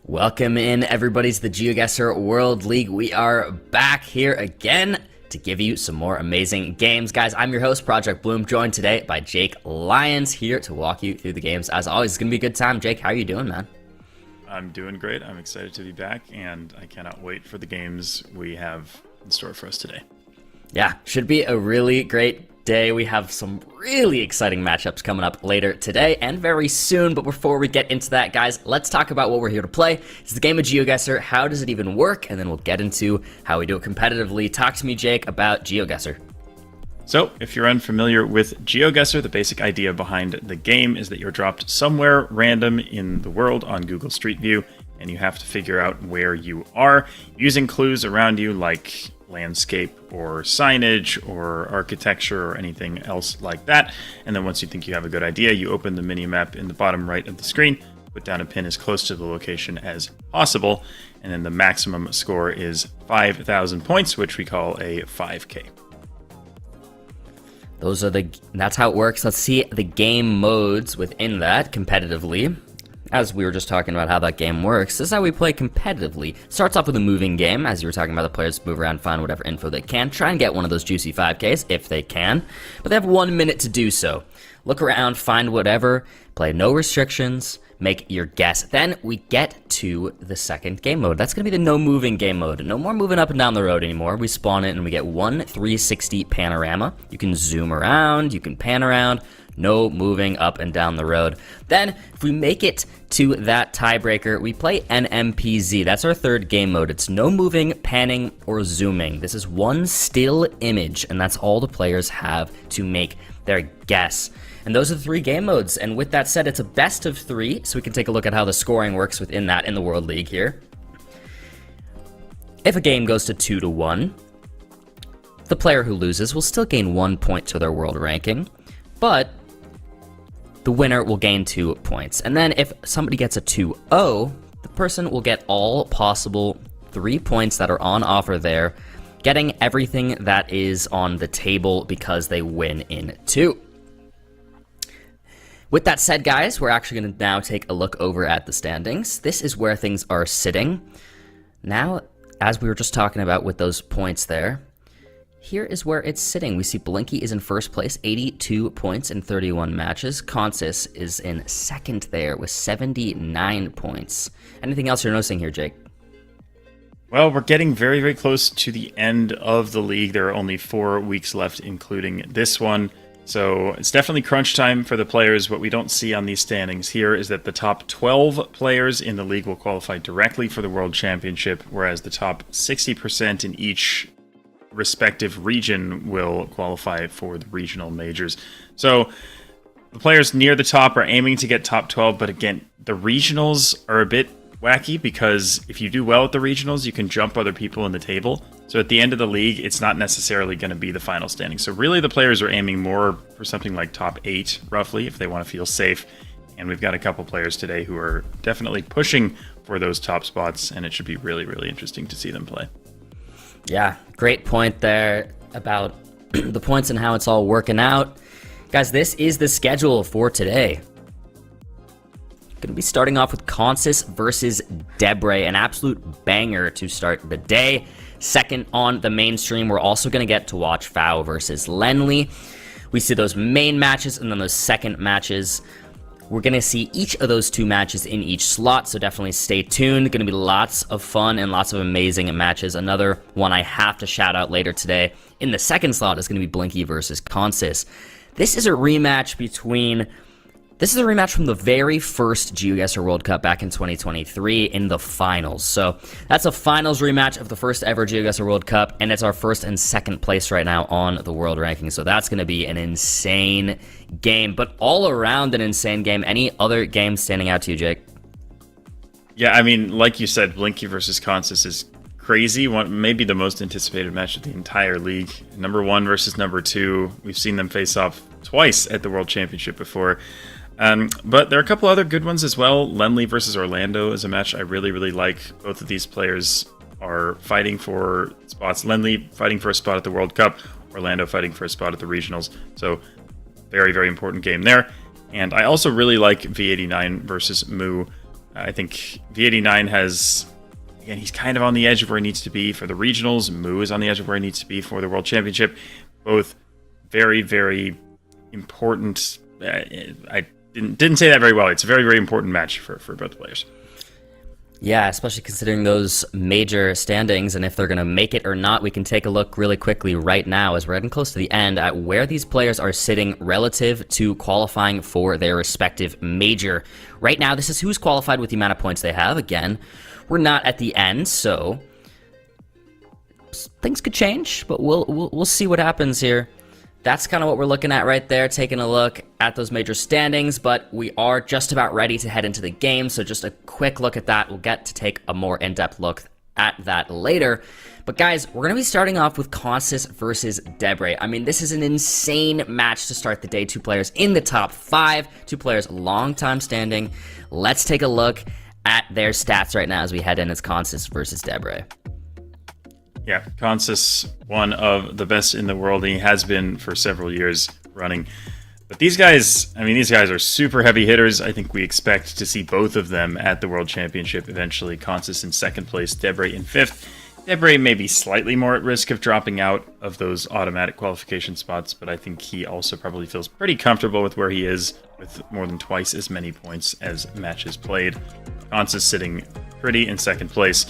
Welcome in, everybody, to the GeoGuessr World League. We are back here again to give you some more amazing games. Guys, I'm your host, Project Bloom, joined today by Jake Lyons here to walk you through the games. As always, it's going to be a good time. Jake, how are you doing, man? I'm doing great. I'm excited to be back, and I cannot wait for the games we have in store for us today. Yeah, should be a really great day. We have some really exciting matchups coming up later today and very soon. But before we get into that, guys, let's talk about what we're here to play. It's the game of GeoGuessr. How does it even work? And then we'll get into how we do it competitively. Talk to me, Jake, about GeoGuessr. So, if you're unfamiliar with GeoGuessr, the basic idea behind the game is that you're dropped somewhere random in the world on Google Street View, and you have to figure out where you are using clues around you like landscape or signage or architecture or anything else like that. And then once you think you have a good idea, you open the mini map in the bottom right of the screen, put down a pin as close to the location as possible, and then the maximum score is 5,000 points, which we call a 5K. That's how it works. Let's see the game modes within that competitively. As we were just talking about how that game works, this is how we play competitively. Starts off with a moving game, as you were talking about. The players move around, find whatever info they can, try and get one of those juicy 5Ks if they can, but they have 1 minute to do so. Look around, find whatever, play no restrictions, make your guess. Then we get to the second game mode. That's going to be the no moving game mode. No more moving up and down the road anymore. We spawn it and we get one 360 panorama. You can zoom around, you can pan around. No moving up and down the road. Then, if we make it to that tiebreaker, we play NMPZ. That's our third game mode. It's no moving, panning, or zooming. This is one still image, and that's all the players have to make their guess. And those are the three game modes. And with that said, it's a best of three, so we can take a look at how the scoring works within that in the World League here. If a game goes to 2-1, the player who loses will still gain 1 point to their world ranking, but the winner will gain 2 points. And then if somebody gets a 2-0, the person will get all possible 3 points that are on offer there, getting everything that is on the table because they win in 2. With that said, guys, we're actually going to now take a look over at the standings. This is where things are sitting. Now, as we were just talking about with those points there, here is where it's sitting. We see Blinky is in first place, 82 points in 31 matches. Consis is in second there with 79 points. Anything else you're noticing here, Jake? Well, we're getting very, very close to the end of the league. There are only 4 weeks left, including this one. So it's definitely crunch time for the players. What we don't see on these standings here is that the top 12 players in the league will qualify directly for the World Championship, whereas the top 60% in each respective region will qualify for the regional majors. So the players near the top are aiming to get top 12, but again, the regionals are a bit wacky because if you do well at the regionals, you can jump other people in the table. So at the end of the league, it's not necessarily going to be the final standing. So really the players are aiming more for something like top 8, roughly, if they want to feel safe. And we've got a couple players today who are definitely pushing for those top spots, and it should be really, really interesting to see them play. Yeah, great point there about the points and how it's all working out. Guys, this is the schedule for today. Going to be starting off with Consis versus Debray, an absolute banger to start the day. Second on the mainstream, we're also going to get to watch Fao versus Lenley. We see those main matches and then those second matches. We're going to see each of those 2 matches in each slot, so definitely stay tuned. Going to be lots of fun and lots of amazing matches. Another one I have to shout out later today in the second slot is going to be Blinky versus Consis. This is a rematch from the very first GeoGuessr World Cup back in 2023 in the finals. So that's a finals rematch of the first ever GeoGuessr World Cup, and it's our first and second place right now on the world ranking. So that's going to be an insane game, but all around an insane game. Any other games standing out to you, Jake? Yeah, I mean, like you said, Blinky versus Consis is crazy. Maybe the most anticipated match of the entire league. Number 1 versus number 2. We've seen them face off twice at the World Championship before. But there are a couple other good ones as well. Lenley versus Orlando is a match I really, really like. Both of these players are fighting for spots. Lenley fighting for a spot at the World Cup. Orlando fighting for a spot at the regionals. So very, very important game there. And I also really like V89 versus Moo. I think V89 has, again, he's kind of on the edge of where he needs to be for the regionals. Moo is on the edge of where he needs to be for the World Championship. Both very, very important. I didn't say that very well. It's a very, very important match for both players. Yeah, especially considering those major standings, and if they're going to make it or not, we can take a look really quickly right now as we're getting close to the end at where these players are sitting relative to qualifying for their respective major. Right now, this is who's qualified with the amount of points they have. Again, we're not at the end, so things could change, but we'll see what happens here. That's kind of what we're looking at right there, taking a look at those major standings, but we are just about ready to head into the game, so just a quick look at that. We'll get to take a more in-depth look at that later. But guys, we're going to be starting off with Consus versus Debre. I mean, this is an insane match to start the day. 2 players in the top 5, 2 players long time standing. Let's take a look at their stats right now as we head in as Consus versus Debre. Yeah, Consus, one of the best in the world. He has been for several years running. But these guys, I mean, these guys are super heavy hitters. I think we expect to see both of them at the World Championship eventually. Consus in 2nd place, Debre in 5th. Debre may be slightly more at risk of dropping out of those automatic qualification spots, but I think he also probably feels pretty comfortable with where he is, with more than twice as many points as matches played. Consus sitting pretty in 2nd place.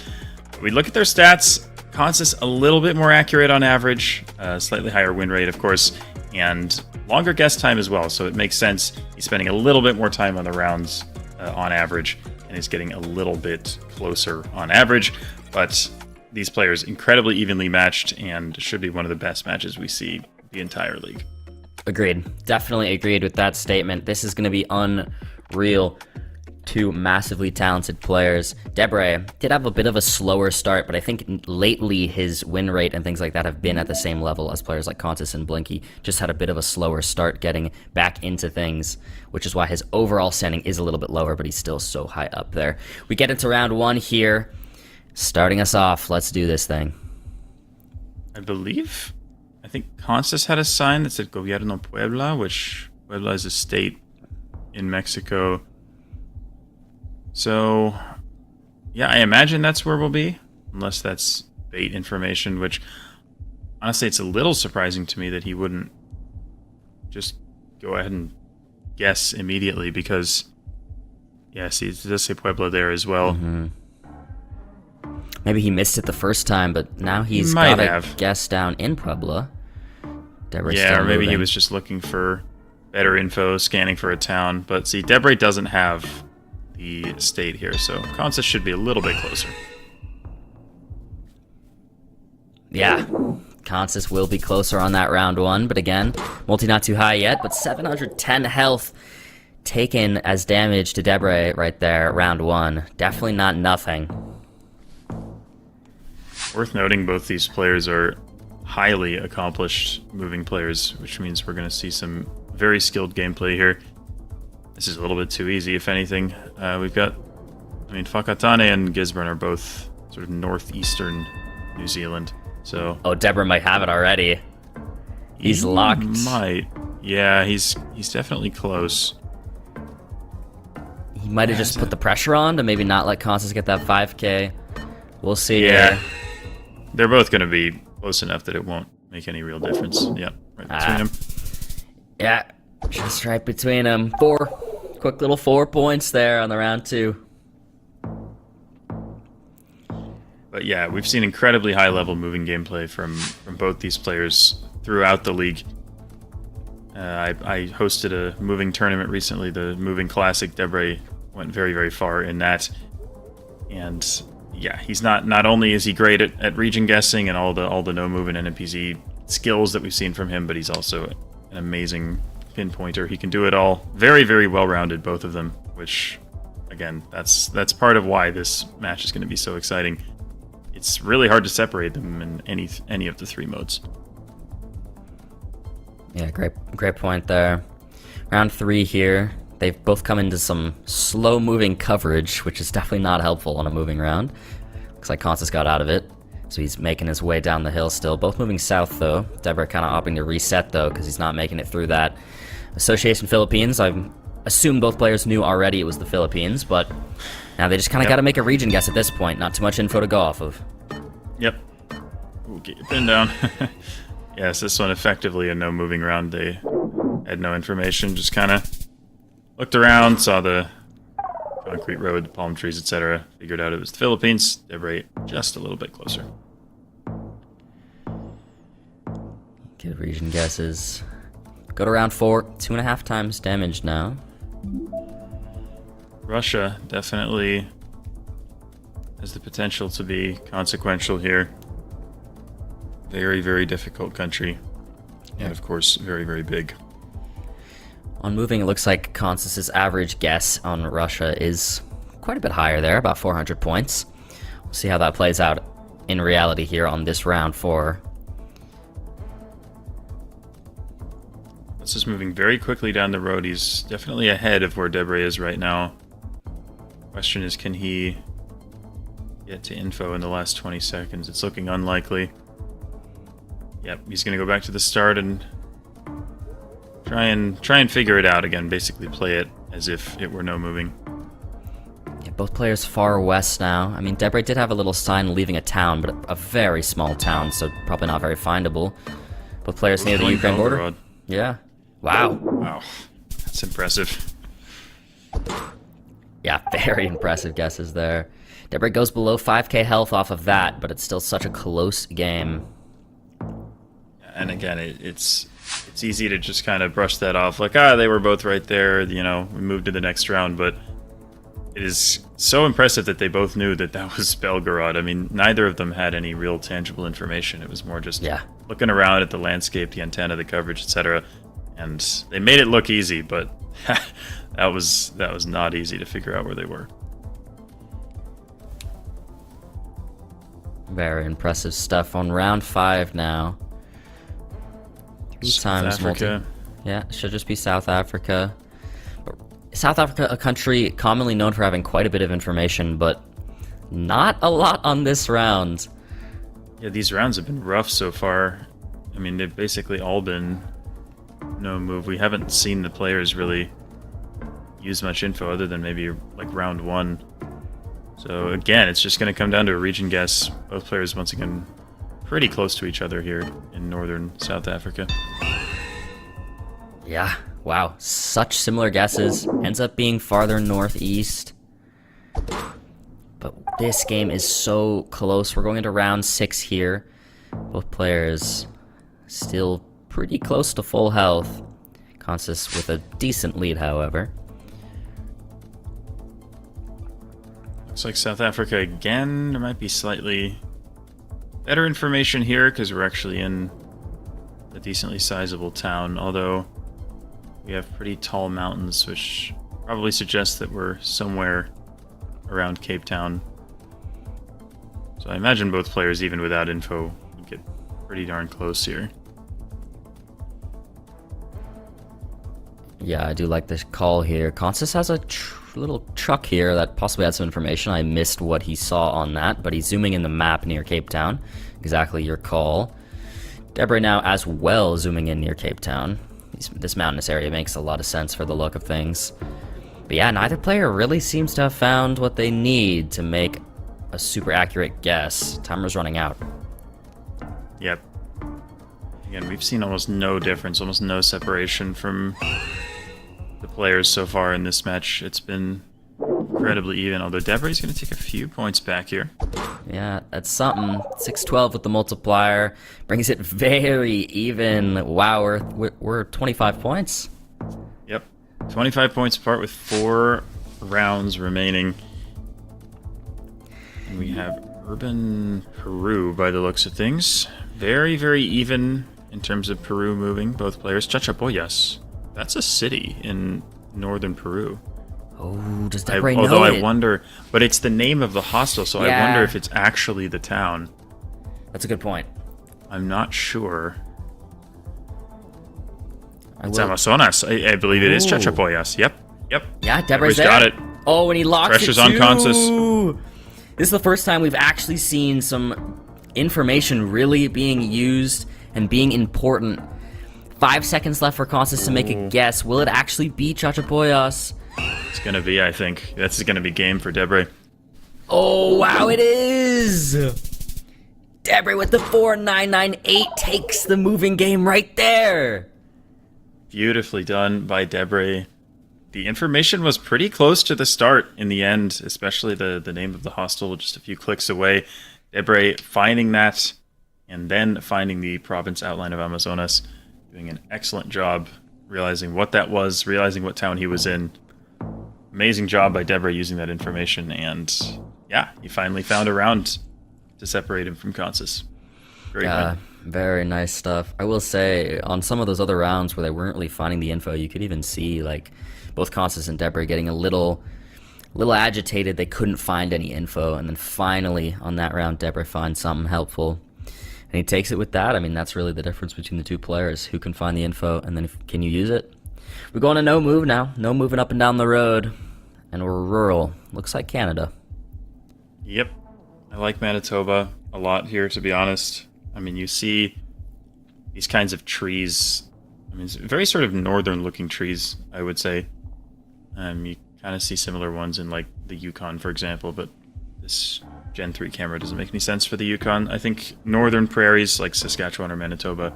But we look at their stats. Consus a little bit more accurate on average, slightly higher win rate, of course, and longer guess time as well, so it makes sense. He's spending a little bit more time on the rounds on average, and is getting a little bit closer on average, but these players incredibly evenly matched and should be one of the best matches we see the entire league. Agreed. Definitely agreed with that statement. This is going to be unreal. 2 massively talented players. Debre did have a bit of a slower start, but I think lately his win rate and things like that have been at the same level as players like Consus and Blinky. Just had a bit of a slower start getting back into things, which is why his overall standing is a little bit lower, but he's still so high up there. We get into round 1 here. Starting us off, let's do this thing. I think Consus had a sign that said Gobierno Puebla, which Puebla is a state in Mexico. So, yeah, I imagine that's where we'll be, unless that's bait information, which, honestly, it's a little surprising to me that he wouldn't just go ahead and guess immediately, because, yeah, see, it does say Puebla there as well. Mm-hmm. Maybe he missed it the first time, but now he's got a guess down in Puebla. Yeah, or maybe he was just looking for better info, scanning for a town. But see, Debre doesn't have the state here, so Consus should be a little bit closer. Yeah, Consus will be closer on that round 1, but again, multi not too high yet, but 710 health taken as damage to Debre right there, round 1. Definitely not nothing. Worth noting, both these players are highly accomplished moving players, which means we're going to see some very skilled gameplay here. This is a little bit too easy, if anything. We've got, I mean, Whakatane and Gisborne are both sort of northeastern New Zealand, so... Oh, Debre might have it already. He's locked. Might. Yeah, he's definitely close. He might have just put the pressure on to maybe not let Consus get that 5k. We'll see. Yeah. Here. They're both going to be close enough that it won't make any real difference. Yeah, right between them. Yeah, just right between them. 4. Quick little 4 points there on the round 2. But yeah, we've seen incredibly high-level moving gameplay from both these players throughout the league. I hosted a moving tournament recently, the Moving Classic. Debre went very, very far in that. And yeah, he's not only is he great at region guessing and all the no-move and NPZ skills that we've seen from him, but he's also an amazing pinpointer. He can do it all. Very, very well-rounded, both of them, which, again, that's part of why this match is going to be so exciting. It's really hard to separate them in any of the 3 modes. Yeah, great point there. Round 3 here. They've both come into some slow-moving coverage, which is definitely not helpful on a moving round. Looks like Consus got out of it, so he's making his way down the hill still. Both moving south, though. Debre kind of opting to reset, though, because he's not making it through that. Association Philippines, I assume both players knew already it was the Philippines, but Now they just kind of got to make a region guess at this point. Not too much info to go off of. Yep. Ooh, get your pin down. Yes, this one effectively a no moving round. They had no information, just kind of looked around, saw the concrete road, the palm trees, etc. Figured out it was the Philippines. Debray just a little bit closer. Good region guesses. Go to round 4. 2.5 times damage now. Russia definitely has the potential to be consequential here. Very, very difficult country. And of course, very, very big. On moving, it looks like Constance's average guess on Russia is quite a bit higher there, about 400 points. We'll see how that plays out in reality here on this round 4. This is moving very quickly down the road. He's definitely ahead of where Debray is right now. Question is, can he get to info in the last 20 seconds? It's looking unlikely. Yep, he's going to go back to the start and try and figure it out again. Basically play it as if it were no moving. Yeah, both players far west now. I mean, Debray did have a little sign leaving a town, but a very small town, so probably not very findable. Both players near the Ukraine border. Yeah. Wow. Wow. That's impressive. Yeah, very impressive guesses there. Debray goes below 5k health off of that, but it's still such a close game. And again, it's easy to just kind of brush that off. Like, they were both right there, you know, we moved to the next round. But it is so impressive that they both knew that that was Belgorod. I mean, neither of them had any real tangible information. It was more just looking around at the landscape, the antenna, the coverage, etc. And they made it look easy, but that was not easy to figure out where they were. Very impressive stuff on round 5 now. 3 times Africa. Yeah, it should just be South Africa. South Africa, a country commonly known for having quite a bit of information, but not a lot on this round. Yeah, these rounds have been rough so far. I mean, they've basically all been no move. We haven't seen the players really use much info other than maybe like round 1. So again, it's just going to come down to a region guess. Both players, once again, pretty close to each other here in northern South Africa. Yeah, wow. Such similar guesses. Ends up being farther northeast. But this game is so close. We're going into round 6 here. Both players still pretty close to full health. Constance with a decent lead, however. Looks like South Africa again. There might be slightly better information here because we're actually in a decently sizable town, although we have pretty tall mountains, which probably suggests that we're somewhere around Cape Town. So I imagine both players, even without info, would get pretty darn close here. Yeah, I do like this call here. Constance has a little truck here that possibly had some information. I missed what he saw on that, but he's zooming in the map near Cape Town. Exactly your call. Debray now as well zooming in near Cape Town. This mountainous area makes a lot of sense for the look of things. But yeah, neither player really seems to have found what they need to make a super accurate guess. Timer's running out. Yep. Again, we've seen almost no difference, almost no separation from the players so far in this match. It's been incredibly even, although Debray's going to take a few points back here. Yeah, that's something. 6-12 with the multiplier. Brings it very even. Wow, we're 25 points. Yep. 25 points apart with 4 rounds remaining. And we have urban Peru by the looks of things. Very, very even in terms of Peru moving, both players. Chachapoyas. That's a city in northern Peru. Oh, does Debray know although it? I wonder, but it's the name of the hostel, so I wonder if it's actually the town. That's a good point. I'm not sure. It's Amazonas. I believe it is Chachapoyas. Yep. Yeah, Debray's there. Got it. Oh, and he locks Pressure's it on too. Constance. This is the first time we've actually seen some information really being used and being important. 5 seconds left for Constance to make a guess. Will it actually be Chachapoyas? it's going to be, I think. That's going to be game for Debray. Oh, wow, it is! Debray with the 4998 takes the moving game right there. Beautifully done by Debray. The information was pretty close to the start in the end, especially the name of the hostel just a few clicks away. Debray finding that, and then finding the province outline of Amazonas, doing an excellent job realizing what that was, realizing what town he was in. Amazing job by Debray using that information, and yeah, he finally found a round to separate him from Consus. Great win. Very nice stuff. I will say, on some of those other rounds where they weren't really finding the info, you could even see like both Consus and Debray getting a little agitated. They couldn't find any info, and then finally on that round, Debray finds something helpful, and he takes it with that. I mean, that's really the difference between the two players: who can find the info, and then can you use it? We're going to no move now. No moving up and down the road, and we're rural. Looks like Canada. Yep, I like Manitoba a lot here, to be honest. I mean, you see these kinds of trees. I mean, it's very sort of northern-looking trees, I would say. You kind of see similar ones in, like, the Yukon, for example, but this Gen 3 camera doesn't make any sense for the Yukon. I think northern prairies, like Saskatchewan or Manitoba,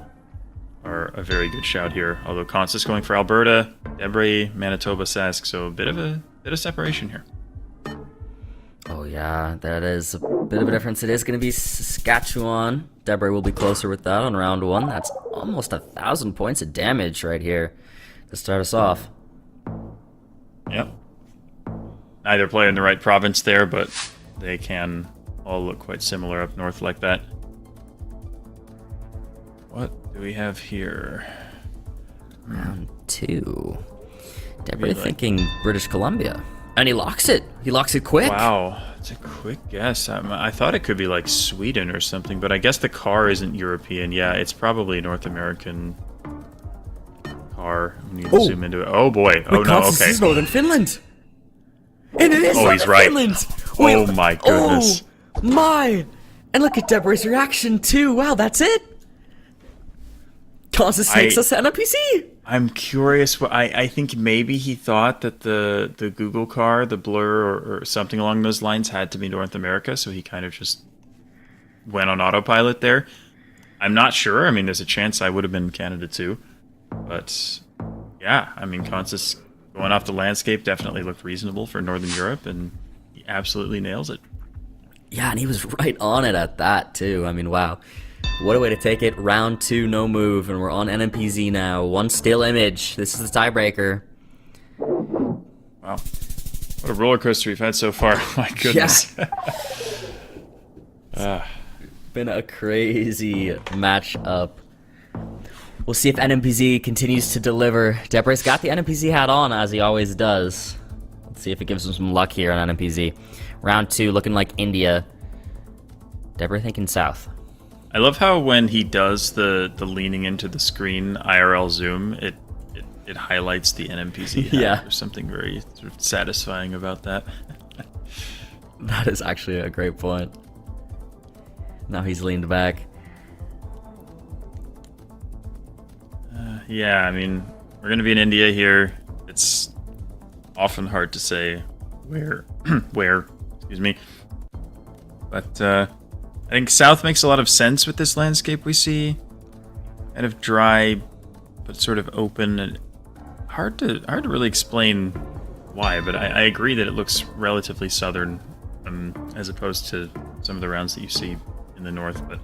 are a very good shout here. Although Consus going for Alberta, Debray, Manitoba, Sask, so a bit of separation here. Oh yeah, that is a bit of a difference. It is going to be Saskatchewan. Debray will be closer with that on round 1. That's almost 1,000 points of damage right here to start us off. Yep. Neither player in the right province there, but they can all look quite similar up north like that. What do we have here? Round 2. Debray thinking British Columbia. And he locks it. He locks it quick. Wow, it's a quick guess. I thought it could be like Sweden or something, but I guess the car isn't European. Yeah, it's probably a North American car. We need to zoom into it. Oh boy. Oh no, okay. This is Northern Finland. And it is Northern he's right. Finland. Wait, oh my goodness. Oh my. And look at Debray's reaction too. Wow, that's it. Consus takes us an NPC. I'm curious. I think maybe he thought that the Google car, the Blur or something along those lines, had to be North America, so he kind of just went on autopilot there. I'm not sure. I mean, there's a chance I would have been Canada too. But yeah, I mean, Consus going off the landscape definitely looked reasonable for Northern Europe, and he absolutely nails it. Yeah, and he was right on it at that too. I mean, wow. What a way to take it. Round 2, no move, and we're on NMPZ now. 1 still image. This is the tiebreaker. Wow. What a roller coaster we've had so far. My goodness. Yeah. Been a crazy matchup. We'll see if NMPZ continues to deliver. Debray's got the NMPZ hat on, as he always does. Let's see if it gives him some luck here on NMPZ. Round 2, looking like India. Debray thinking south. I love how when he does the leaning into the screen IRL zoom, it highlights the NMPZ hat. Yeah. There's something very sort of satisfying about that. That is actually a great point. Now he's leaned back. Yeah, I mean, we're going to be in India here. It's often hard to say where, excuse me. But I think south makes a lot of sense with this landscape we see. Kind of dry, but sort of open. And hard to really explain why, but I agree that it looks relatively southern as opposed to some of the rounds that you see in the north. But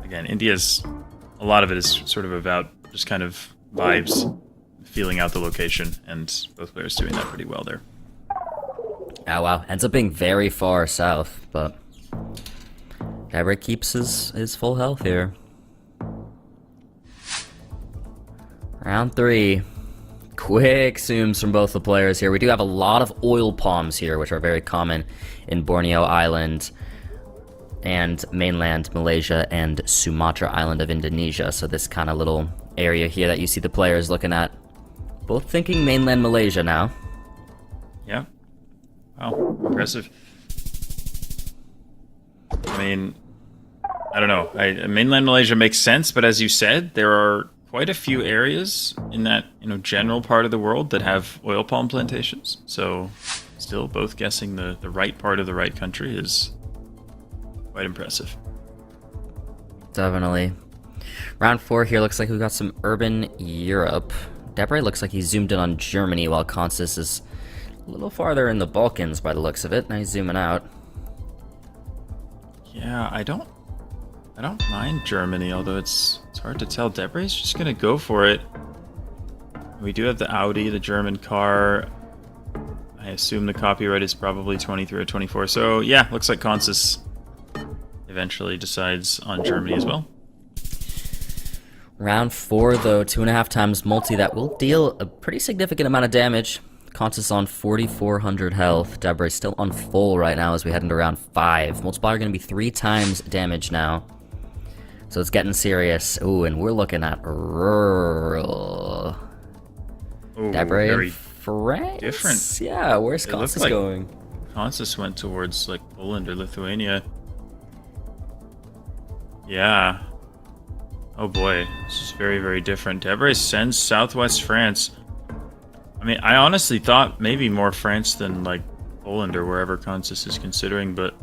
again, India's, a lot of it is sort of about just kind of vibes, feeling out the location, and both players doing that pretty well there. Oh wow, ends up being very far south, but Debray keeps his full health here. Round 3. Quick zooms from both the players here. We do have a lot of oil palms here, which are very common in Borneo Island and mainland Malaysia and Sumatra Island of Indonesia. So this kind of little area here that you see the players looking at. Both thinking mainland Malaysia now. Yeah. Wow, impressive. I mean, I don't know. Mainland Malaysia makes sense, but as you said, there are quite a few areas in that general part of the world that have oil palm plantations. So still both guessing the right part of the right country is quite impressive. Definitely. Round 4 here looks like we got some urban Europe. Debray looks like he zoomed in on Germany, while Consus is a little farther in the Balkans by the looks of it. Now he's zooming out. Yeah, I don't mind Germany, although it's hard to tell. Debray's just gonna go for it. We do have the Audi, the German car. I assume the copyright is probably 23 or 24. So yeah, looks like Consus eventually decides on Germany as well. Round 4 though, 2.5 times multi, that will deal a pretty significant amount of damage. Consus on 4,400 health. Debray still on full right now as we head into round 5. Multiplier going to be 3 times damage now. So it's getting serious. Ooh, and we're looking at rural. Debray and France? Different. Yeah, where's Consus going? Consus went towards like Poland or Lithuania. Yeah. Oh boy, this is very, very different. Debray sends southwest France. I mean, I honestly thought maybe more France than like Poland or wherever Consus is considering, but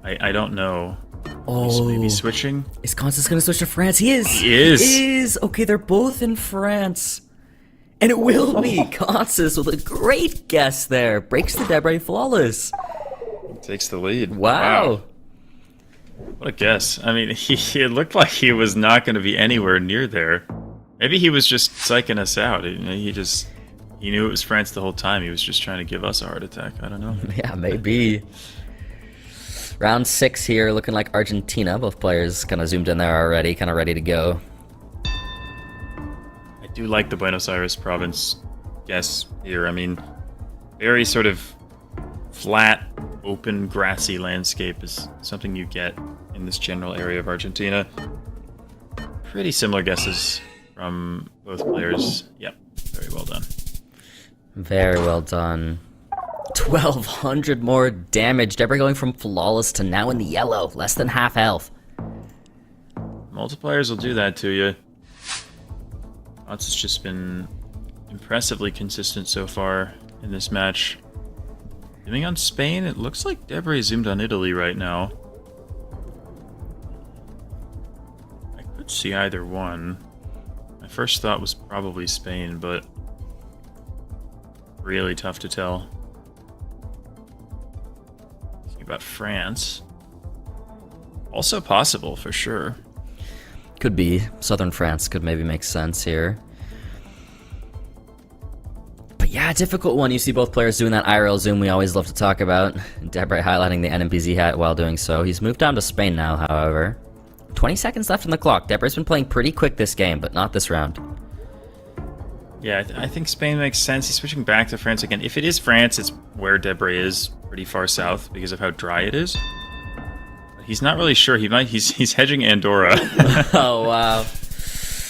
I don't know. Oh, maybe switching? Is Consus going to switch to France? He is! He is! He is! Okay, they're both in France. And it will be Consus with a great guess there. Breaks the Debray flawless. Takes the lead. Wow. What a guess. I mean, it looked like he was not going to be anywhere near there. Maybe he was just psyching us out. He knew it was France the whole time. He was just trying to give us a heart attack. I don't know. Yeah, maybe. Round 6 here, looking like Argentina. Both players kind of zoomed in there already, kind of ready to go. I do like the Buenos Aires province guess here. I mean, very sort of flat, open, grassy landscape is something you get in this general area of Argentina. Pretty similar guesses from both players. Yep, very well done. Very well done. 1,200 more damage. Debray going from flawless to now in the yellow. Less than half health. Multipliers will do that to you. Ots has just been impressively consistent so far in this match. Zooming on Spain, it looks like Debray zoomed on Italy right now. I could see either one. My first thought was probably Spain, but really tough to tell. Thinking about France. Also possible, for sure. Could be. Southern France could maybe make sense here. But yeah, difficult one. You see both players doing that IRL zoom we always love to talk about. Debray highlighting the NMPZ hat while doing so. He's moved down to Spain now, however. 20 seconds left on the clock. Debray's been playing pretty quick this game, but not this round. Yeah, I think Spain makes sense. He's switching back to France again. If it is France, it's where Debray is, pretty far south because of how dry it is. But he's not really sure. He's hedging Andorra. Oh, wow.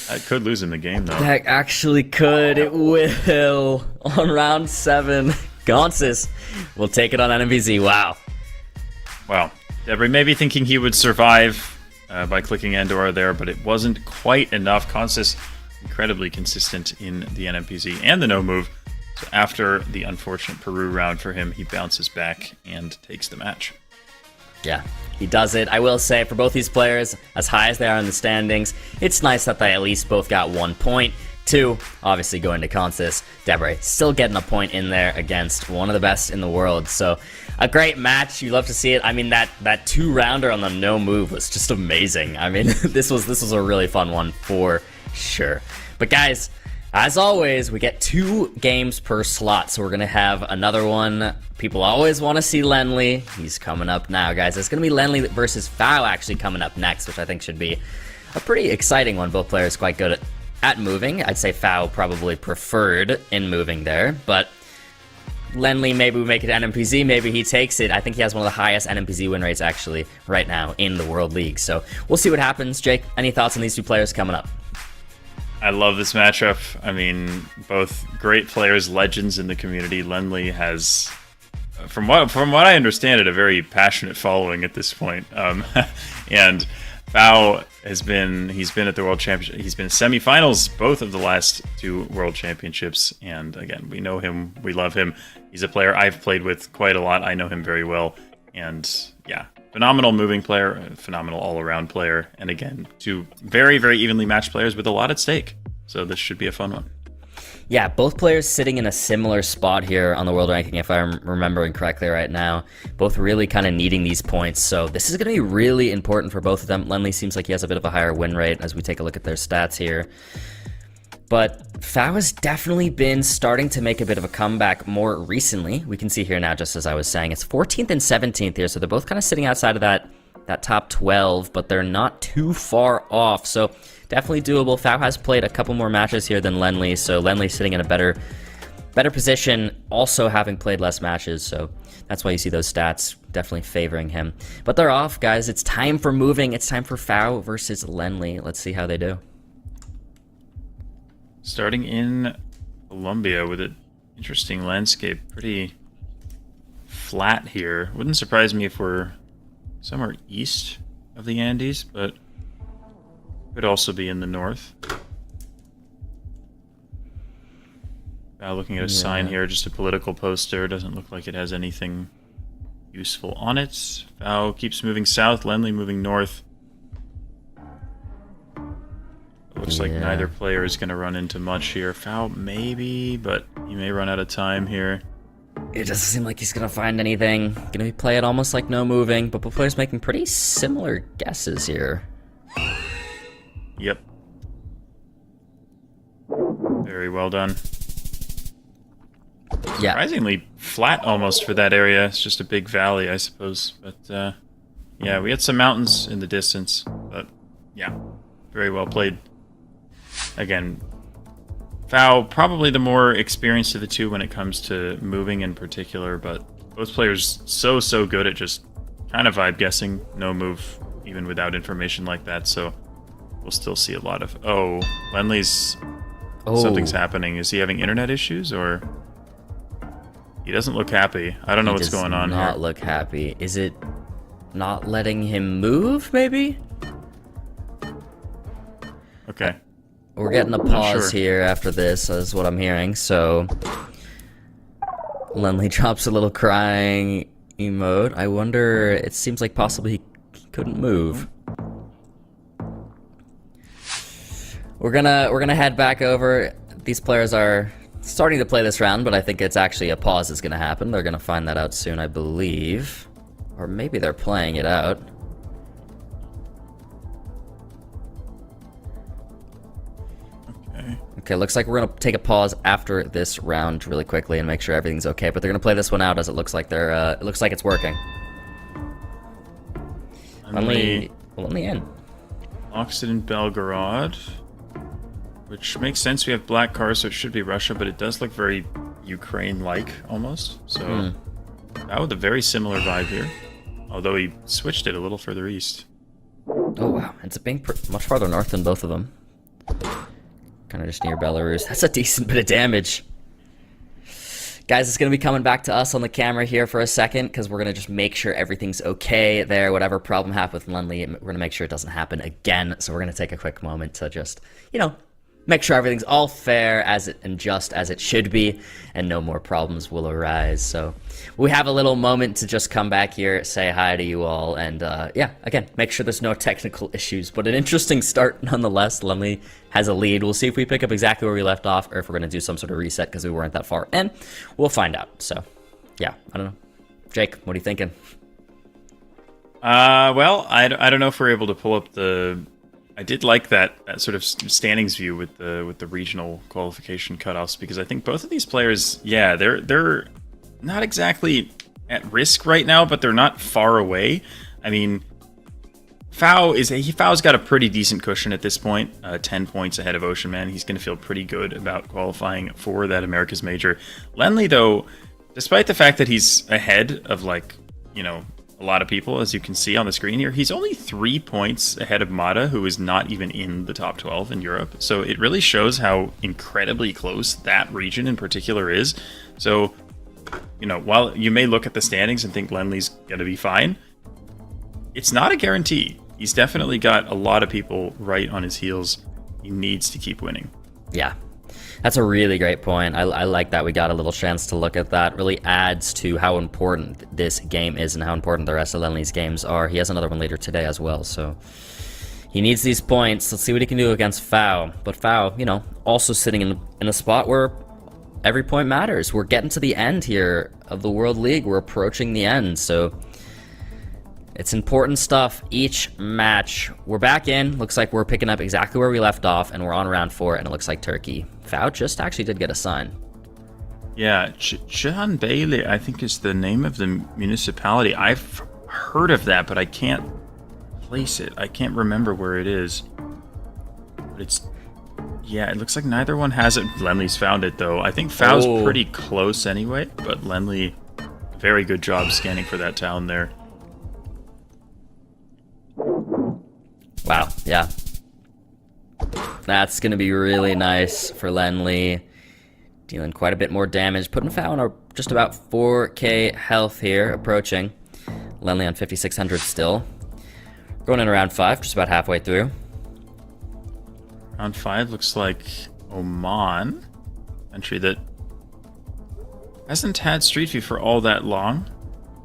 That could lose him the game, though. That actually could. It will. On round 7, Consus will take it on NMPZ. Wow. Wow. Debray maybe thinking he would survive by clicking Andorra there, but it wasn't quite enough. Consus incredibly consistent in the NMPZ and the no move. So after the unfortunate Peru round for him, he bounces back and takes the match. Yeah, he does it. I will say, for both these players, as high as they are in the standings, it's nice that they at least both got 1 point. 2, obviously going to Consus. Debray still getting a point in there against one of the best in the world. So a great match. You love to see it. I mean, that 2-rounder on the no move was just amazing. I mean, this was a really fun one for sure. But guys, as always, we get 2 games per slot, so we're going to have another one. People always want to see Lenley. He's coming up now, guys. It's going to be Lenley versus Fao actually coming up next, which I think should be a pretty exciting one. Both players quite good at moving. I'd say Fao probably preferred in moving there, but Lenley, maybe we make it NMPZ, maybe he takes it. I think he has one of the highest NMPZ win rates actually right now in the World League, so we'll see what happens. Jake, any thoughts on these 2 players coming up? I love this matchup. I mean, both great players, legends in the community. Lenley has, from what I understand it, a very passionate following at this point. And Fao he's been at the World Championship. He's been semifinals both of the last 2 World Championships, and again, we know him, we love him. He's a player I've played with quite a lot. I know him very well, and yeah, phenomenal moving player, phenomenal all-around player, and again, 2 very, very evenly matched players with a lot at stake. So this should be a fun one. Yeah, both players sitting in a similar spot here on the world ranking, if I'm remembering correctly right now. Both really kind of needing these points, so this is going to be really important for both of them. Lenley seems like he has a bit of a higher win rate as we take a look at their stats here. But Fao has definitely been starting to make a bit of a comeback more recently. We can see here now, just as I was saying, it's 14th and 17th here, so they're both kind of sitting outside of that top 12, but they're not too far off, so definitely doable. Fao has played a couple more matches here than Lenley, so Lenley's sitting in a better position, also having played less matches, so that's why you see those stats definitely favoring him. But they're off, guys. It's time for moving. It's time for Fao versus Lenley. Let's see how they do. Starting in Colombia with an interesting landscape, pretty flat here. Wouldn't surprise me if we're somewhere east of the Andes, but could also be in the north. Looking at a sign here, just a political poster. Doesn't look like it has anything useful on it. Fao keeps moving south, Lenley moving north. Looks like neither player is going to run into much here. Fao maybe, but he may run out of time here. It doesn't seem like he's going to find anything. Going to play it almost like no moving, but both players making pretty similar guesses here. Yep. Very well done. Yeah. Surprisingly flat almost for that area. It's just a big valley, I suppose. But yeah, we had some mountains in the distance. But yeah, very well played. Again, Fao probably the more experienced of the 2 when it comes to moving in particular, but both players so good at just kind of vibe guessing, no move, even without information like that, so we'll still see a lot of... Oh, Lenley's... Something's happening. Is he having internet issues, or... He doesn't look happy. I don't know what's going on here. He does not look happy. Is it not letting him move, maybe? Okay. We're getting a pause here after this, is what I'm hearing, so... Lenley drops a little crying emote. I wonder... It seems like possibly he couldn't move. We're gonna head back over. These players are starting to play this round, but I think it's actually a pause that's gonna happen. They're gonna find that out soon, I believe. Or maybe they're playing it out. Okay, looks like we're gonna take a pause after this round really quickly and make sure everything's okay. But they're gonna play this one out as it looks like they're. It looks like it's working. Only in. Locks it in Belgorod, which makes sense. We have black cars, so it should be Russia, but it does look very Ukraine-like almost. So that was a very similar vibe here, although he switched it a little further east. Oh wow, it's being much farther north than both of them. Kind of just near Belarus. That's a decent bit of damage. Guys, it's going to be coming back to us on the camera here for a second, because we're going to just make sure everything's okay there. Whatever problem happened with Lenley, we're going to make sure it doesn't happen again. So we're going to take a quick moment to just, you know, make sure everything's all fair and just as it should be, and no more problems will arise. So we have a little moment to just come back here, say hi to you all, and yeah, again, make sure there's no technical issues. But an interesting start nonetheless. Lenley has a lead. We'll see if we pick up exactly where we left off, or if we're going to do some sort of reset because we weren't that far in. We'll find out. So yeah, I don't know. Jake, what are you thinking? Well, I don't know if we're able to pull up the... I did like that sort of standings view with the regional qualification cutoffs, because I think both of these players, yeah, they're not exactly at risk right now, but they're not far away. I mean, Fao's got a pretty decent cushion at this point, 10 points ahead of Ocean Man. He's going to feel pretty good about qualifying for that America's Major. Lenley, though, despite the fact that he's ahead of, like, you know, a lot of people, as you can see on the screen here, he's only 3 points ahead of Mata, who is not even in the top 12 in Europe. So it really shows how incredibly close that region in particular is. So, you know, while you may look at the standings and think Lenley's going to be fine, it's not a guarantee. he's definitely got a lot of people right on his heels. He needs to keep winning. Yeah. That's a really great point. I like that we got a little chance to look at that. Really adds to how important this game is and how important the rest of Lenly's games are. He has another one later today as well, so he needs these points. Let's see what he can do against Fao. But Fao, you know, also sitting in a spot where every point matters. We're getting to the end here of the World League. We're approaching the end, so it's important stuff each match. We're back in. Looks like we're picking up exactly where we left off, and we're on round 4, and it looks like Turkey. Fao just actually did get a sign. Yeah, Cihan Beyli, I think, is the name of the municipality. I've heard of that, but I can't place it. I can't remember where it is. But it's... yeah, it looks like neither one has it. Lenly's found it, though. I think Fao's pretty close anyway, but Lenly, very good job scanning for that town there. Wow, yeah. That's going to be really nice for Lenly. Dealing quite a bit more damage. Putting Fao on just about 4k health here, approaching. Lenly on 5,600 still. Going in around 5, just about halfway through. Round 5 looks like Oman. Country that hasn't had Street View for all that long.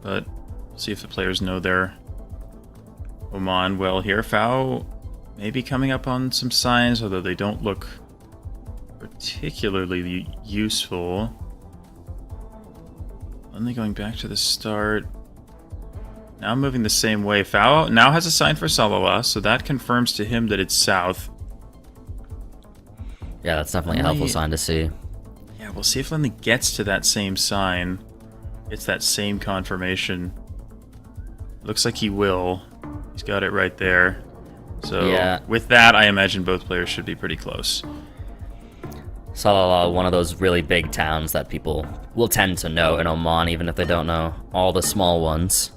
But we'll see if the players know their Oman well here. Fao maybe coming up on some signs, although they don't look particularly useful. Only going back to the start. Now moving the same way. Fao now has a sign for Salalah, so that confirms to him that it's south. Yeah, that's definitely a helpful sign to see. Yeah, we'll see if Lenly gets to that same sign. Gets that same confirmation. Looks like he will. He's got it right there. So yeah, with that, I imagine both players should be pretty close. Salalah, one of those really big towns that people will tend to know in Oman, even if they don't know all the small ones.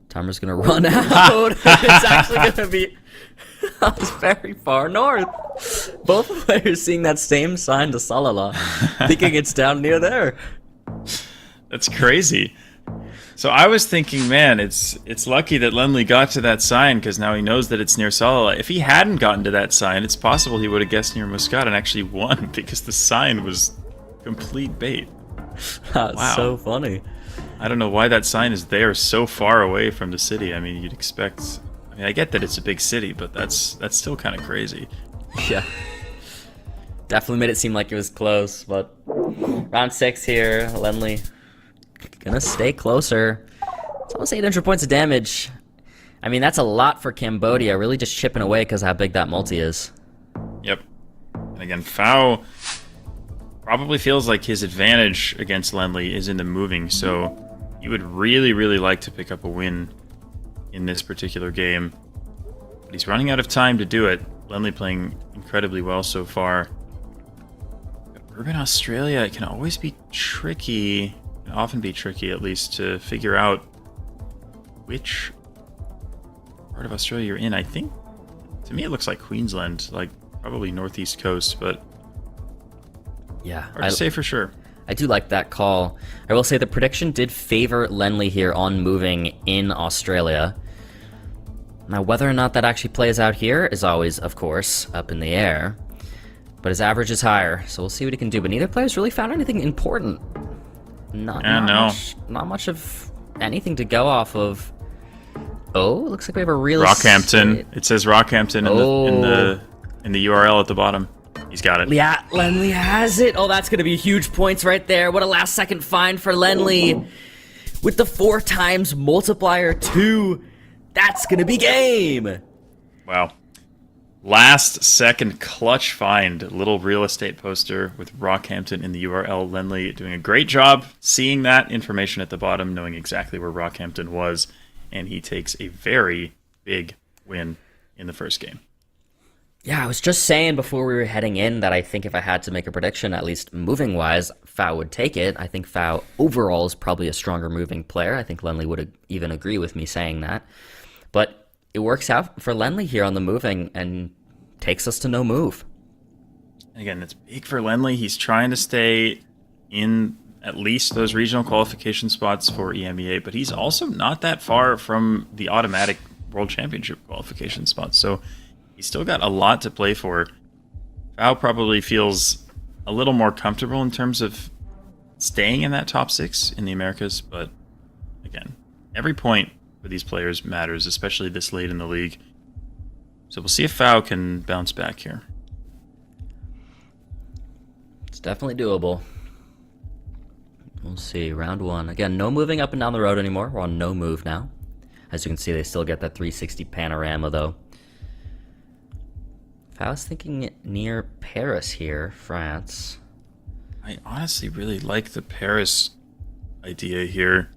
Timer's gonna run out. It's actually gonna be very far north. Both players seeing that same sign to Salalah, thinking it's down near there. That's crazy. So I was thinking, man, it's lucky that Lenly got to that sign because now he knows that it's near Salalah. If he hadn't gotten to that sign, it's possible he would have guessed near Muscat and actually won because the sign was complete bait. That's wow. So funny. I don't know why that sign is there so far away from the city. I mean, you'd expect... I mean, I get that it's a big city, but that's still kind of crazy. Yeah. Definitely made it seem like it was close, but... round 6 here, Lenly gonna stay closer. It's almost 800 points of damage. I mean, that's a lot for Cambodia, really just chipping away because of how big that multi is. Yep. And again, Fao probably feels like his advantage against Lenly is in the moving, so you would really, really like to pick up a win in this particular game. But he's running out of time to do it. Lenly playing incredibly well so far. Urban Australia, it can always be tricky, can often be tricky at least, to figure out which part of Australia you're in. I think, to me it looks like Queensland, like probably northeast coast, but yeah, hard to say for sure. I do like that call. I will say the prediction did favor Lenly here on moving in Australia. Now, whether or not that actually plays out here is always, of course, up in the air. But his average is higher, so we'll see what he can do. But neither player's really found anything important. Not much of anything to go off of. Oh, it looks like we have a really Rockhampton. It says Rockhampton in the URL at the bottom. He's got it. Yeah, Lenly has it. Oh, that's going to be huge points right there. What a last-second find for Lenly. With the 4 times multiplier 2, that's going to be game. Wow. Last second clutch find. Little real estate poster with Rockhampton in the URL. Lenly doing a great job seeing that information at the bottom, knowing exactly where Rockhampton was, and he takes a very big win in the first game. Yeah, I was just saying before we were heading in that I think if I had to make a prediction, at least moving-wise, Fao would take it. I think Fao overall is probably a stronger moving player. I think Lenly would even agree with me saying that. But it works out for Lenly here on the moving and takes us to no move. Again, it's big for Lenly. He's trying to stay in at least those regional qualification spots for EMEA, but he's also not that far from the automatic World Championship qualification spots. So he's still got a lot to play for. Fao probably feels a little more comfortable in terms of staying in that top 6 in the Americas, but again, every point for these players matters, especially this late in the league. So we'll see if Fao can bounce back here. It's definitely doable. We'll see. Round 1. Again, no moving up and down the road anymore. We're on no move now. As you can see, they still get that 360 panorama, though. If I was thinking near Paris here, France. I honestly really like the Paris idea here.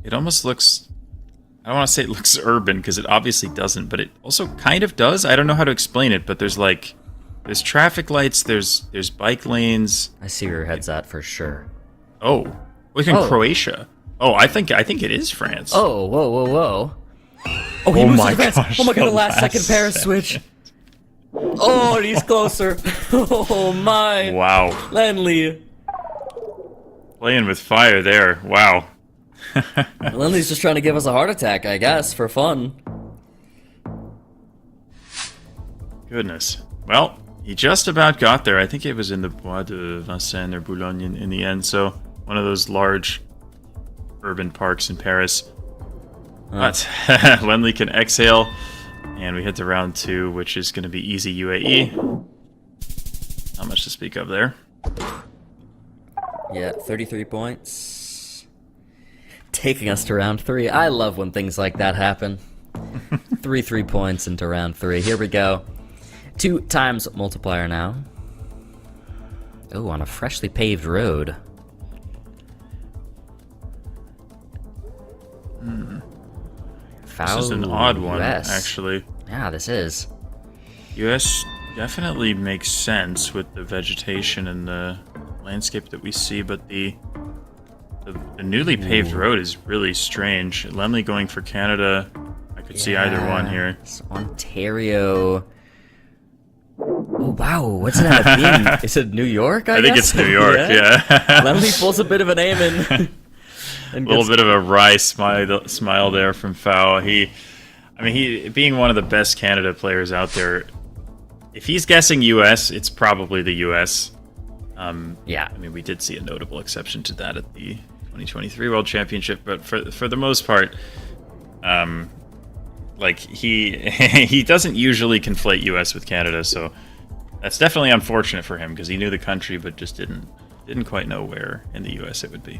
It almost looks... I don't want to say it looks urban, because it obviously doesn't, but it also kind of does. I don't know how to explain it, but there's like... There's traffic lights, there's bike lanes. I see where your head's at for sure. Oh, look in Croatia. Oh, I think it is France. Oh, whoa. Oh, he moves to France. Oh my god, the last second Paris switch. Oh, and he's closer. Oh my. Wow. Lenley. Playing with fire there. Wow. Lenley's just trying to give us a heart attack, I guess, for fun. Goodness. Well, he just about got there. I think it was in the Bois de Vincennes or Boulogne in the end. So one of those large urban parks in Paris. But Lenley can exhale. And we head to round 2, which is going to be easy UAE. Not much to speak of there. Yeah, 33 points. Taking us to round 3. I love when things like that happen. 3 points into round 3. Here we go. 2 times multiplier now. Oh, on a freshly paved road. This is an odd one, actually. Yeah, this is. US definitely makes sense with the vegetation and the landscape that we see, but the newly paved road is really strange. Lenley going for Canada. I could see either one here. It's Ontario. Oh, wow. What's it end up being? Is it New York, I guess? think it's New York, yeah. Lenley pulls a bit of an aim in. A little bit of a wry smile there from Fao. He being one of the best Canada players out there, if he's guessing US, it's probably the US. Yeah. I mean, we did see a notable exception to that at the 2023 World Championship, but for the most part, like he doesn't usually conflate US with Canada, so that's definitely unfortunate for him because he knew the country but just didn't quite know where in the US it would be.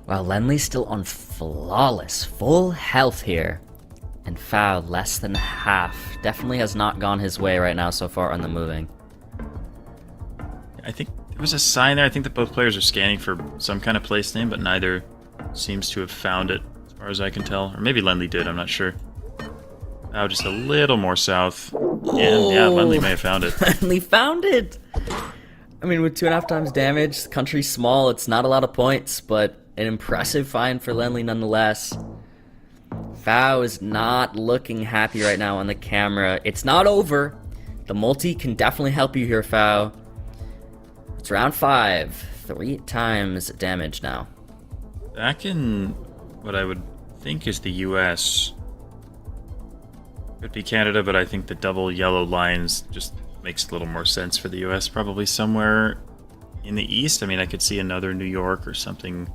Wow, Lenley's still on flawless, full health here. And Fao less than half. Definitely has not gone his way right now so far on the moving. I think there was a sign there. I think that both players are scanning for some kind of place name, but neither seems to have found it, as far as I can tell. Or maybe Lenley did, I'm not sure. Fao just a little more south. And yeah, Lenley may have found it. Lenley found it! I mean, with 2.5 times damage, the country's small, it's not a lot of points, but an impressive find for Lenley nonetheless. Fao is not looking happy right now on the camera. It's not over. The multi can definitely help you here, Fao. It's round 5. 3 times damage now. Back in what I would think is the US. Could be Canada, but I think the double yellow lines just makes a little more sense for the US. Probably somewhere in the east. I mean, I could see another New York or something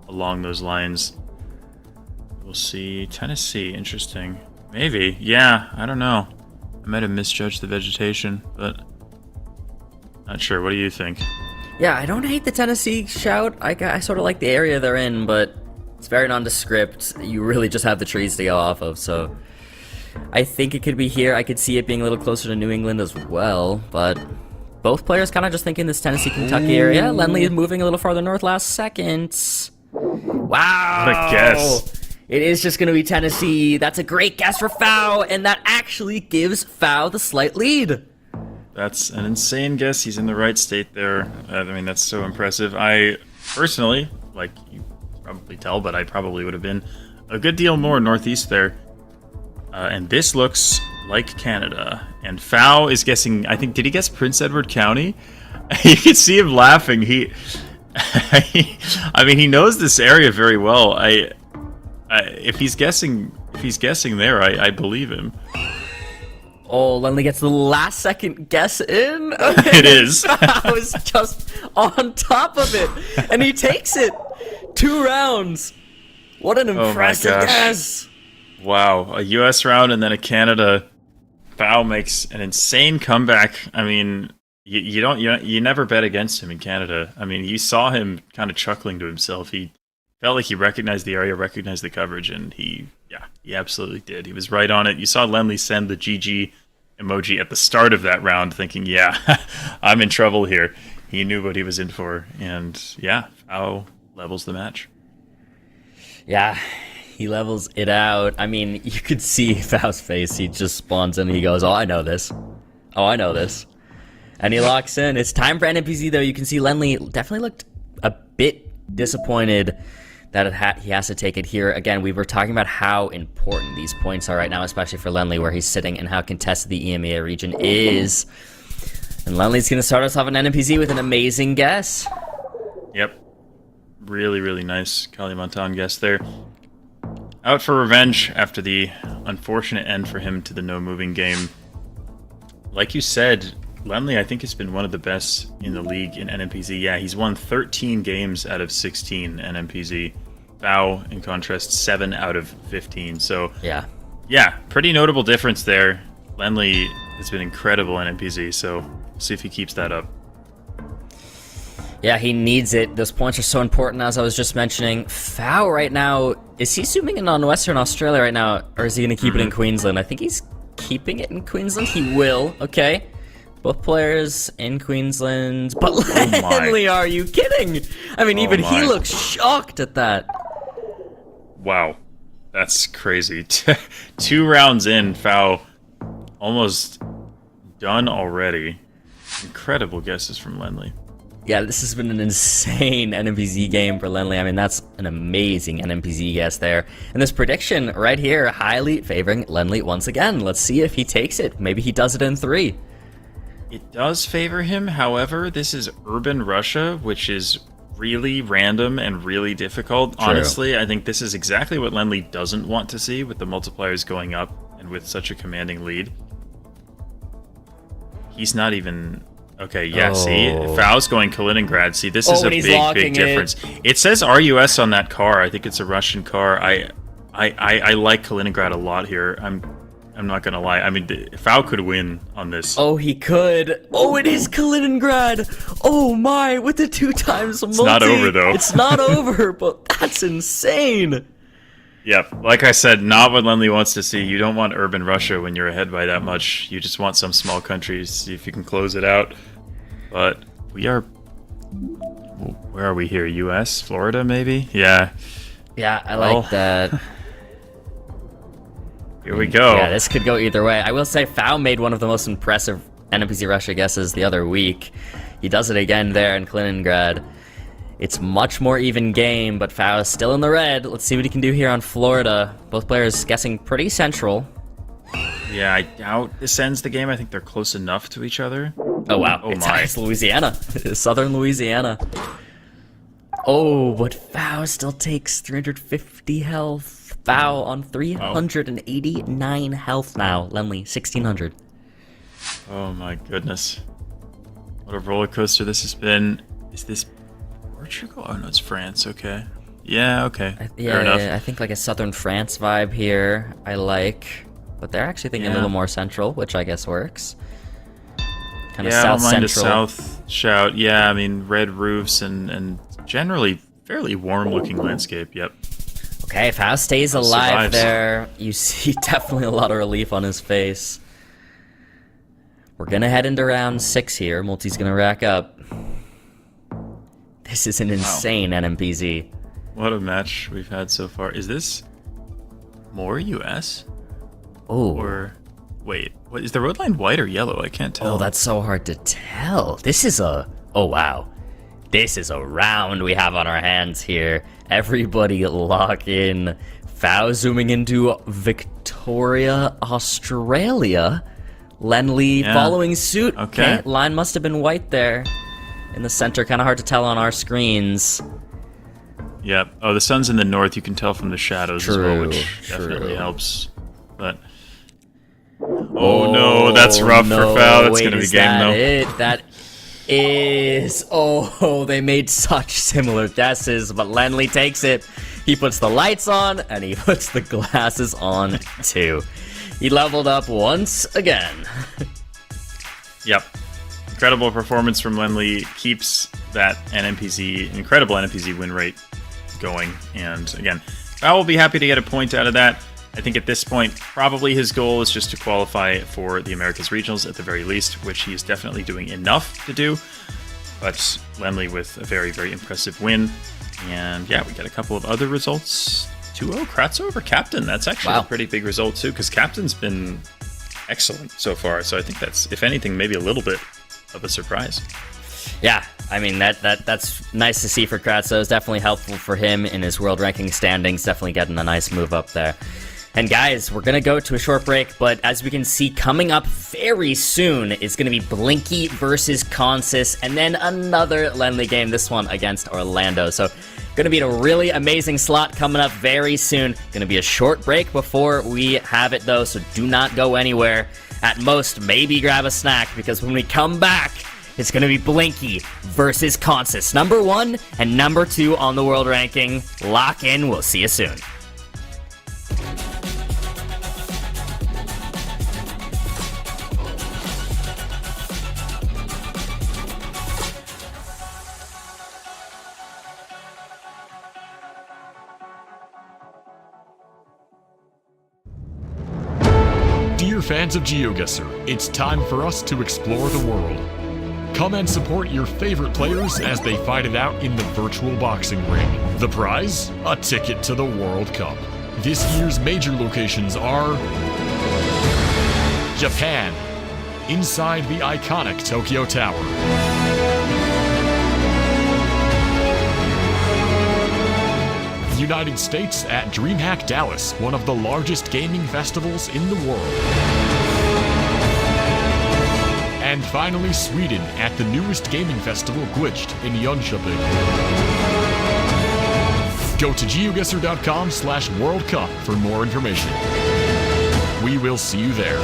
along those lines. We'll see. Tennessee, interesting. Maybe. Yeah, I don't know. I might have misjudged the vegetation, but not sure. What do you think? Yeah, I don't hate the Tennessee shout. I sort of like the area they're in, but it's very nondescript. You really just have the trees to go off of, so I think it could be here. I could see it being a little closer to New England as well, but both players kind of just thinking this Tennessee-Kentucky area. Lenley is moving a little farther north last second. Wow! What a guess. It is just going to be Tennessee. That's a great guess for Fao, and that actually gives Fao the slight lead. That's an insane guess. He's in the right state there. I mean, that's so impressive. I personally, like you probably tell, but I probably would have been a good deal more northeast there. And this looks like Canada. And Fao is guessing, I think, did he guess Prince Edward County? You can see him laughing. I mean, he knows this area very well. If he's guessing there, I believe him. Oh, Lenley gets the last second guess in. It is. I was just on top of it, and he takes it. 2 rounds. What an impressive guess. Wow, a U.S. round and then a Canada. Foul makes an insane comeback. I mean, you never bet against him in Canada. I mean, you saw him kind of chuckling to himself. He felt like he recognized the area, recognized the coverage, and he absolutely did. He was right on it. You saw Lenley send the GG emoji at the start of that round, thinking, yeah, I'm in trouble here. He knew what he was in for, and yeah, Foul levels the match. Yeah, he levels it out. I mean, you could see Foul's face. He just spawns in and he goes, oh, I know this. Oh, I know this. And he locks in. It's time for NMPZ, though. You can see Lenley definitely looked a bit disappointed that he has to take it here. Again, we were talking about how important these points are right now, especially for Lenley, where he's sitting, and how contested the EMEA region is. And Lenley's going to start us off an NMPZ with an amazing guess. Yep. Really, really nice Kalimantan guess there. Out for revenge after the unfortunate end for him to the no-moving game. Like you said, Lenley, I think, has been one of the best in the league in NMPZ. Yeah, he's won 13 games out of 16 NMPZ. Foul, in contrast, 7 out of 15. So, yeah, pretty notable difference there. Lenley has been incredible in NMPZ, so we'll see if he keeps that up. Yeah, he needs it. Those points are so important, as I was just mentioning. Foul right now, is he zooming in on Western Australia right now, or is he going to keep it in Queensland? I think he's keeping it in Queensland. He will, okay. Both players in Queensland. But Lenley, are you kidding? I mean, even he looks shocked at that. Wow. That's crazy. 2 rounds in, Foul almost done already. Incredible guesses from Lenley. Yeah, this has been an insane NMPZ game for Lenley. I mean, that's an amazing NMPZ guess there. And this prediction right here, highly favoring Lenley once again. Let's see if he takes it. Maybe he does it in 3. It does favor him. However, this is urban Russia, which is really random and really difficult. True. Honestly, I think this is exactly what Lenley doesn't want to see, with the multipliers going up and with such a commanding lead. He's not even... Okay, yeah, see? Foul's going Kaliningrad. See, this is a big difference. It says RUS on that car. I think it's a Russian car. I like Kaliningrad a lot here. I'm not gonna lie. I mean, Foul could win on this. Oh, he could. Oh, it is Kaliningrad. Oh my, with the 2 times multi. It's not over, though. It's not over, but that's insane. Yep, like I said, not what Lenley wants to see. You don't want urban Russia when you're ahead by that much. You just want some small countries, see if you can close it out. But we are... Where are we here? US? Florida, maybe? Yeah. Yeah, I like that. Here we go. Yeah, this could go either way. I will say Foul made one of the most impressive NMPZ Russia guesses the other week. He does it again there in Kaliningrad. It's much more even game, but Foul is still in the red. Let's see what he can do here on Florida. Both players guessing pretty central. Yeah, I doubt this ends the game. I think they're close enough to each other. Oh, wow. It's Louisiana. Southern Louisiana. Oh, but Foul still takes 350 health. Foul on 389 health now. Lenley, 1,600. Oh, my goodness. What a roller coaster this has been. Is this Portugal? Oh, no, it's France. Okay. Yeah, okay. Fair enough. I think like a southern France vibe here. I like... But they're actually thinking a little more central, which I guess works. Kind of south central. I don't mind a south shout. Yeah, I mean, red roofs and generally fairly warm-looking landscape. Yep. Okay, Foul stays alive there. You see definitely a lot of relief on his face. We're going to head into round 6 here. Multi's going to rack up. This is an insane NMPZ. What a match we've had so far. Is this more US? Oh. Or, wait, what, is the road line white or yellow? I can't tell. Oh, that's so hard to tell. This is a... Oh, wow. This is a round we have on our hands here. Everybody lock in. Foul zooming into Victoria, Australia. Lenley following suit. Okay. Line must have been white there. in the center. Kind of hard to tell on our screens. Yep. Oh, the sun's in the north. You can tell from the shadows as well, which True. definitely helps. But oh no, that's rough for foul. That's going to be game though. That is. Oh, they made such similar guesses, but Lenley takes it. He puts the lights on, and he puts the glasses on too. He leveled up once again. Yep. Incredible performance from Lenley. Keeps that incredible NMPZ win rate going. And again, I will be happy to get a point out of that. I think at this point, probably his goal is just to qualify for the Americas Regionals at the very least, which he is definitely doing enough to do. But Lenley with a very, very impressive win. And yeah, we got a couple of other results. 2-0 Kratz over Captain. That's actually a pretty big result too, because Captain's been excellent so far. So I think that's, if anything, maybe a little bit of a surprise. Yeah, I mean, that's nice to see for Kratz. It was definitely helpful for him in his world ranking standings, definitely getting a nice move up there. And guys, we're going to go to a short break, but as we can see, coming up very soon is going to be Blinky versus Consis, and then another Lenley game, this one against Orlando. So, going to be a really amazing slot coming up very soon. Going to be a short break before we have it, though, so do not go anywhere. At most, maybe grab a snack, because when we come back, it's going to be Blinky versus Consis. Number 1 and number 2 on the world ranking. Lock in. We'll see you soon. Dear fans of GeoGuessr, it's time for us to explore the world. Come and support your favorite players as they fight it out in the virtual boxing ring. The prize? A ticket to the World Cup. This year's major locations are Japan, inside the iconic Tokyo Tower. United States at DreamHack Dallas, one of the largest gaming festivals in the world. And finally, Sweden at the newest gaming festival, Glitched, in Jönköping. Go to geoguessr.com/World Cup for more information. We will see you there.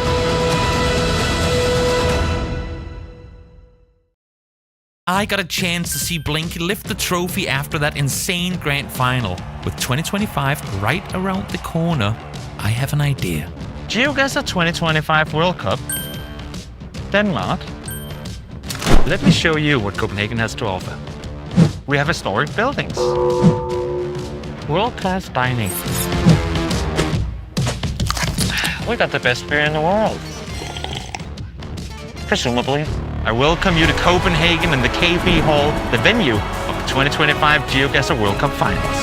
I got a chance to see Blinky lift the trophy after that insane grand final. With 2025 right around the corner, I have an idea. GeoGuessr 2025 World Cup? Denmark? Let me show you what Copenhagen has to offer. We have historic buildings, world-class dining. We got the best beer in the world. Presumably. I welcome you to Copenhagen and the KB Hall, the venue of the 2025 GeoGuessr World Cup Finals.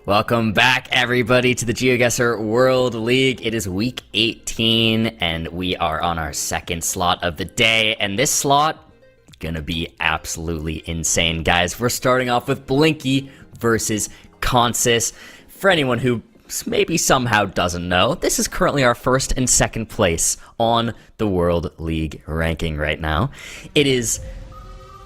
Welcome back, everybody, to the GeoGuessr World League. It is week 18, and we are on our second slot of the day. And this slot, gonna be absolutely insane, guys. We're starting off with Blinky versus Consis. For anyone who maybe somehow doesn't know, this is currently our first and second place on the World League ranking right now. It is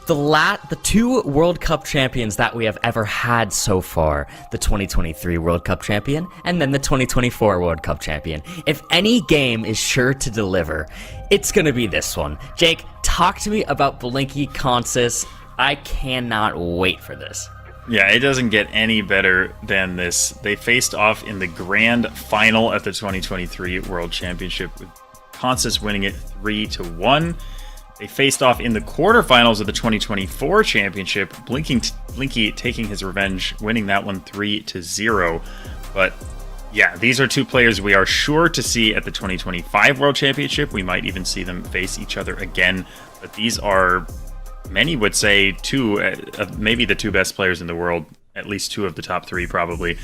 the two World Cup champions that we have ever had so far. The 2023 World Cup champion, and then the 2024 World Cup champion. If any game is sure to deliver, it's gonna be this one. Jake, talk to me about Blinky Consis. I cannot wait for this. Yeah, it doesn't get any better than this. They faced off in the grand final at the 2023 World Championship, with Consis winning it 3-1. They faced off in the quarterfinals of the 2024 championship, Blinky taking his revenge, winning that one 3-0. But yeah, these are two players we are sure to see at the 2025 World Championship. We might even see them face each other again. But these are, many would say, maybe the two best players in the world, at least two of the top three probably.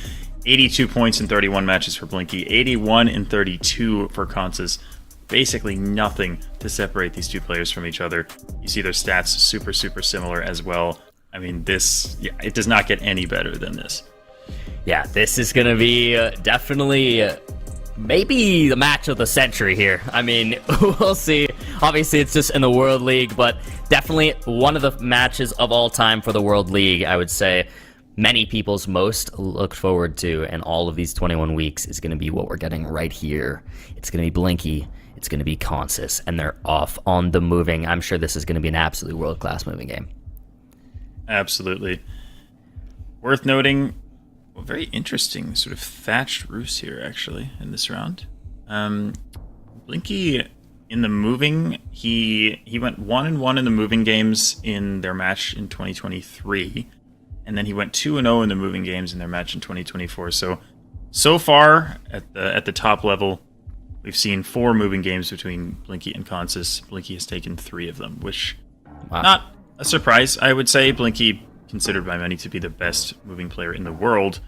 82 points in 31 matches for Blinky, 81 in 32 for Consis. Basically nothing to separate these two players from each other. You see their stats super similar as well. I mean, it does not get any better than this. Yeah, this is going to be definitely maybe the match of the century here. I mean, we'll see. Obviously, it's just in the World League, but definitely one of the matches of all time for the World League, I would say. Many people's most looked forward to, and all of these 21 weeks is going to be what we're getting right here. It's going to be Blinky. It's going to be Consis, and they're off on the moving. I'm sure this is going to be an absolutely world-class moving game. Absolutely. Worth noting, a very interesting sort of thatched roofs here, actually, in this round. Blinky, in the moving, he went 1-1 in the moving games in their match in 2023, and then he went 2-0 in the moving games in their match in 2024. So far, at the top level, we've seen 4 moving games between Blinky and Consis. Blinky has taken 3 of them, which, not a surprise, I would say. Blinky, considered by many to be the best moving player in the world,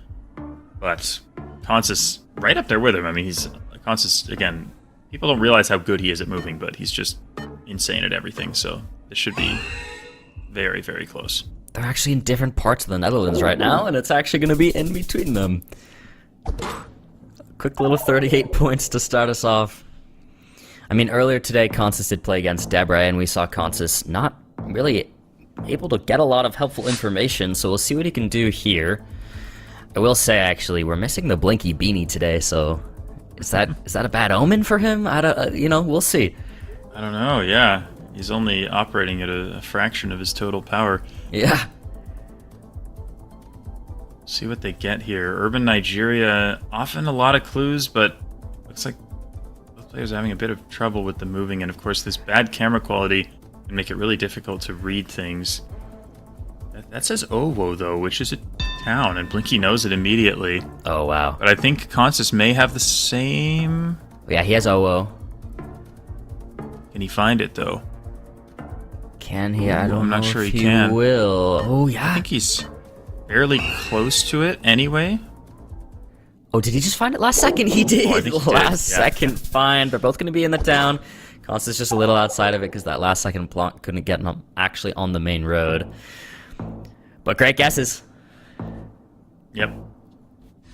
but Consis right up there with him. I mean, Consis, again, people don't realize how good he is at moving, but he's just insane at everything, so this should be very, very close. They're actually in different parts of the Netherlands right now, and it's actually going to be in between them. Quick little 38 points to start us off. I mean, earlier today, Consis did play against Debre, and we saw Consis not really able to get a lot of helpful information, so we'll see what he can do here. I will say, actually, we're missing the Blinky beanie today, so is that a bad omen for him? We'll see. I don't know, yeah. He's only operating at a fraction of his total power. Yeah. See what they get here. Urban Nigeria, often a lot of clues, but looks like both players are having a bit of trouble with the moving, and of course this bad camera quality can make it really difficult to read things. That says Owo, though, which is a town, and Blinky knows it immediately. Oh, wow. But I think Consis may have the same... Yeah, he has Owo. Can he find it, though? Can he? I don't know. I'm not sure if he can. Will. Oh, yeah. I think he's fairly close to it anyway. Oh, did he just find it last second? He did. Oh, I think he did. Last second find. They're both going to be in the town. Consis just a little outside of it because that last second plot couldn't get him actually on the main road. But great guesses. Yep.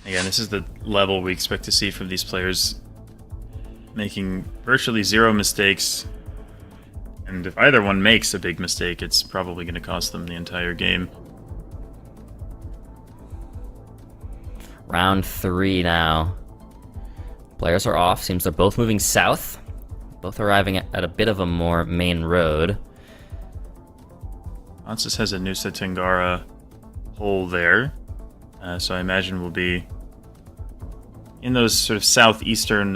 Again, this is the level we expect to see from these players, making virtually 0 mistakes. And if either one makes a big mistake, it's probably going to cost them the entire game. Round 3 now. Players are off. Seems they're both moving south. Both arriving at a bit of a more main road. Consis has a Nusa Tenggara hole there. So I imagine we'll be in those sort of southeastern,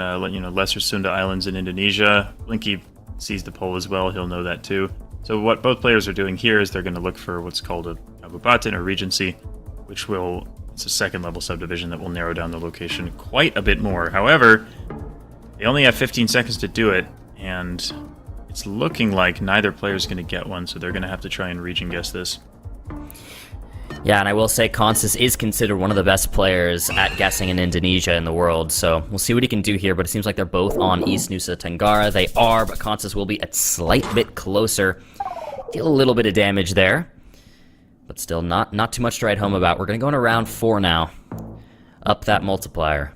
Lesser Sunda Islands in Indonesia. Blinky sees the pole as well. He'll know that too. So what both players are doing here is they're going to look for what's called a Kabupaten or Regency, which will... It's a second level subdivision that will narrow down the location quite a bit more. However, they only have 15 seconds to do it, and it's looking like neither player is going to get one, so they're going to have to try and region guess this. Yeah, and I will say Consus is considered one of the best players at guessing in Indonesia in the world, so we'll see what he can do here, but it seems like they're both on East Nusa Tenggara. They are, but Consus will be a slight bit closer. Deal a little bit of damage there, but still not too much to write home about. We're going to go into round 4 now. Up that multiplier.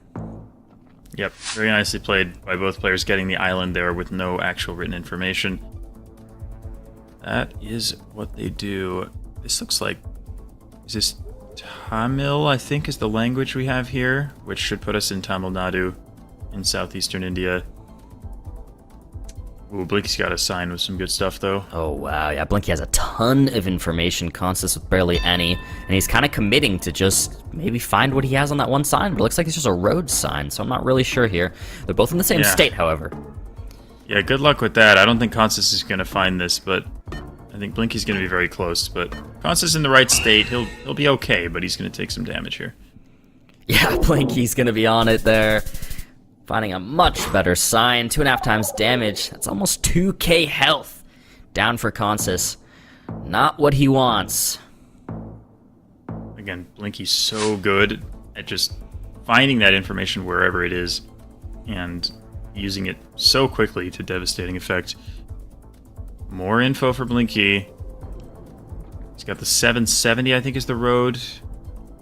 Yep, very nicely played by both players, getting the island there with no actual written information. That is what they do. This looks like... Is this Tamil, I think, is the language we have here, which should put us in Tamil Nadu in southeastern India. Ooh, Blinky's got a sign with some good stuff, though. Oh, wow. Yeah, Blinky has a ton of information, Consus with barely any, and he's kind of committing to just maybe find what he has on that one sign, but it looks like it's just a road sign, so I'm not really sure here. They're both in the same state, however. Yeah, good luck with that. I don't think Consus is going to find this, but I think Blinky's going to be very close. But Consus in the right state. He'll be okay, but he's going to take some damage here. Yeah, Blinky's going to be on it there. Finding a much better sign. 2.5 times damage. That's almost 2k health. Down for Consus. Not what he wants. Again, Blinky's so good at just finding that information wherever it is and using it so quickly to devastating effect. More info for Blinky. He's got the 770, I think, is the road.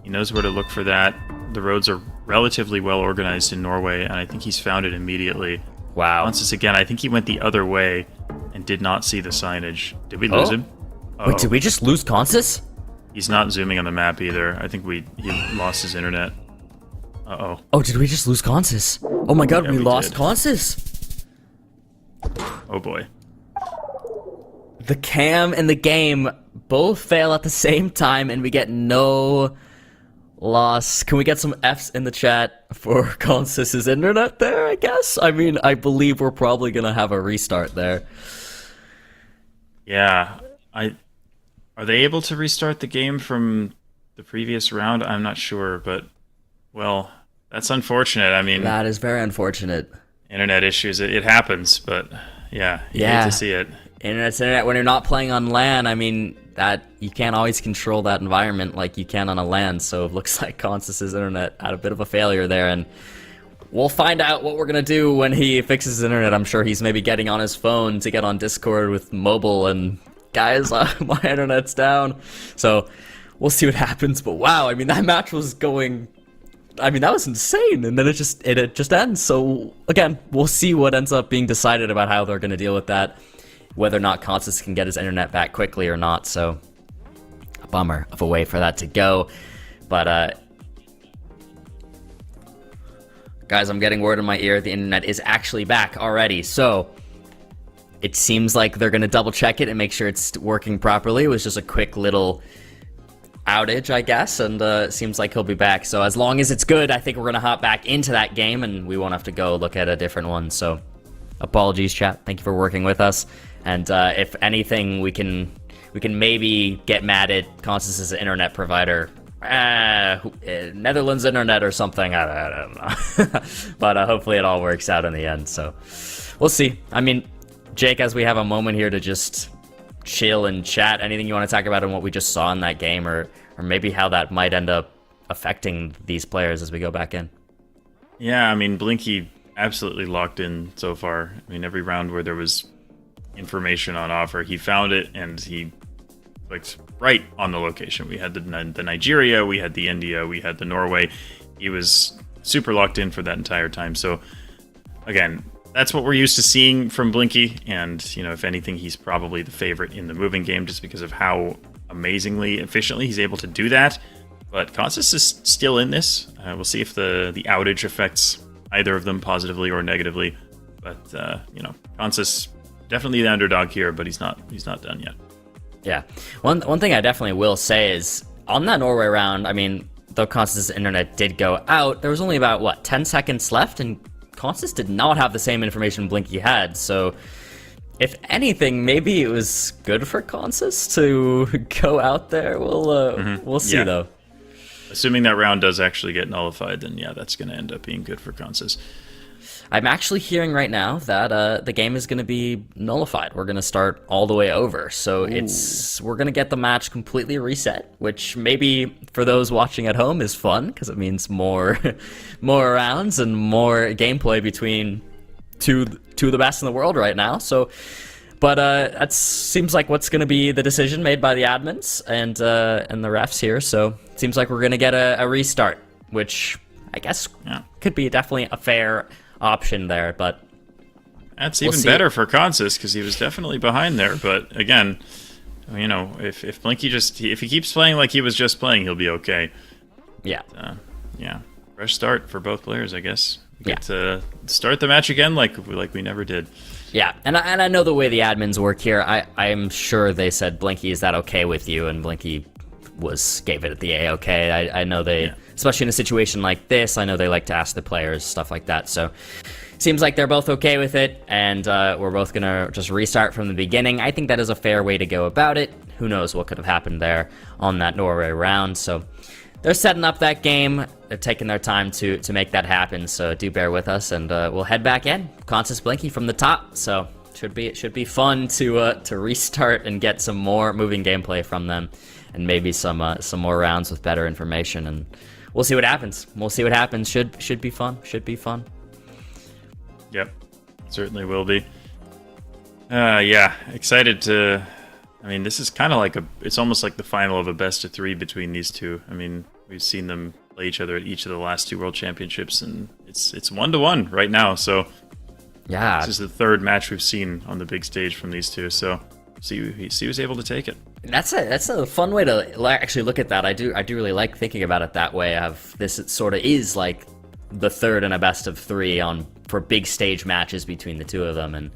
He knows where to look for that. The roads are relatively well organized in Norway, and I think he's found it immediately. Wow. Consus again, I think he went the other way and did not see the signage. Did we lose him? Wait, did we just lose Consus? He's not zooming on the map either. I think he lost his internet. Uh-oh. Oh, did we just lose Consus? Oh my god, Yeah, we we lost did. Consus! Oh boy. The cam and the game both fail at the same time, and we get no loss. Can we get some Fs in the chat for Consus's internet there, I guess? I mean, I believe we're probably gonna have a restart there. Yeah. Are they able to restart the game from the previous round? I'm not sure, but, well, that's unfortunate. I mean, That is very unfortunate. internet issues, it happens, but yeah, you hate to see it. Internet's internet. When you're not playing on LAN, I mean, that you can't always control that environment like you can on a LAN, so it looks like Consus's internet had a bit of a failure there, and we'll find out what we're gonna do when he fixes his internet. I'm sure he's maybe getting on his phone to get on Discord with mobile, and guys, my internet's down. So we'll see what happens, but wow, I mean, that match was going... I mean, that was insane, and then it just ends. So again, we'll see what ends up being decided about how they're gonna deal with that, whether or not Consus can get his internet back quickly or not. So a bummer of a way for that to go. But guys, I'm getting word in my ear the internet is actually back already. So it seems like they're gonna double check it and make sure it's working properly. It was just a quick little outage, I guess, and it seems like he'll be back. So as long as it's good, I think we're gonna hop back into that game and we won't have to go look at a different one. So apologies, chat. Thank you for working with us. And if anything, we can maybe get mad at Consus's internet provider, Netherlands internet or something. I don't know. But hopefully it all works out in the end. So we'll see. I mean, Jake, as we have a moment here to just chill and chat, anything you want to talk about in what we just saw in that game, or maybe how that might end up affecting these players as we go back in? Yeah, I mean, Blinky absolutely locked in so far. I mean, every round where there was information on offer, he found it, and he clicked right on the location. We had the Nigeria, we had the India, we had the Norway. He was super locked in for that entire time. So, again, that's what we're used to seeing from Blinky, and, you know, if anything, he's probably the favorite in the moving game just because of how amazingly efficiently he's able to do that. But Consus is still in this. We'll see if the outage affects either of them positively or negatively. But, you know, Consus definitely the underdog here, but he's not done yet. Yeah. One thing I definitely will say is, on that Norway round, I mean, though Consus's internet did go out, there was only about, what, 10 seconds left, and Consus did not have the same information Blinky had, so if anything, maybe it was good for Consus to go out there. We'll see, though. Assuming that round does actually get nullified, then yeah, that's going to end up being good for Consus. I'm actually hearing right now that the game is going to be nullified. We're going to start all the way over. So we're going to get the match completely reset, which maybe for those watching at home is fun because it means more rounds and more gameplay between two of the best in the world right now. So, but that seems like what's going to be the decision made by the admins and the refs here. So it seems like we're going to get a restart, which I guess could be definitely a fair option there, but that's even better for Consus because he was definitely behind there. But again, you know, if Blinky if he keeps playing like he was just playing, he'll be okay. Yeah. Yeah. Fresh start for both players, I guess. We get to start the match again like we never did. Yeah, and I know the way the admins work here. I'm sure they said, Blinky, is that okay with you? And Blinky gave it the A-okay. I know they, especially in a situation like this, I know they like to ask the players, stuff like that. So seems like they're both okay with it, and we're both going to just restart from the beginning. I think that is a fair way to go about it. Who knows what could have happened there on that Norway round. So they're setting up that game. They're taking their time to make that happen. So do bear with us, and we'll head back in. Consus Blinky from the top. So it should be fun to restart and get some more moving gameplay from them, and maybe some more rounds with better information. And we'll see what happens. Should be fun. Yep, certainly will be. Yeah, excited to. I mean, this is kind of like it's almost like the final of a best of 3 between these two. I mean, we've seen them play each other at each of the last 2 World Championships, and it's 1-1 right now. So yeah, this is the 3rd match we've seen on the big stage from these two. So see who's able to take it. That's a fun way to actually look at that. I do really like thinking about it that way. This sort of is like the 3rd and a best of 3 for big stage matches between the two of them. And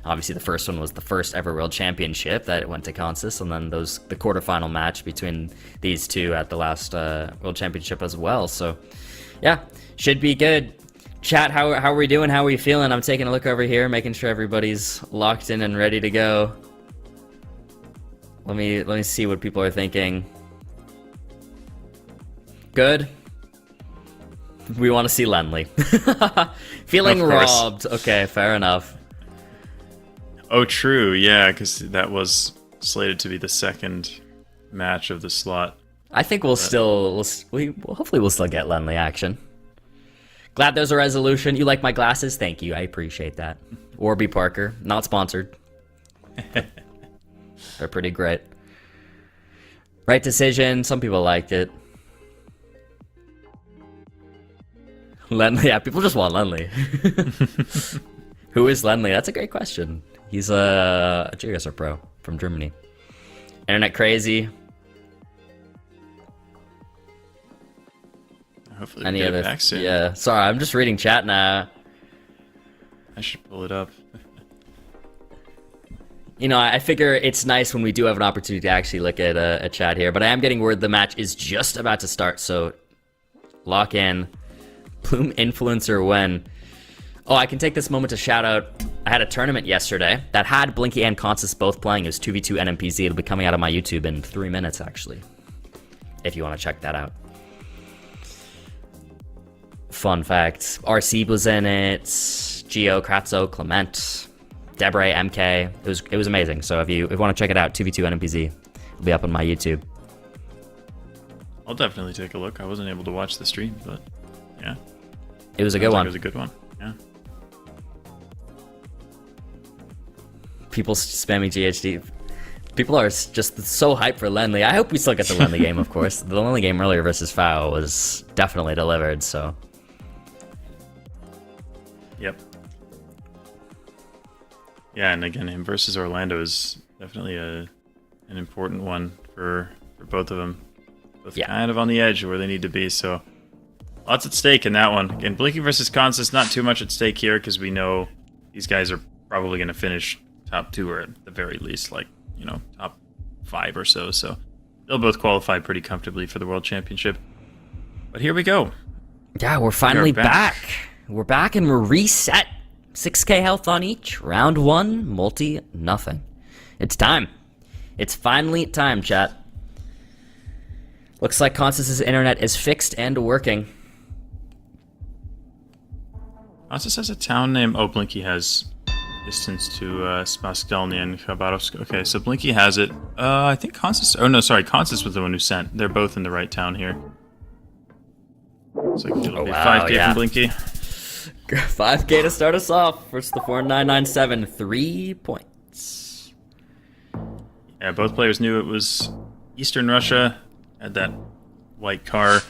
obviously the first one was the first ever World Championship that it went to Consus, and then the quarterfinal match between these two at the last World Championship as well. So yeah, should be good. Chat, how are we doing? How are we feeling? I'm taking a look over here, making sure everybody's locked in and ready to go. Let me see what people are thinking. Good. We want to see Lenley. Feeling robbed. Okay, fair enough. Oh, true. Yeah, because that was slated to be the 2nd match of the slot. I think hopefully we'll still get Lenley action. Glad there's a resolution. You like my glasses? Thank you. I appreciate that. Warby Parker, not sponsored. They're pretty great. Right decision. Some people liked it. Lenley, yeah, people just want Lenley. Who is Lenley? That's a great question. He's a GeoGuessr pro from Germany. Internet crazy. Hopefully we get it back soon. Yeah, sorry, I'm just reading chat now. I should pull it up. You know, I figure it's nice when we do have an opportunity to actually look at a chat here, but I am getting word the match is just about to start, so lock in. Plume Influencer when. Oh, I can take this moment to shout out, I had a tournament yesterday that had Blinky and Consus both playing. It was 2v2 NMPZ. It'll be coming out of my YouTube in 3 minutes, actually, if you want to check that out. Fun facts. RC was in it, Geo, Kratzo, Clement, Debre, MK. It was amazing. So if you want to check it out, 2v2 NMPZ. It'll be up on my YouTube. I'll definitely take a look. I wasn't able to watch the stream, but yeah. It was a good one. It was a good one, yeah. People spamming GHD. People are just so hyped for Lenley. I hope we still get the Lenley game, of course. The Lenley game earlier versus Fao was definitely delivered, so. Yep. Yeah, and again, him versus Orlando is definitely an important one for both of them. Both kind of on the edge of where they need to be, so lots at stake in that one. Again, Blinky versus Consus, not too much at stake here because we know these guys are probably going to finish top 2 or at the very least, like, you know, top 5 or so. So they'll both qualify pretty comfortably for the World Championship. But here we go. Yeah, we're finally back. We're back and we're reset. 6k health on each. Round 1, multi, nothing. It's time. It's finally time, chat. Looks like Consus's internet is fixed and working. Constance has a town name. Oh, Blinky has distance to Spasdelny and Khabarovsk. Okay, so Blinky has it. I think Constance... Oh, no, sorry. Constance was the one who sent. They're both in the right town here. It's like it'll be 5K from Blinky. 5K to start us off versus the 4997. 3 points. Yeah, both players knew it was Eastern Russia. Had that white car.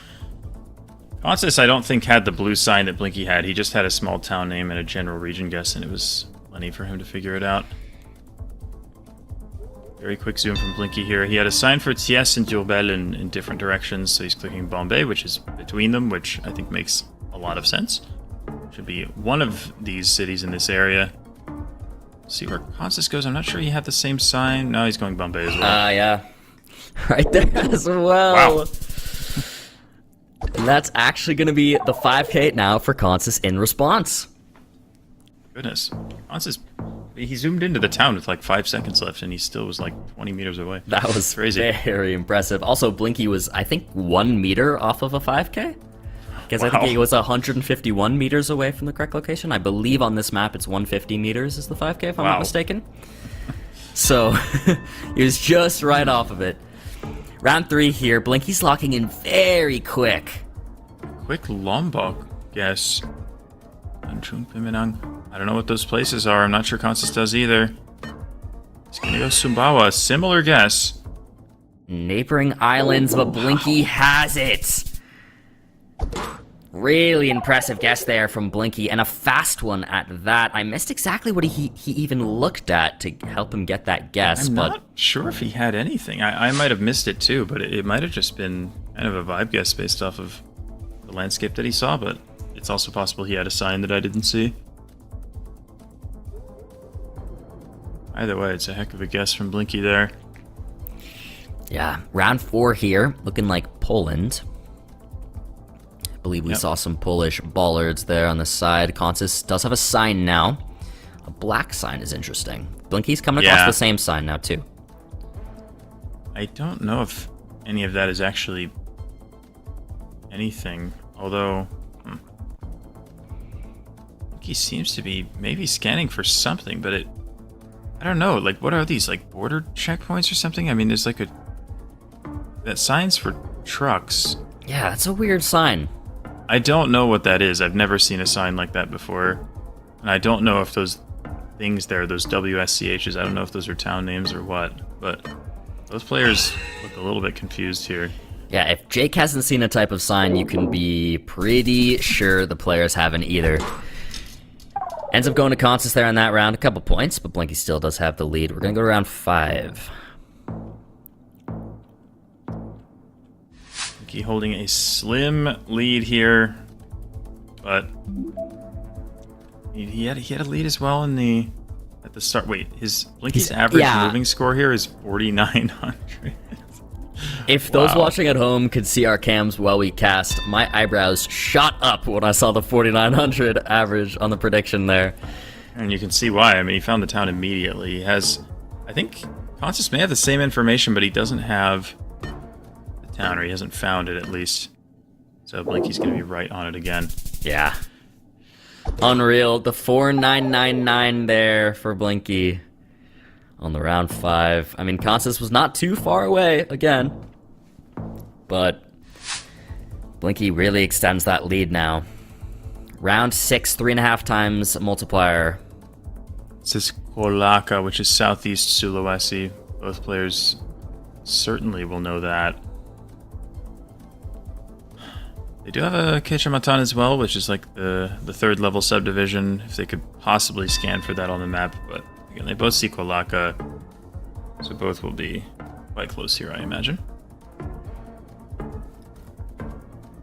Constance, I don't think, had the blue sign that Blinky had. He just had a small town name and a general region guess, and it was plenty for him to figure it out. Very quick zoom from Blinky here. He had a sign for Thiès and Diourbel in different directions, so he's clicking Bombay, which is between them, which I think makes a lot of sense. Should be one of these cities in this area. See where Constance goes. I'm not sure he had the same sign. No, he's going Bombay as well. Yeah. Right there as well. Wow. And that's actually going to be the 5K now for Constance in response. Goodness. Constance, he zoomed into the town with like 5 seconds left, and he still was like 20 meters away. That was crazy. Very impressive. Also, Blinky was, I think, 1 meter off of a 5K. Because I think he was 151 meters away from the correct location. I believe on this map it's 150 meters is the 5K, if I'm not mistaken. So, he was just right off of it. Round 3 here. Blinky's locking in very quick. Quick Lombok guess. Anchung Pimenang. I don't know what those places are. I'm not sure Constance does either. He's gonna go Sumbawa. Similar guess. Neighboring islands, but Blinky has it. Really impressive guess there from Blinky, and a fast one at that. I missed exactly what he even looked at to help him get that guess. I'm not sure if he had anything. I might have missed it too, but it might have just been kind of a vibe guess based off of the landscape that he saw, but it's also possible he had a sign that I didn't see. Either way, it's a heck of a guess from Blinky there. Yeah, round 4 here, looking like Poland. I believe we saw some Polish bollards there on the side. Constance does have a sign now. A black sign is interesting. Blinky's coming across the same sign now, too. I don't know if any of that is actually anything, although he seems to be maybe scanning for something, but I don't know, like, what are these, like, border checkpoints or something? I mean, there's like that sign's for trucks. Yeah, that's a weird sign. I don't know what that is. I've never seen a sign like that before. And I don't know if those things there, those WSCHs, I don't know if those are town names or what. But those players look a little bit confused here. Yeah, if Jake hasn't seen a type of sign, you can be pretty sure the players haven't either. Ends up going to Constance there in that round. A couple points, but Blinky still does have the lead. We're going to go to round 5. Holding a slim lead here, but he had a lead as well at the start. Wait, Blinky's average moving score here is 4,900. If those watching at home could see our cams while we cast, my eyebrows shot up when I saw the 4,900 average on the prediction there. And you can see why. I mean, he found the town immediately. He has, I think, Constance may have the same information, but he doesn't have town, or he hasn't found it at least. So Blinky's gonna be right on it again. Yeah. Unreal. The 4,999 there for Blinky on the round 5. I mean, Constance was not too far away again, but Blinky really extends that lead now. Round 6, 3.5 times multiplier. This is Kolaka, which is southeast Sulawesi. Both players certainly will know that. They do have a Kecamatan as well, which is like the 3rd level subdivision, if they could possibly scan for that on the map. But again, they both see Kolaka, so both will be quite close here, I imagine.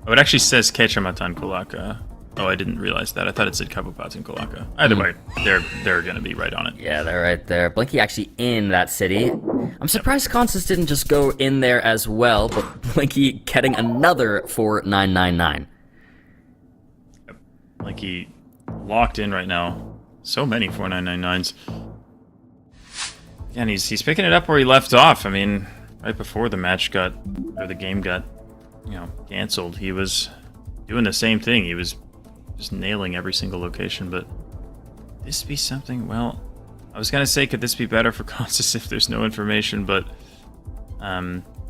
Oh, it actually says Kecamatan Kolaka. Oh, I didn't realize that. I thought it said Kabupaten Kolaka. Either way, they're going to be right on it. Yeah, they're right there. Blinky actually in that city. I'm surprised Constance didn't just go in there as well, but Blinky getting another 4,999. Yep. Blinky locked in right now. So many 4,999s. Again, he's picking it up where he left off. I mean, right before the game got, canceled, he was doing the same thing. He was just nailing every single location, but this be something? Well, I was gonna say, could this be better for Consus if there's no information, but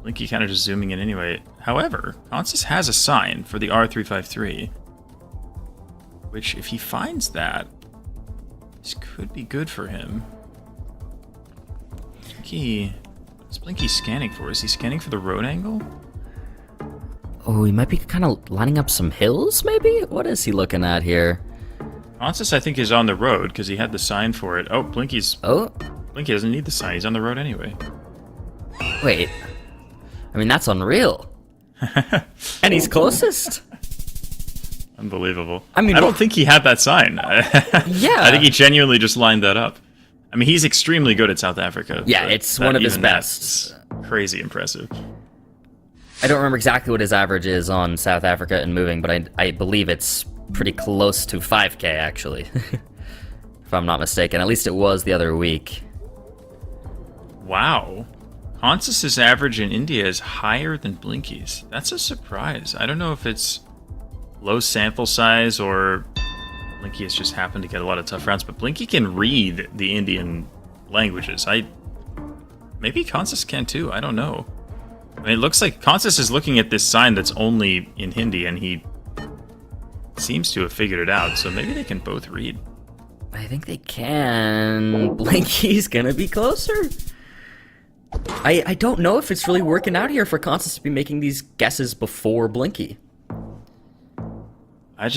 Blinky kind of just zooming in anyway. However, Consus has a sign for the R353, which if he finds that, this could be good for him. What's Blinky scanning for? Is he scanning for the road angle? Oh, he might be kind of lining up some hills, maybe? What is he looking at here? Consus, I think, is on the road, because he had the sign for it. Oh, Blinky's... Oh? Blinky doesn't need the sign. He's on the road anyway. Wait. I mean, that's unreal. And he's closest? Unbelievable. I mean, I don't think he had that sign. Yeah. I think he genuinely just lined that up. I mean, he's extremely good at South Africa. Yeah, it's one of his even best. That's crazy impressive. I don't remember exactly what his average is on South Africa and moving, but I believe it's pretty close to 5K, actually. If I'm not mistaken. At least it was the other week. Wow. Consus's average in India is higher than Blinky's. That's a surprise. I don't know if it's low sample size or Blinky has just happened to get a lot of tough rounds, but Blinky can read the Indian languages. Maybe Consus can too, I don't know. I mean, it looks like Consus is looking at this sign that's only in Hindi, and he seems to have figured it out, so maybe they can both read. I think they can. Blinky's gonna be closer. I don't know if it's really working out here for Consus to be making these guesses before Blinky. I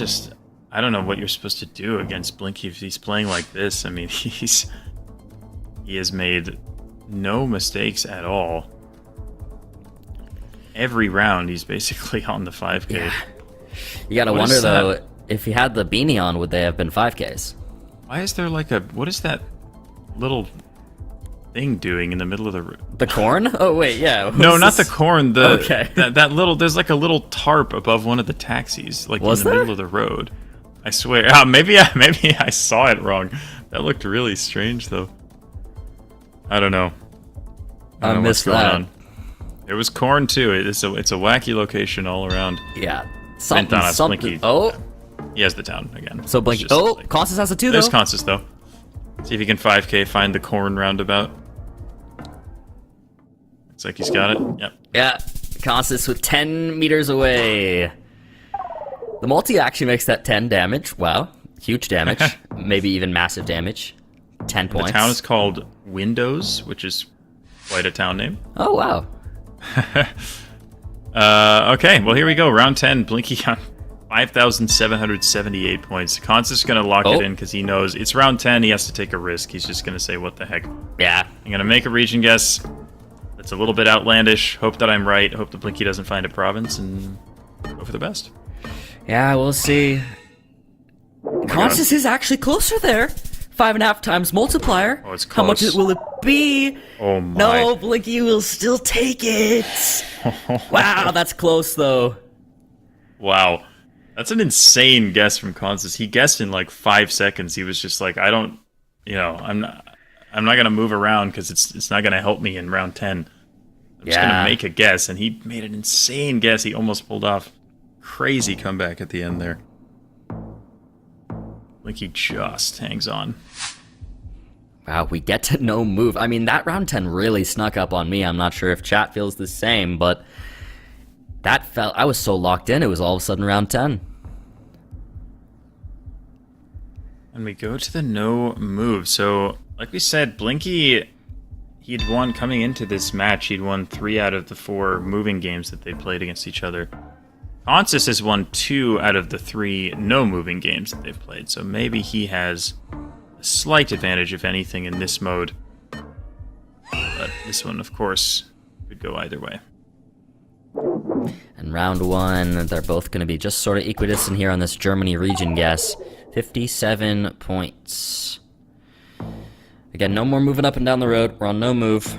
don't know what you're supposed to do against Blinky if he's playing like this. I mean, he has made no mistakes at all. Every round, he's basically on the 5K. Yeah. You gotta wonder, though, if he had the beanie on, would they have been 5Ks? Why is there like what is that little thing doing in the middle of the... The corn? Oh, wait, yeah. No, not the corn. Okay. That little... There's like a little tarp above one of the taxis, like in the middle of the road. I swear. Maybe I saw it wrong. That looked really strange, though. I don't know. I missed that. There was corn too. It's a wacky location all around. Yeah. Something. Something. Oh. He has the town again. So Blinky. Oh, Consus has it too, though. There's Consus, though. See if he can 5K find the corn roundabout. Looks like he's got it. Yep. Yeah. Consus with 10 meters away. The multi actually makes that 10 damage. Wow. Huge damage. Maybe even massive damage. 10 points. The town is called Windows, which is quite a town name. Oh, wow. Okay, well, here we go. Round 10. Blinky on 5,778 points. Consus is going to lock it in because he knows it's round 10. He has to take a risk. He's just going to say, what the heck. Yeah. I'm going to make a region guess that's a little bit outlandish. Hope that I'm right. Hope that Blinky doesn't find a province and go for the best. Yeah, we'll see. Consus is actually closer there. 5.5 times multiplier. Oh, it's close. How much will it be? Oh my. No, Blinky will still take it. Wow, that's close though. Wow. That's an insane guess from Consus. He guessed in like 5 seconds. He was just like, I'm not going to move around because it's not going to help me in round 10. I'm just going to make a guess. And he made an insane guess. He almost pulled off crazy comeback at the end there. Blinky just hangs on. Wow, we get to no move. I mean, that round 10 really snuck up on me. I'm not sure if chat feels the same, but that felt... I was so locked in, it was all of a sudden round 10. And we go to the no move. So, like we said, Blinky, he'd won coming into this match. He'd won 3 out of the 4 moving games that they played against each other. Consus has won 2 out of the 3 no-moving games that they've played, so maybe he has a slight advantage, if anything, in this mode. But this one, of course, could go either way. And round 1, they're both going to be just sort of equidistant here on this Germany region guess. 57 points. Again, no more moving up and down the road. We're on no move.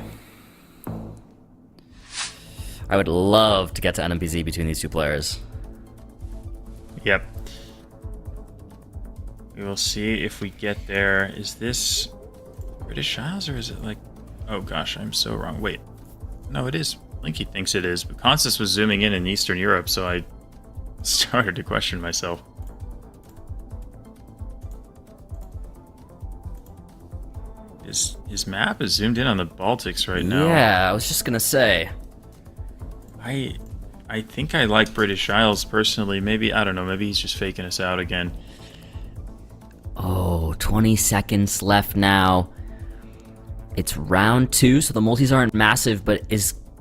I would love to get to NMPZ between these two players. Yep. We will see if we get there. Is this British Isles or is it like... Oh gosh, I'm so wrong. Wait. No, it is. Blinky thinks it is, but Consus was zooming in Eastern Europe, so I started to question myself. His map is zoomed in on the Baltics right now. Yeah, I was just gonna say. I think I like British Isles personally. Maybe, I don't know, maybe he's just faking us out again. Oh, 20 seconds left now. It's round 2, so the multis aren't massive, but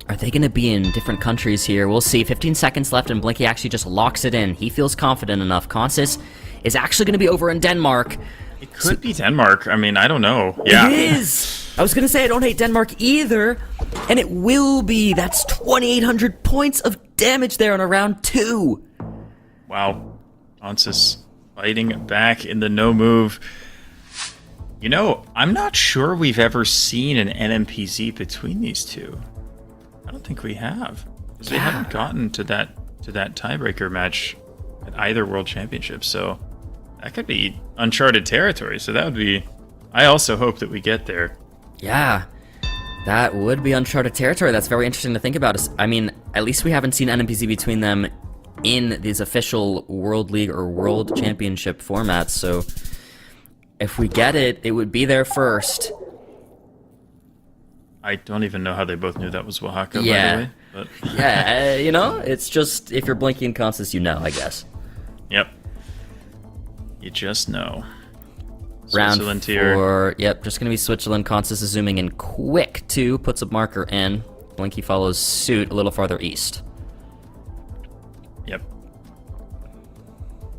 are they going to be in different countries here? We'll see. 15 seconds left, and Blinky actually just locks it in. He feels confident enough. Consis is actually going to be over in Denmark. It could be Denmark. I mean, I don't know. Yeah. It is! I was going to say I don't hate Denmark either, and it will be. That's 2,800 points of damage there on a round 2. Wow. Consis fighting back in the no move. You know, I'm not sure we've ever seen an NMPZ between these two. I don't think we have. Because they haven't gotten to that tiebreaker match at either World Championship, so that could be uncharted territory. So that would be... I also hope that we get there. Yeah, that would be uncharted territory. That's very interesting to think about. I mean, at least we haven't seen NMPZ between them in these official World League or World Championship formats, so if we get it, it would be there first. I don't even know how they both knew that was Oaxaca, Yeah. by the way. But Yeah, you know, it's just, if you're Blinky and Constance, you know, I guess. Yep. You just know. Round Switzerland here. 4, yep, just gonna be Switzerland. Constance is zooming in quick, too, puts a marker in. Blinky follows suit a little farther east. Yep.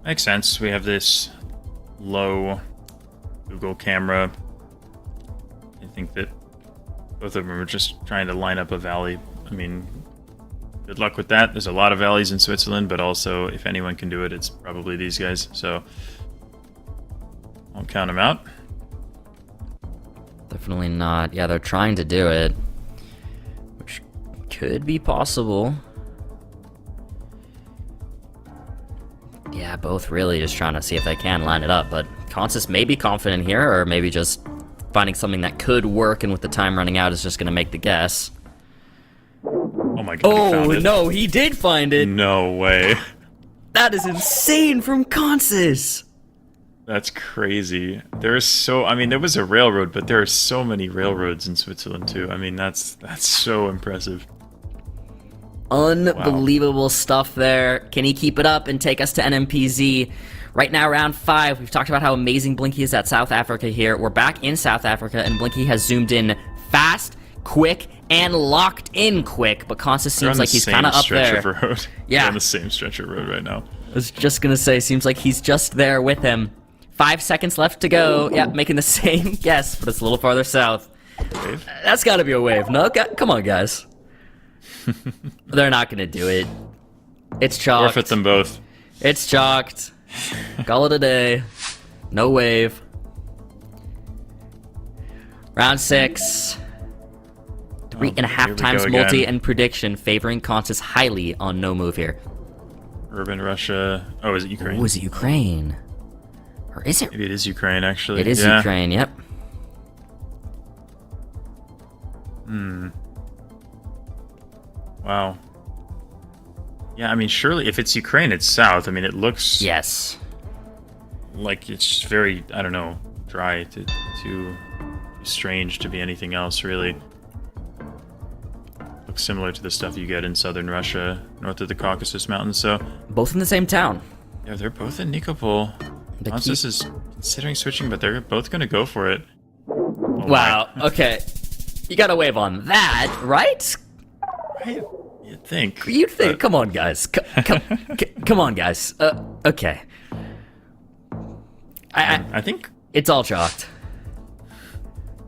Makes sense. We have this low Google camera. I think that both of them are just trying to line up a valley. I mean, good luck with that. There's a lot of valleys in Switzerland, but also, if anyone can do it, it's probably these guys. So, I'll count them out. Definitely not. Yeah, they're trying to do it, which could be possible. Yeah, both really just trying to see if they can line it up, but Constance may be confident here, or maybe just finding something that could work, and with the time running out is just going to make the guess. Oh my god, he found it. No, he did find it! No way. That is insane from Constance! That's crazy. There's so... I mean, there was a railroad, but there are so many railroads in Switzerland, too. I mean, that's so impressive. Unbelievable stuff there. Can he keep it up and take us to NMPZ? Right now, round 5. We've talked about how amazing Blinky is at South Africa here. We're back in South Africa, and Blinky has zoomed in fast, quick, and locked in quick. But Constance seems like he's kind of up there. Of road. Yeah. They're on the same stretch of road right now. I was just going to say, seems like he's just there with him. 5 seconds left to go. Yeah, making the same guess, but it's a little farther south. Wave? That's got to be a wave. No, come on, guys. They're not going to do it. It's chalked. Forfeit them both. It's chalked. Call it a day. No wave. Round 6. 3.5 times multi again. and prediction favoring Constance highly on no move here. Urban Russia. Oh, is it Ukraine? Oh, is it Ukraine? Or is it? Maybe it is Ukraine, actually. It is Yeah. Ukraine, yep. Wow. Yeah, I mean, surely if it's Ukraine, it's south. I mean, it looks Yes. like it's very, I don't know, dry, too strange to be anything else, really. Looks similar to the stuff you get in southern Russia, north of the Caucasus Mountains, so... Both in the same town. Yeah, they're both in Nikopol. Constance is considering switching, but they're both going to go for it. Oh Wow, okay. You gotta wave on that, right? You'd think. You'd think. Come on, guys. Come on, guys. Okay. I think... It's all chalked.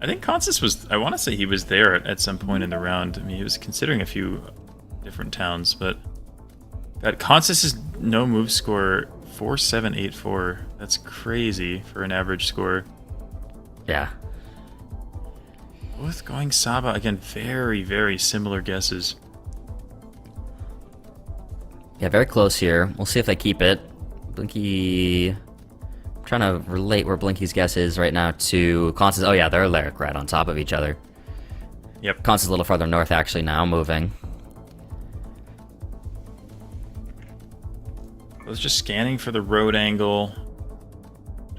I think Constance was... I want to say he was there at some point in the round. I mean, he was considering a few different towns, but... God, Constance's no-move score, 4784. That's crazy for an average score. Yeah. Both going Saba. Again, very, very similar guesses. Yeah, very close here. We'll see if they keep it. Blinky... I'm trying to relate where Blinky's guess is right now to Constance. Oh yeah, they're like right on top of each other. Yep. Constance a little farther north actually now, moving. I was just scanning for the road angle.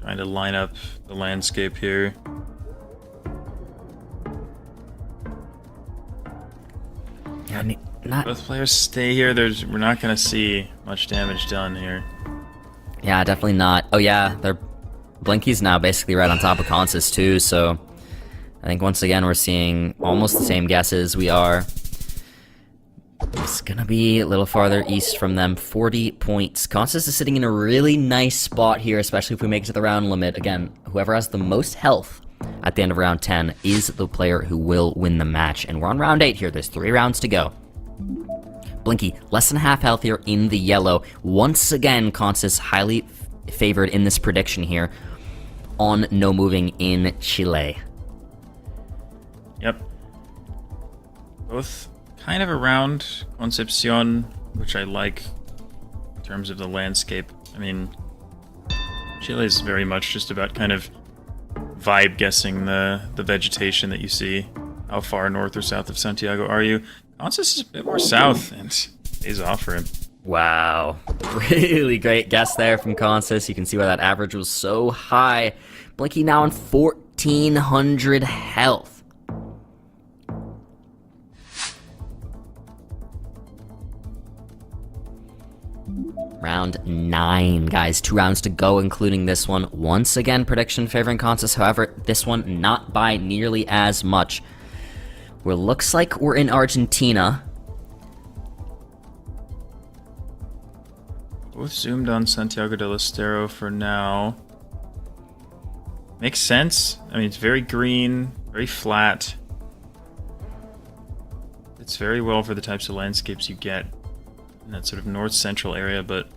Trying to line up the landscape here. not. Both players stay here. We're not going to see much damage done here. Yeah, definitely not. Oh yeah, Blinky's now basically right on top of Consus too, so I think once again we're seeing almost the same guesses we are. It's gonna be a little farther east from them, 40 points. Consus is sitting in a really nice spot here, especially if we make it to the round limit. Again, whoever has the most health at the end of round 10 is the player who will win the match. And we're on round 8 here, there's 3 rounds to go. Blinky, less than half health here in the yellow. Once again, Consus highly favored in this prediction here on no moving in Chile. Yep. Both kind of around Concepcion, which I like in terms of the landscape. I mean, Chile is very much just about kind of vibe guessing the vegetation that you see. How far north or south of Santiago are you? Consus is a bit more south, and pays off for him. Wow. Really great guess there from Consus. You can see why that average was so high. Blinky now on 1,400 health. Round 9, guys. 2 rounds to go, including this one. Once again, prediction favoring Consus. However, this one not by nearly as much. Where looks like we're in Argentina. Both zoomed on Santiago del Estero for now. Makes sense. I mean, it's very green, very flat. It's very well for the types of landscapes you get in that sort of north-central area, but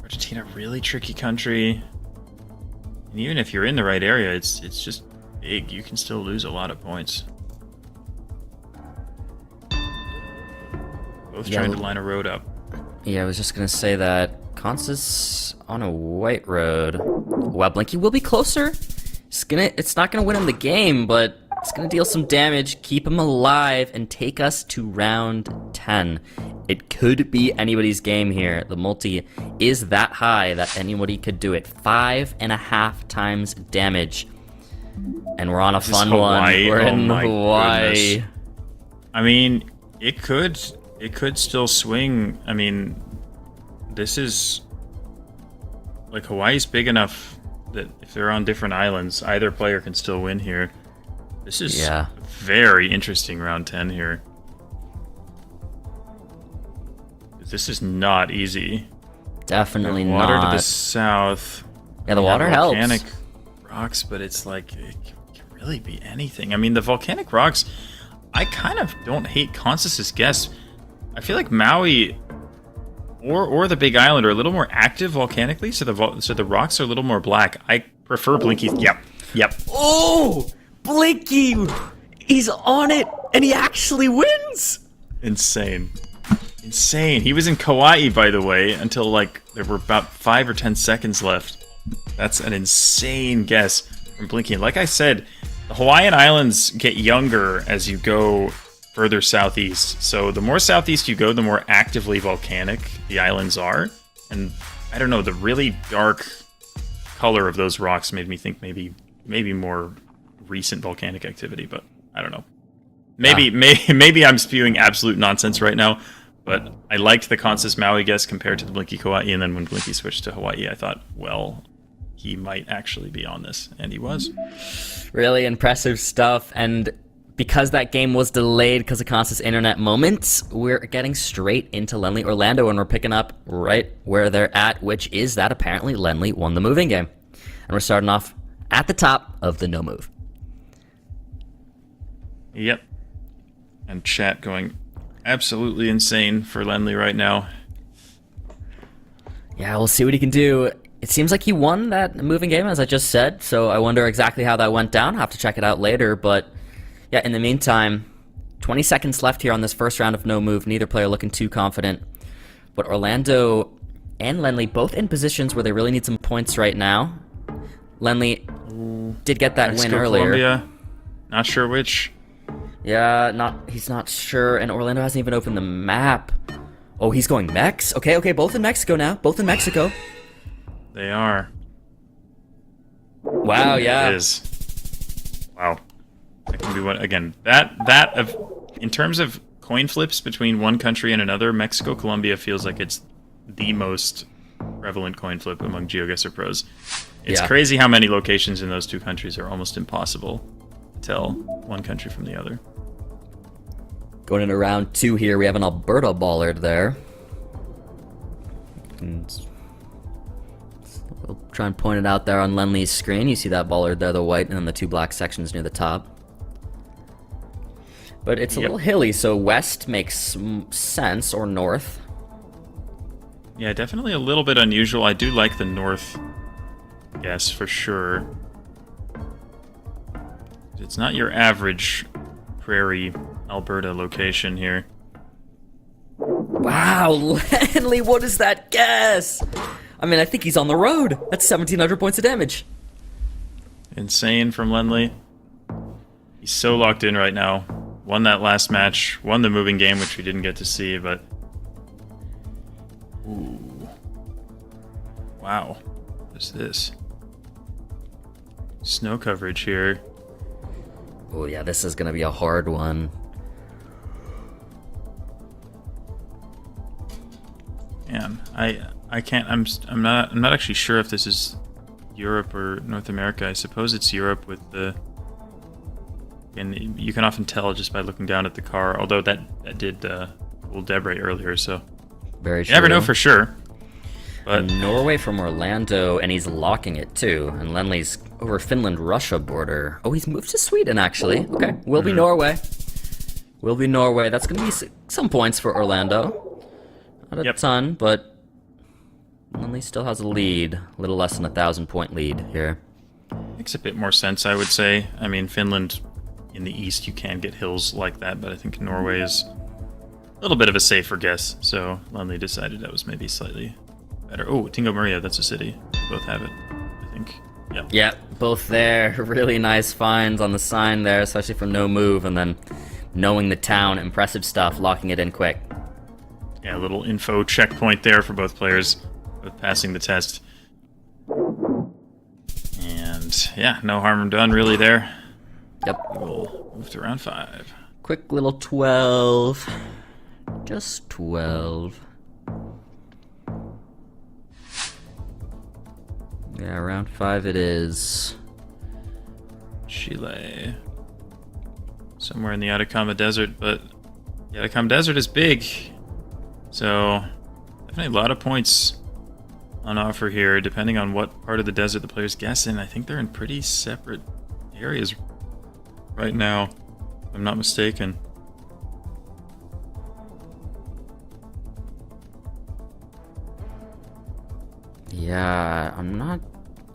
Argentina, really tricky country. And even if you're in the right area, it's just big. You can still lose a lot of points. Both trying to line a road up. Yeah, I was just gonna say that Consus on a white road. Wow, Blinky will be closer. It's not gonna win him the game, but it's gonna deal some damage, keep him alive, and take us to round 10. It could be anybody's game here. The multi is that high that anybody could do it. 5.5 times damage. And we're on a fun one. We're in Hawaii. Goodness. I mean, it could still swing. I mean, this is like, Hawaii's big enough that if they're on different islands, either player can still win here. This is very interesting round 10 here. This is not easy. Definitely not. Water to the south. Yeah, the water helps. Volcanic rocks, but it's like, it can really be anything. I mean, the volcanic rocks, I kind of don't hate Consus's guess. I feel like Maui or the Big Island are a little more active volcanically, so the rocks are a little more black. I prefer Blinky's. Yep. Oh, Blinky! He's on it, and he actually wins! Insane. He was in Kauai, by the way, until like there were about 5 or 10 seconds left. That's an insane guess from Blinky. Like I said, the Hawaiian Islands get younger as you go further southeast. So the more southeast you go, the more actively volcanic the islands are. And I don't know, the really dark color of those rocks made me think maybe more recent volcanic activity, but I don't know. Maybe I'm spewing absolute nonsense right now, but I liked the Consus Maui guess compared to the Blinky Kauai, and then when Blinky switched to Hawaii, I thought, well, he might actually be on this, and he was. Really impressive stuff, and because that game was delayed because of Consus internet moments, we're getting straight into Lenly Orlando, and we're picking up right where they're at, which is that apparently Lenly won the moving game. And we're starting off at the top of the no move. Yep. And chat going absolutely insane for Lenly right now. Yeah, we'll see what he can do. It seems like he won that moving game, as I just said, so I wonder exactly how that went down. I'll have to check it out later, but yeah, in the meantime, 20 seconds left here on this first round of no move. Neither player looking too confident. But Orlando and Lenly both in positions where they really need some points right now. Lenly did get that Mexico, win earlier. Colombia. Not sure which. Yeah, he's not sure, and Orlando hasn't even opened the map. Oh, he's going Mex? Okay, both in Mexico now. Both in Mexico. They are. Wow, yeah. It is. Wow. That can be one again. In terms of coin flips between one country and another, Mexico, Colombia feels like it's the most prevalent coin flip among GeoGuessr pros. It's crazy how many locations in those two countries are almost impossible to tell one country from the other. Going into round 2 here, we have an Alberta bollard there. And we'll try and point it out there on Lenley's screen. You see that bollard there, the white, and then the 2 black sections near the top. But it's a little hilly, so west makes sense, or north. Yeah, definitely a little bit unusual. I do like the north guess for sure. It's not your average prairie Alberta location here. Wow, Lenley, what is that guess? I mean, I think he's on the road. That's 1,700 points of damage. Insane from Lenley. He's so locked in right now. Won that last match. Won the moving game, which we didn't get to see, but... Ooh. Wow. What is this? Snow coverage here. Oh yeah, this is gonna be a hard one. Man, I can't. I'm not actually sure if this is Europe or North America. I suppose it's Europe with the. And you can often tell just by looking down at the car. Although that did fool Debre earlier, so Very true. you never know for sure. But Norway from Orlando, and he's locking it too. And Lenley's over Finland-Russia border. Oh, he's moved to Sweden actually. Okay, will be Norway. Will be Norway. That's gonna be some points for Orlando. Not a ton, but Lenley still has a lead. A little less than 1,000-point lead here. makes a bit more sense, I would say. I mean, Finland in the east, you can get hills like that, but I think Norway is a little bit of a safer guess. So Lenley decided that was maybe slightly better. Oh, Tingo Maria, that's a city. We both have it, I think. Yeah. Yep, both there. Really nice finds on the sign there, especially for no move, and then knowing the town, impressive stuff, locking it in quick. Yeah, a little info checkpoint there for both players, both passing the test. And yeah, no harm done really there. Yep. We'll move to round 5. Quick little 12. Just 12. Yeah, round 5 it is. Chile. Somewhere in the Atacama Desert, but the Atacama Desert is big. So, definitely a lot of points on offer here, depending on what part of the desert the players guess in. I think they're in pretty separate areas right now, if I'm not mistaken. Yeah, I'm not...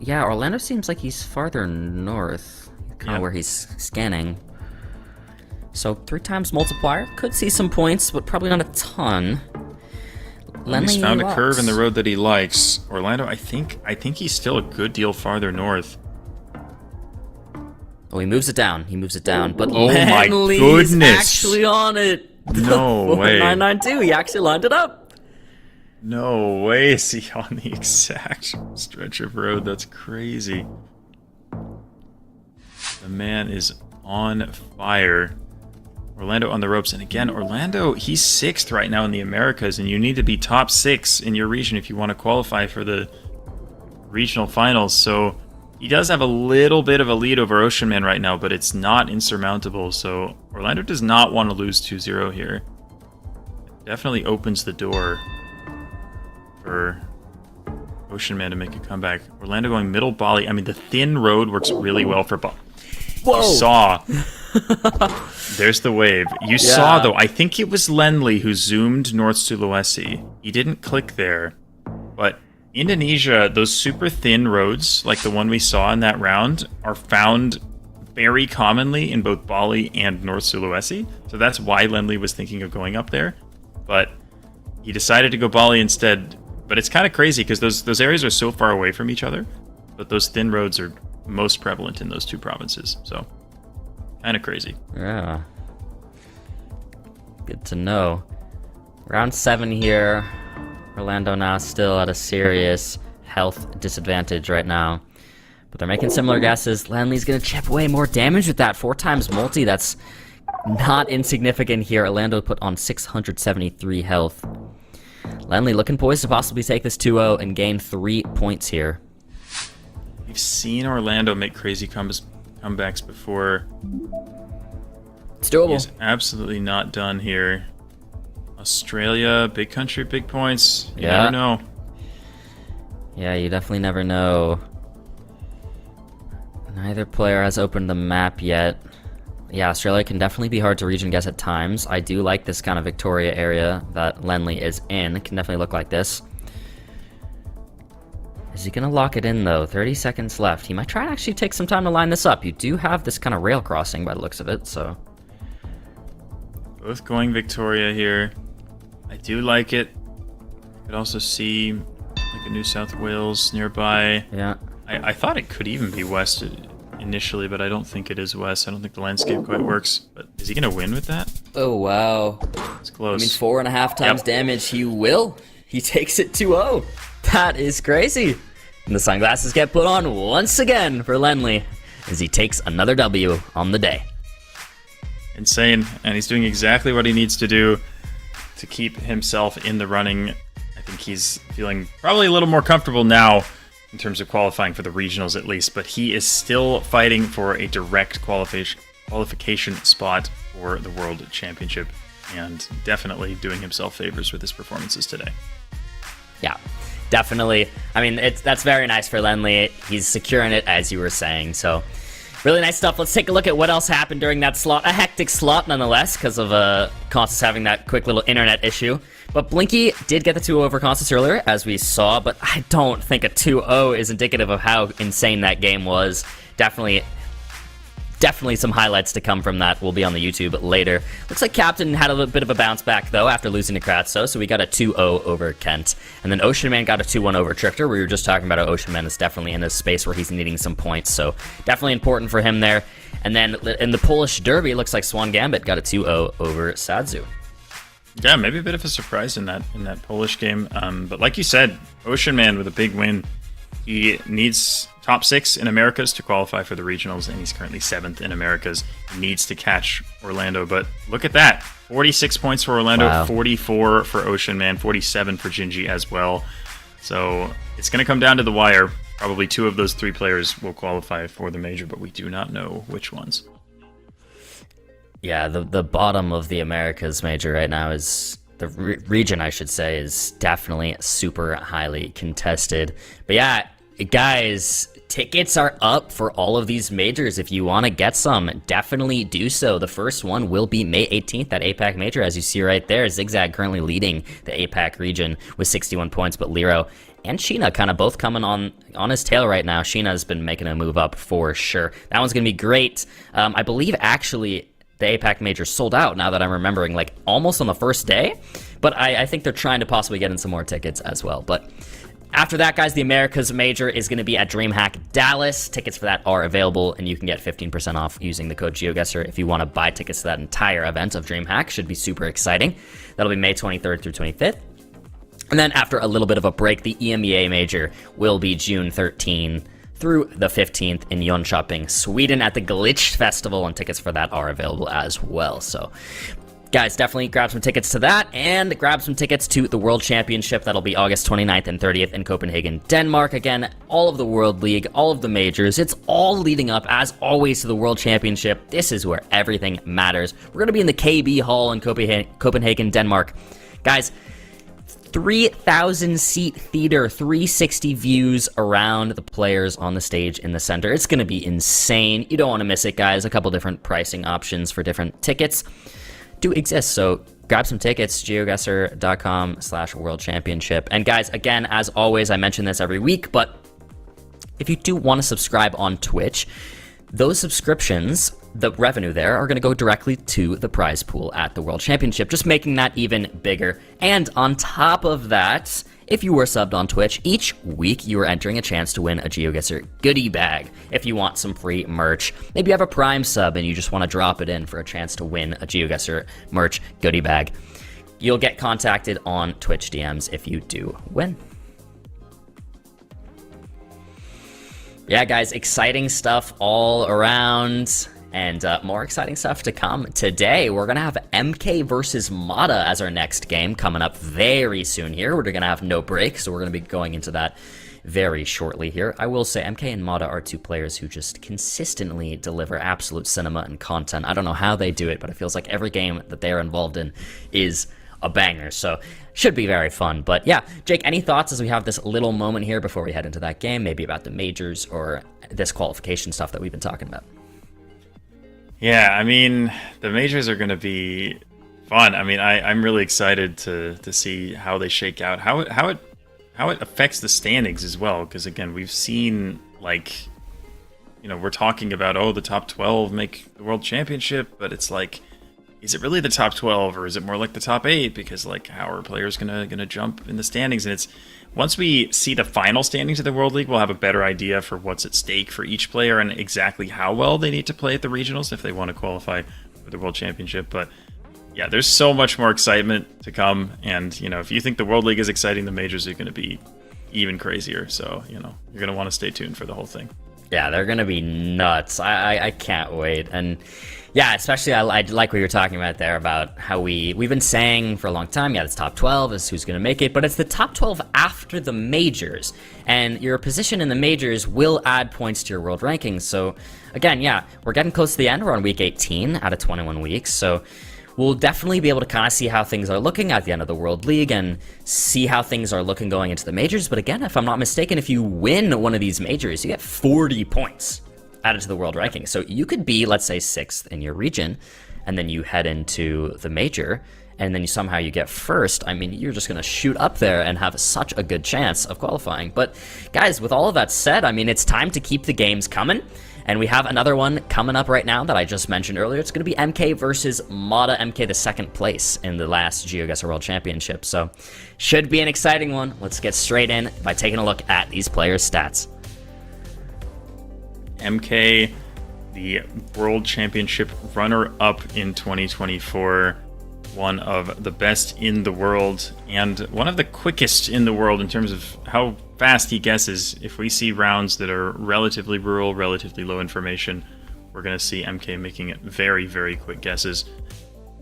Yeah, Orlando seems like he's farther north. Kind of where he's scanning. So 3 times multiplier. Could see some points, but probably not a ton. He's found a curve in the road that he likes. Orlando, I think he's still a good deal farther north. Oh, he moves it down. He moves it down. But oh my Lenley's goodness! actually on it. No way. 992. He actually lined it up. No way is he on the exact stretch of road. That's crazy. The man is on fire. Orlando on the ropes. And again, Orlando, he's 6th right now in the Americas, and you need to be top 6 in your region if you want to qualify for the regional finals. So he does have a little bit of a lead over Ocean Man right now, but it's not insurmountable. So Orlando does not want to lose 2-0 here. It definitely opens the door for Ocean Man to make a comeback. Orlando going middle Bali. I mean, the thin road works really well for Bali. Whoa! You saw. There's the wave. You saw, though, I think it was Lenley who zoomed North Sulawesi. He didn't click there. But Indonesia, those super thin roads, like the one we saw in that round, are found very commonly in both Bali and North Sulawesi. So that's why Lenley was thinking of going up there. But he decided to go Bali instead. But it's kind of crazy because those areas are so far away from each other. But those thin roads are most prevalent in those 2 provinces. So kind of crazy. Yeah. Good to know. Round 7 here. Orlando now still at a serious health disadvantage right now. But they're making similar guesses. Lenley's going to chip away more damage with that 4 times multi. That's not insignificant here. Orlando put on 673 health. Lenly looking poised to possibly take this 2-0 and gain 3 points here. We've seen Orlando make crazy comebacks before. It's doable. He's absolutely not done here. Australia, big country, big points. You never know. Yeah, you definitely never know. Neither player has opened the map yet. Yeah, Australia can definitely be hard to region guess at times. I do like this kind of Victoria area that Lenly is in. It can definitely look like this. Is he gonna lock it in though? 30 seconds left. He might try and actually take some time to line this up. You do have this kind of rail crossing by the looks of it, so. Both going Victoria here. I do like it. Could also see like a New South Wales nearby. Yeah. I thought it could even be west initially, but I don't think it is west. I don't think the landscape quite works. But is he gonna win with that? Oh wow. It's close. I mean, 4.5 times damage. He will. He takes it 2-0. That is crazy. And the sunglasses get put on once again for Lenly as he takes another W on the day. Insane. And he's doing exactly what he needs to do to keep himself in the running. I think he's feeling probably a little more comfortable now in terms of qualifying for the regionals at least, but he is still fighting for a direct qualification spot for the World Championship and definitely doing himself favors with his performances today. Yeah, definitely. I mean, that's very nice for Lenly. He's securing it, as you were saying, so really nice stuff. Let's take a look at what else happened during that slot. A hectic slot, nonetheless, because of Constance having that quick little internet issue. But Blinky did get the 2-0 over Constance earlier, as we saw, but I don't think a 2-0 is indicative of how insane that game was. Definitely some highlights to come from that will be on the YouTube later. Looks like Captain had a little bit of a bounce back, though, after losing to Kratzo, so we got a 2-0 over Kent. And then Ocean Man got a 2-1 over Trichter. We were just talking about how Ocean Man is definitely in a space where he's needing some points, so definitely important for him there. And then in the Polish Derby, it looks like Swan Gambit got a 2-0 over Sadzu. Yeah, maybe a bit of a surprise in that Polish game. But like you said, Ocean Man with a big win. He needs top 6 in Americas to qualify for the regionals, and he's currently 7th in Americas. He needs to catch Orlando, but look at that. 46 points for Orlando, wow. 44 for Ocean Man, 47 for Gingy as well. So it's going to come down to the wire. Probably 2 of those 3 players will qualify for the major, but we do not know which ones. Yeah, the bottom of the Americas major right now is, the region I should say, is definitely super highly contested. But yeah, guys, tickets are up for all of these majors. If you want to get some, definitely do so. The first one will be May 18th at APAC Major, as you see right there. Zigzag currently leading the APAC region with 61 points, but Lero and Sheena kind of both coming on his tail right now. Sheena's been making a move up for sure. That one's going to be great. I believe, actually, the APAC Major sold out, now that I'm remembering, like almost on the first day. But I think they're trying to possibly get in some more tickets as well. But after that, guys, the Americas Major is going to be at DreamHack Dallas. Tickets for that are available, and you can get 15% off using the code GeoGuessr if you want to buy tickets to that entire event of DreamHack. Should be super exciting. That'll be May 23rd through 25th. And then after a little bit of a break, the EMEA Major will be June 13th through the 15th in Jönköping, Sweden at the Glitch Festival, and tickets for that are available as well. So guys, definitely grab some tickets to that, and grab some tickets to the World Championship. That'll be August 29th and 30th in Copenhagen, Denmark. Again, all of the World League, all of the majors, it's all leading up, as always, to the World Championship. This is where everything matters. We're going to be in the KB Hall in Copenhagen, Denmark. Guys, 3,000 seat theater, 360 views around the players on the stage in the center. It's going to be insane. You don't want to miss it, guys. A couple different pricing options for different tickets do exist, so grab some tickets, geoguessr.com/world championship. And guys, again, as always, I mention this every week, but if you do want to subscribe on Twitch, those subscriptions, the revenue there, are going to go directly to the prize pool at the World Championship, just making that even bigger. And on top of that, if you were subbed on Twitch, each week you are entering a chance to win a GeoGuessr goodie bag. If you want some free merch, maybe you have a Prime sub and you just want to drop it in for a chance to win a GeoGuessr merch goodie bag, you'll get contacted on Twitch DMs if you do win. Yeah, guys, exciting stuff all around. And more exciting stuff to come. Today, we're going to have MK versus Mata as our next game coming up very soon here. We're going to have no break, so we're going to be going into that very shortly here. I will say MK and Mata are two players who just consistently deliver absolute cinema and content. I don't know how they do it, but it feels like every game that they are involved in is a banger, so should be very fun. But yeah, Jake, any thoughts as we have this little moment here before we head into that game, maybe about the majors or this qualification stuff that we've been talking about? Yeah, I mean, the majors are going to be fun. I mean, I'm really excited to see how they shake out, how it affects the standings as well. Because again, we've seen, like, you know, we're talking about, oh, the top 12 make the world championship, but it's like, is it really the top 12 or is it more like the top 8? Because, like, how are players gonna jump in the standings? And it's, once we see the final standings of the World League, we'll have a better idea for what's at stake for each player and exactly how well they need to play at the regionals if they want to qualify for the World Championship. But yeah, there's so much more excitement to come. And, you know, if you think the World League is exciting, the majors are going to be even crazier. So, you know, you're going to want to stay tuned for the whole thing. Yeah, they're going to be nuts. I can't wait. And yeah, especially I like what you're talking about there about how we've been saying for a long time, yeah, this top 12 is who's going to make it, but it's the top 12 after the majors. And your position in the majors will add points to your world rankings. So again, yeah, we're getting close to the end. We're on week 18 out of 21 weeks. So we'll definitely be able to kind of see how things are looking at the end of the World League and see how things are looking going into the majors. But again, if I'm not mistaken, if you win one of these majors, you get 40 points added to the world ranking. So you could be, let's say, 6th in your region, and then you head into the major, and then somehow you get first. I mean, you're just going to shoot up there and have such a good chance of qualifying. But guys, with all of that said, I mean, it's time to keep the games coming. And we have another one coming up right now that I just mentioned earlier. It's going to be MK versus Mata. MK, the 2nd place in the last GeoGuessr World Championship. So should be an exciting one. Let's get straight in by taking a look at these players' stats. MK, the World Championship runner-up in 2024, one of the best in the world, and one of the quickest in the world in terms of how fast he guesses. If we see rounds that are relatively rural, relatively low information, we're going to see MK making very, very quick guesses.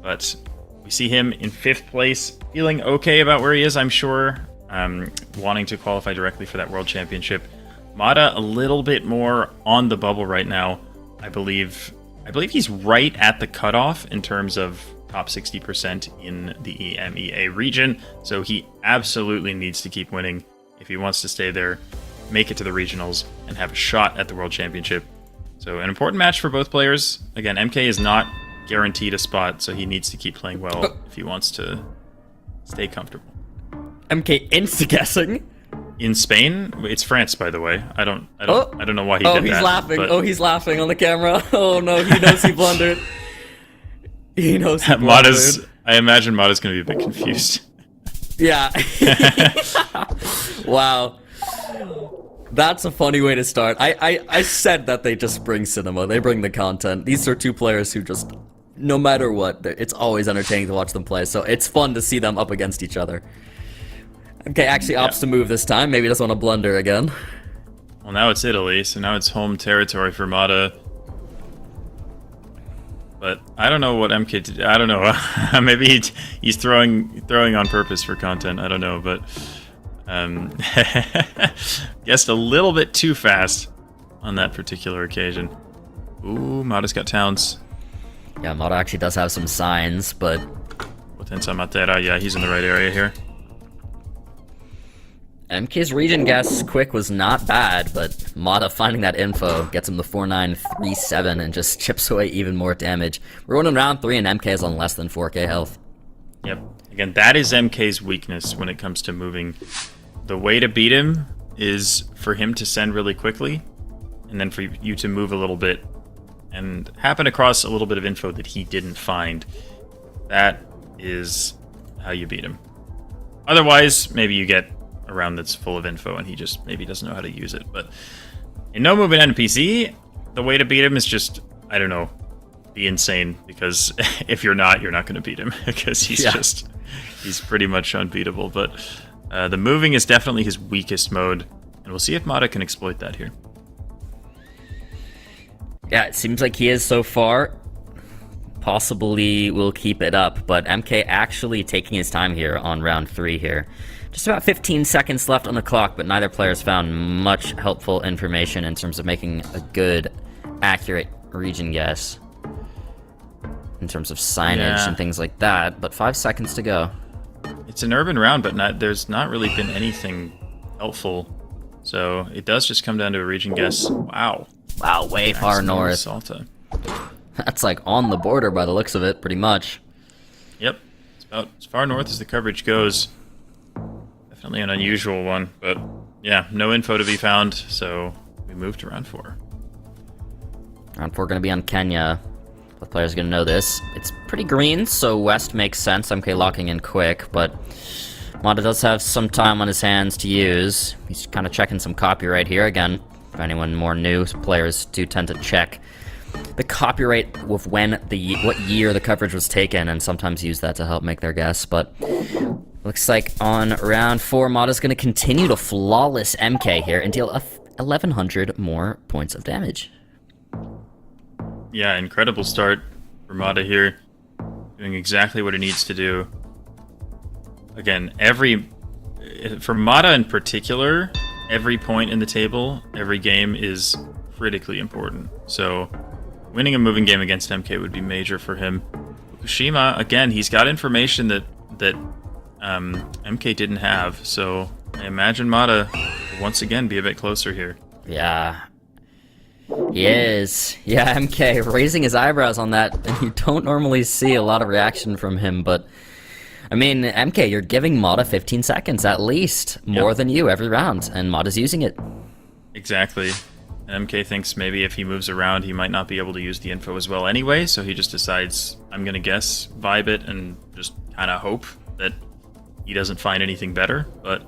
But we see him in 5th place, feeling okay about where he is, I'm sure, wanting to qualify directly for that World Championship. Mata a little bit more on the bubble right now. I believe he's right at the cutoff in terms of top 60% in the EMEA region. So he absolutely needs to keep winning if he wants to stay there, make it to the regionals, and have a shot at the World Championship. So an important match for both players. Again, MK is not guaranteed a spot, so he needs to keep playing well if he wants to stay comfortable. MK insta-guessing? In Spain, it's France, by the way. I don't know why he did that. Oh, he's laughing. But... Oh, he's laughing on the camera. Oh no, he knows he blundered. He knows he blundered. I imagine Mata's going to be a bit confused. Yeah. Wow. That's a funny way to start. I said that they just bring cinema. They bring the content. These are two players who just, no matter what, it's always entertaining to watch them play. So it's fun to see them up against each other. Okay, actually opts to move this time. Maybe he doesn't want to blunder again. Well, now it's Italy, so now it's home territory for Mata. But I don't know what MK did. I don't know. Maybe he's throwing on purpose for content. I don't know, but guessed a little bit too fast on that particular occasion. Ooh, Mata's got towns. Yeah, Mata actually does have some signs, but Potenza Matera, yeah, he's in the right area here. MK's region guess quick was not bad, but Mata finding that info gets him the 4937 and just chips away even more damage. We're going in round 3 and MK is on less than 4k health. Yep. Again, that is MK's weakness when it comes to moving. The way to beat him is for him to send really quickly, and then for you to move a little bit and happen across a little bit of info that he didn't find. That is how you beat him. Otherwise, maybe you get a round that's full of info and he just maybe doesn't know how to use it. But in no movement NPC, the way to beat him is just, I don't know, be insane, because if you're not going to beat him because he's pretty much unbeatable. But the moving is definitely his weakest mode, and we'll see if Mata can exploit that here. Yeah, it seems like he is so far. Possibly will keep it up, but MK actually taking his time here on round 3 here. Just about 15 seconds left on the clock, but neither player's found much helpful information in terms of making a good, accurate region guess. In terms of signage and things like that, but 5 seconds to go. It's an urban round, but there's not really been anything helpful. So it does just come down to a region guess. Wow. Wow, way far north. Salta. That's like on the border by the looks of it, pretty much. Yep. It's about as far north as the coverage goes. Definitely an unusual one, but yeah, no info to be found, so we move to round 4. Round 4 going to be on Kenya. Both players are going to know this. It's pretty green, so west makes sense. MK locking in quick, but Mata does have some time on his hands to use. He's kind of checking some copyright here. Again, for anyone more new, players do tend to check the copyright with what year the coverage was taken, and sometimes use that to help make their guess. But looks like on round 4, Mata's going to continue to flawless MK here and deal 1,100 more points of damage. Yeah, incredible start for Mata here. Doing exactly what he needs to do. Again, for Mata in particular, every point in the table, every game is critically important. So winning a moving game against MK would be major for him. Fukushima, again, he's got information that MK didn't have, so I imagine Mata will once again be a bit closer here. Yeah. He is. Yeah, MK raising his eyebrows on that, and you don't normally see a lot of reaction from him, but I mean, MK, you're giving Mata 15 seconds at least, more than you every round, and Mata's using it. Exactly. And MK thinks maybe if he moves around, he might not be able to use the info as well anyway, so he just decides, I'm going to guess, vibe it, and just kind of hope that he doesn't find anything better. But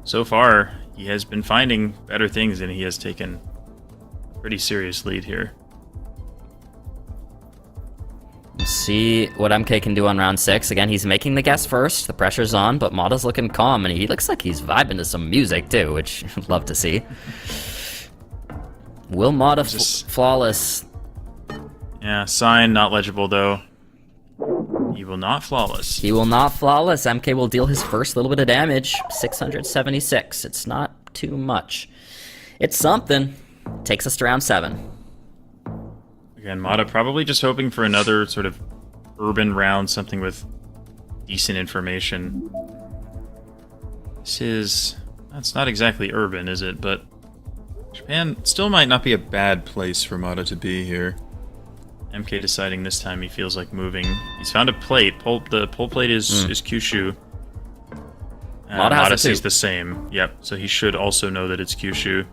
so far, he has been finding better things, and he has taken a pretty serious lead here. We'll see what MK can do on round 6. Again, he's making the guess first, the pressure's on, but Mata's looking calm, and he looks like he's vibing to some music too, which I'd love to see. Will Mata flawless? Yeah, sign not legible though. He will not flawless. He will not flawless. MK will deal his first little bit of damage. 676. It's not too much. It's something. Takes us to round 7. Again, Mata probably just hoping for another sort of urban round, something with decent information. That's not exactly urban, is it? But Japan still might not be a bad place for Mata to be here. MK deciding this time he feels like moving. He's found a plate. The pole plate is Kyushu. Mata sees the same. Yep, so he should also know that it's Kyushu.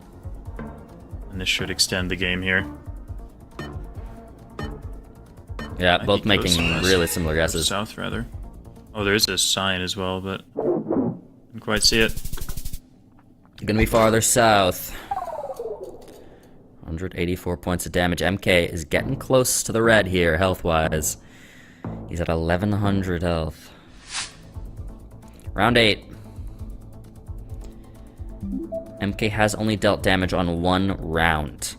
And this should extend the game here. Yeah, both making really similar guesses. South, rather. Oh, there is a sign as well, but didn't quite see it. Gonna be farther south. 184 points of damage. MK is getting close to the red here, health-wise. He's at 1,100 health. Round 8. MK has only dealt damage on 1 round.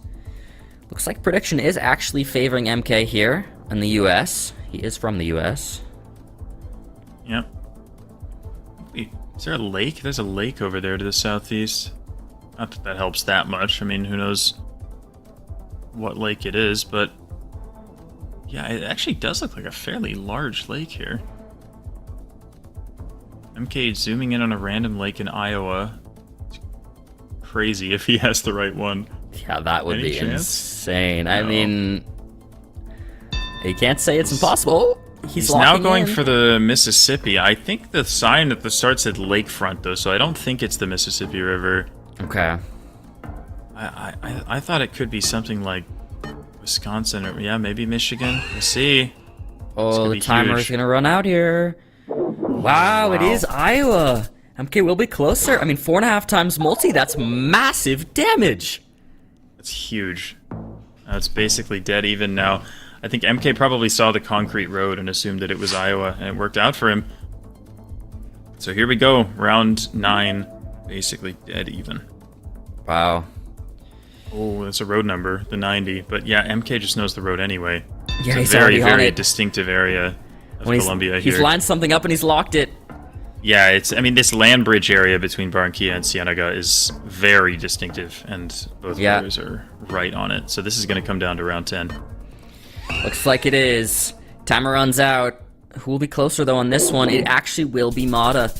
Looks like prediction is actually favoring MK here in the US. He is from the US. Yep. Wait, is there a lake? There's a lake over there to the southeast. Not that that helps that much. I mean, who knows what lake it is, but yeah, it actually does look like a fairly large lake here. MK zooming in on a random lake in Iowa. It's crazy if he has the right one. Yeah, that would be insane. No. I mean, you can't say it's impossible. He's now going for the Mississippi. I think the sign at the start said lakefront, though, so I don't think it's the Mississippi River. Okay. I thought it could be something like Wisconsin or, yeah, maybe Michigan. We'll see. Oh, the timer is going to run out here. Wow, it is Iowa. MK will be closer. I mean, 4.5 times multi, that's massive damage. That's huge. It's basically dead even now. I think MK probably saw the concrete road and assumed that it was Iowa, and it worked out for him. So here we go. Round 9, basically dead even. Wow. Oh, that's a road number, the 90. But yeah, MK just knows the road anyway. Yeah, it's he's a very, already on very it. distinctive area of When Colombia he's here. lined something up and he's locked it. Yeah, I mean, this land bridge area between Barranquilla and Ciénaga is very distinctive, and both players are right on it. So this is going to come down to round 10. Looks like it is. Timer runs out. Who will be closer, though, on this one? It actually will be Mata.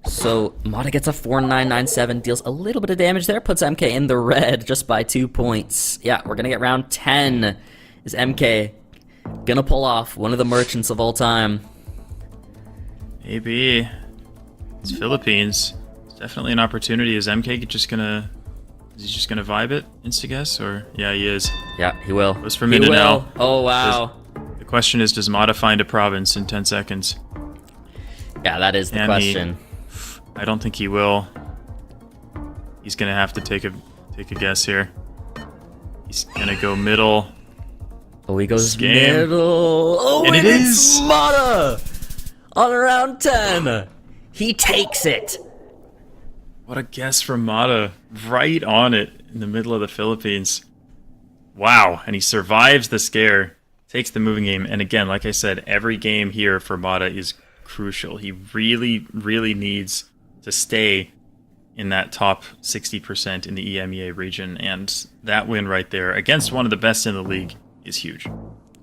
So Mata gets a 4997, deals a little bit of damage there, puts MK in the red just by 2 points. Yeah, we're going to get round 10. Is MK going to pull off one of the merchants of all time? Maybe. It's Philippines. It's definitely an opportunity. Is MK just gonna... Is he just gonna vibe it, insta-guess? Or... Yeah, he is. Yeah, he will. Goes for Mindanao. Oh, wow. The question is, does Mata find a province in 10 seconds? Yeah, that is the question. I don't think he will. He's gonna have to take a guess here. He's gonna go middle. Oh, he goes Scam. middle. Oh, And and it it's is. Mata on round 10. He takes it. What a guess from Mata. Right on it in the middle of the Philippines. Wow. And he survives the scare. Takes the moving game. And again, like I said, every game here for Mata is crucial. He really, really needs to stay in that top 60% in the EMEA region. And that win right there against one of the best in the league is huge.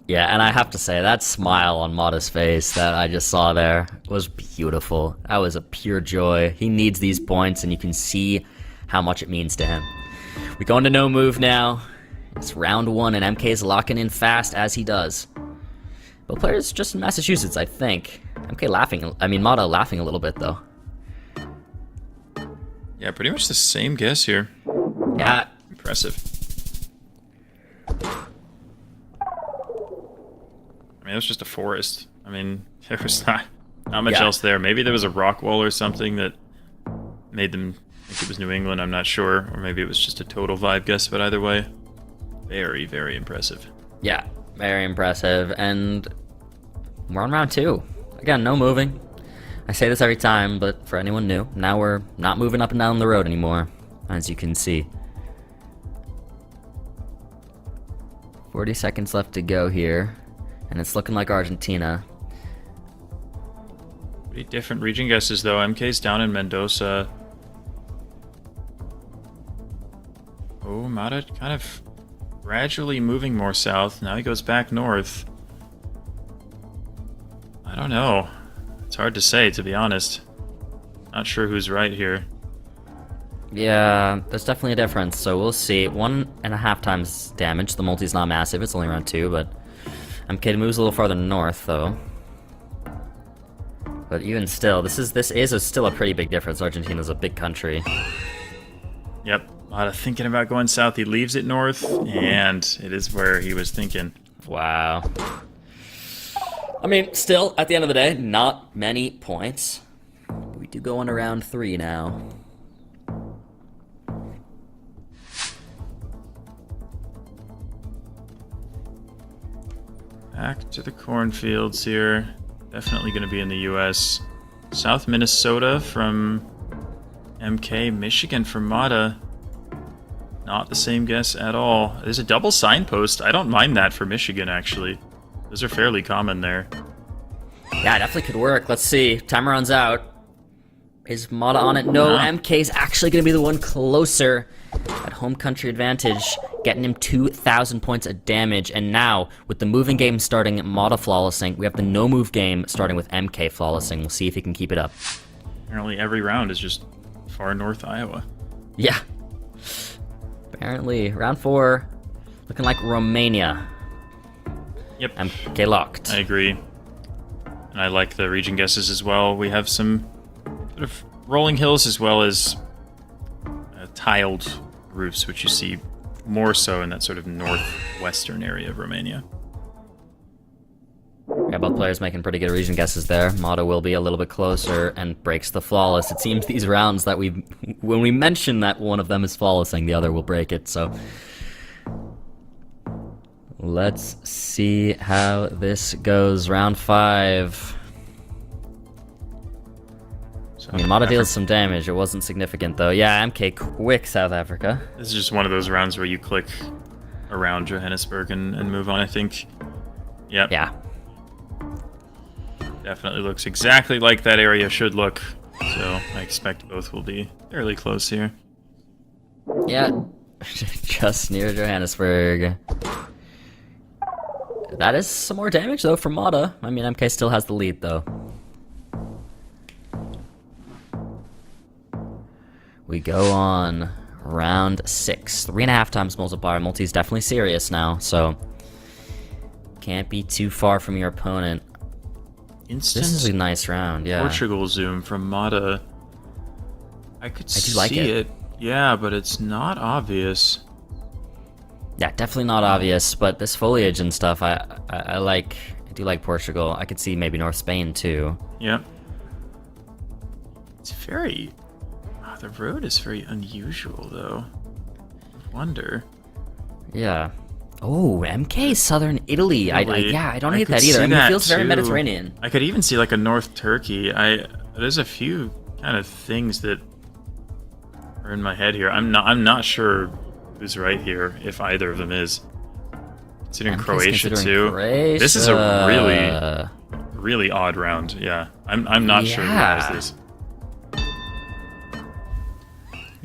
Yeah, and I have to say, that smile on Mata's face that I just saw there was beautiful. That was a pure joy. He needs these points, and you can see how much it means to him. We go into no move now. It's round 1, and MK's locking in fast as he does. Both players just in Massachusetts, I think. Mata laughing a little bit, though. Yeah, pretty much the same guess here. Yeah. Impressive. I mean, it was just a forest. I mean, there was not much else there. Maybe there was a rock wall or something that made them think it was New England. I'm not sure. Or maybe it was just a total vibe guess, but either way, very, very impressive. Yeah, very impressive. And we're on round 2. Again, no moving. I say this every time, but for anyone new, now we're not moving up and down the road anymore, as you can see. 40 seconds left to go here, and it's looking like Argentina. Pretty different region guesses, though. MK's down in Mendoza. Oh, Mata kind of gradually moving more south. Now he goes back north. I don't know. It's hard to say, to be honest. Not sure who's right here. Yeah, there's definitely a difference, so we'll see. 1.5 times damage. The multi's not massive, it's only round 2, but MK moves a little farther north, though. But even still, this is still a pretty big difference. Argentina's a big country. Yep, Mata thinking about going south. He leaves it north, and it is where he was thinking. Wow. I mean, still, at the end of the day, not many points. We do go on to round 3 now. Back to the cornfields here. Definitely going to be in the U.S. South Minnesota from MK. Michigan from Mata. Not the same guess at all. There's a double signpost. I don't mind that for Michigan, actually. Those are fairly common there. Yeah, definitely could work. Let's see. Timer runs out. Is Mata on it? No, MK's actually going to be the one closer. At home country advantage, getting him 2,000 points of damage. And now, with the moving game starting, Mata flawlessing, we have the no-move game starting with MK flawlessing. We'll see if he can keep it up. Apparently every round is just far north Iowa. Yeah. Apparently, round 4, looking like Romania. Yep. MK locked. I agree. And I like the region guesses as well. We have some sort of rolling hills as well as tiled roofs, which you see more so in that sort of northwestern area of Romania. Yeah, both players making pretty good region guesses there. Mata will be a little bit closer and breaks the flawless. It seems these rounds that when we mention that one of them is flawlessing, the other will break it, so... Let's see how this goes. Round 5. So I mean, Mata deals some damage. It wasn't significant, though. Yeah, MK quick South Africa. This is just one of those rounds where you click around Johannesburg and move on, I think. Yep. Yeah. Definitely looks exactly like that area should look. So I expect both will be fairly close here. Yeah. Just near Johannesburg. That is some more damage, though, from Mata. I mean, MK still has the lead, though. We go on round 6. 3.5 times multiplier. Multi's definitely serious now, so can't be too far from your opponent. Instant This is a nice round, yeah. Portugal zoom from Mata. I could see like it. Yeah, but it's not obvious. Yeah, definitely not obvious, but this foliage and stuff, I do like Portugal. I could see maybe North Spain, too. Yep. It's very... the road is very unusual, though. I wonder. Yeah. Oh, MK Southern Italy. Yeah, I don't hate could that either. see I mean, it that feels very too. Mediterranean. I could even see like a North Turkey. There's a few kind of things that are in my head here. I'm not sure who's right here, if either of them is. Considering MK's Croatia considering too. Croatia. This is a really odd round. Yeah, I'm not sure who has this.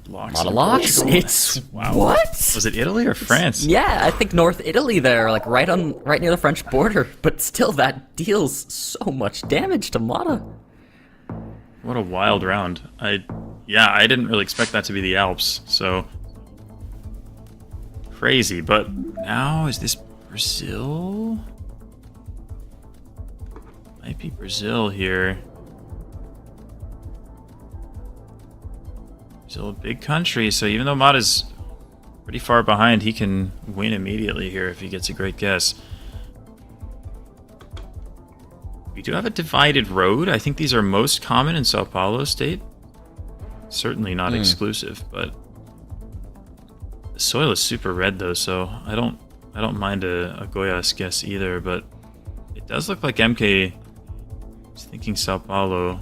Mata locks? It's wow. What? Was it Italy or France? Yeah, I think North Italy there, like right near the French border. But still, that deals so much damage to Mata. What a wild round. I didn't really expect that to be the Alps, so crazy. But now, is this Brazil? Might be Brazil here. Brazil, a big country, so even though Mata's pretty far behind, he can win immediately here if he gets a great guess. We do have a divided road. I think these are most common in Sao Paulo state. Certainly not exclusive, but the soil is super red though, so I don't mind a Goiás guess either, but it does look like MK is thinking Sao Paulo.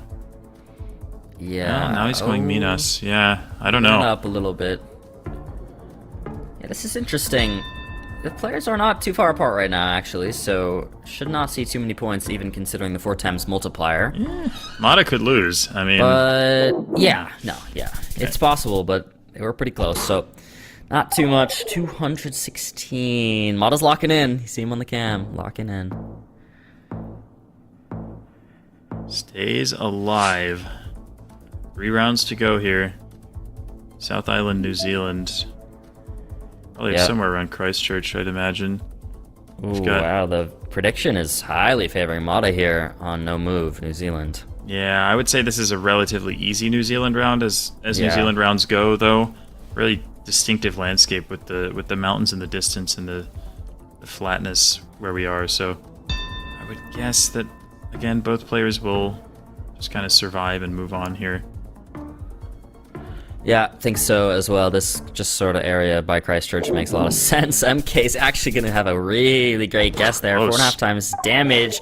Yeah. Oh, now he's going Minas. Yeah, I don't know. Up a little bit. Yeah, this is interesting. The players are not too far apart right now, actually, so should not see too many points, even considering the 4 times multiplier. Yeah. Mata could lose. I mean, but yeah, it's possible, but they were pretty close, so not too much. 216. Mata's locking in. You see him on the cam, locking in. stays alive. 3 rounds to go here. South Island, New Zealand. Probably somewhere around Christchurch, I'd imagine. Ooh, wow, the prediction is highly favoring Mata here on no move, New Zealand. Yeah, I would say this is a relatively easy New Zealand round as New Zealand rounds go, though. Really distinctive landscape with the mountains in the distance and the flatness where we are. So I would guess that, again, both players will just kind of survive and move on here. Yeah, I think so as well. This just sort of area by Christchurch makes a lot of sense. MK's actually going to have a really great guess there. Close. 4.5 times damage.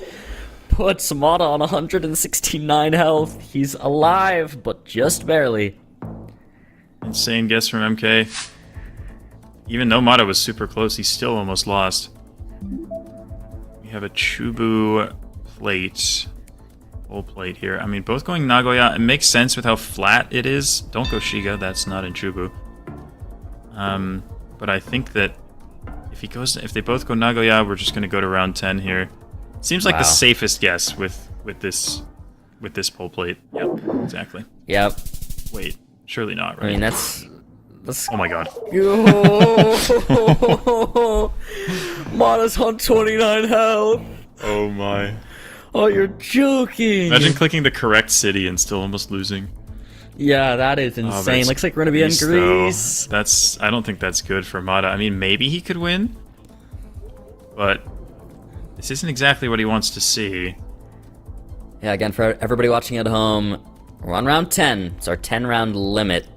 Puts Mata on 169 health. He's alive, but just barely. Insane guess from MK. Even though Mata was super close, he still almost lost. We have a Chubu plate. Full plate here. I mean, both going Nagoya. It makes sense with how flat it is. Don't go Shiga. That's not in Chubu. But I think that if they both go Nagoya, we're just going to go to round 10 here. Seems like the safest guess with this pole plate. Yep, exactly. Yep. Wait, surely not, right? I mean, that's Oh my god. Mata's on 29 health. Oh my. Oh, you're joking. Imagine clicking the correct city and still almost losing. Yeah, that is insane. Looks like we're gonna be in Greece. I don't think that's good for Mata. I mean, maybe he could win, but this isn't exactly what he wants to see. Yeah, again, for everybody watching at home, we're on round 10. It's our 10-round limit.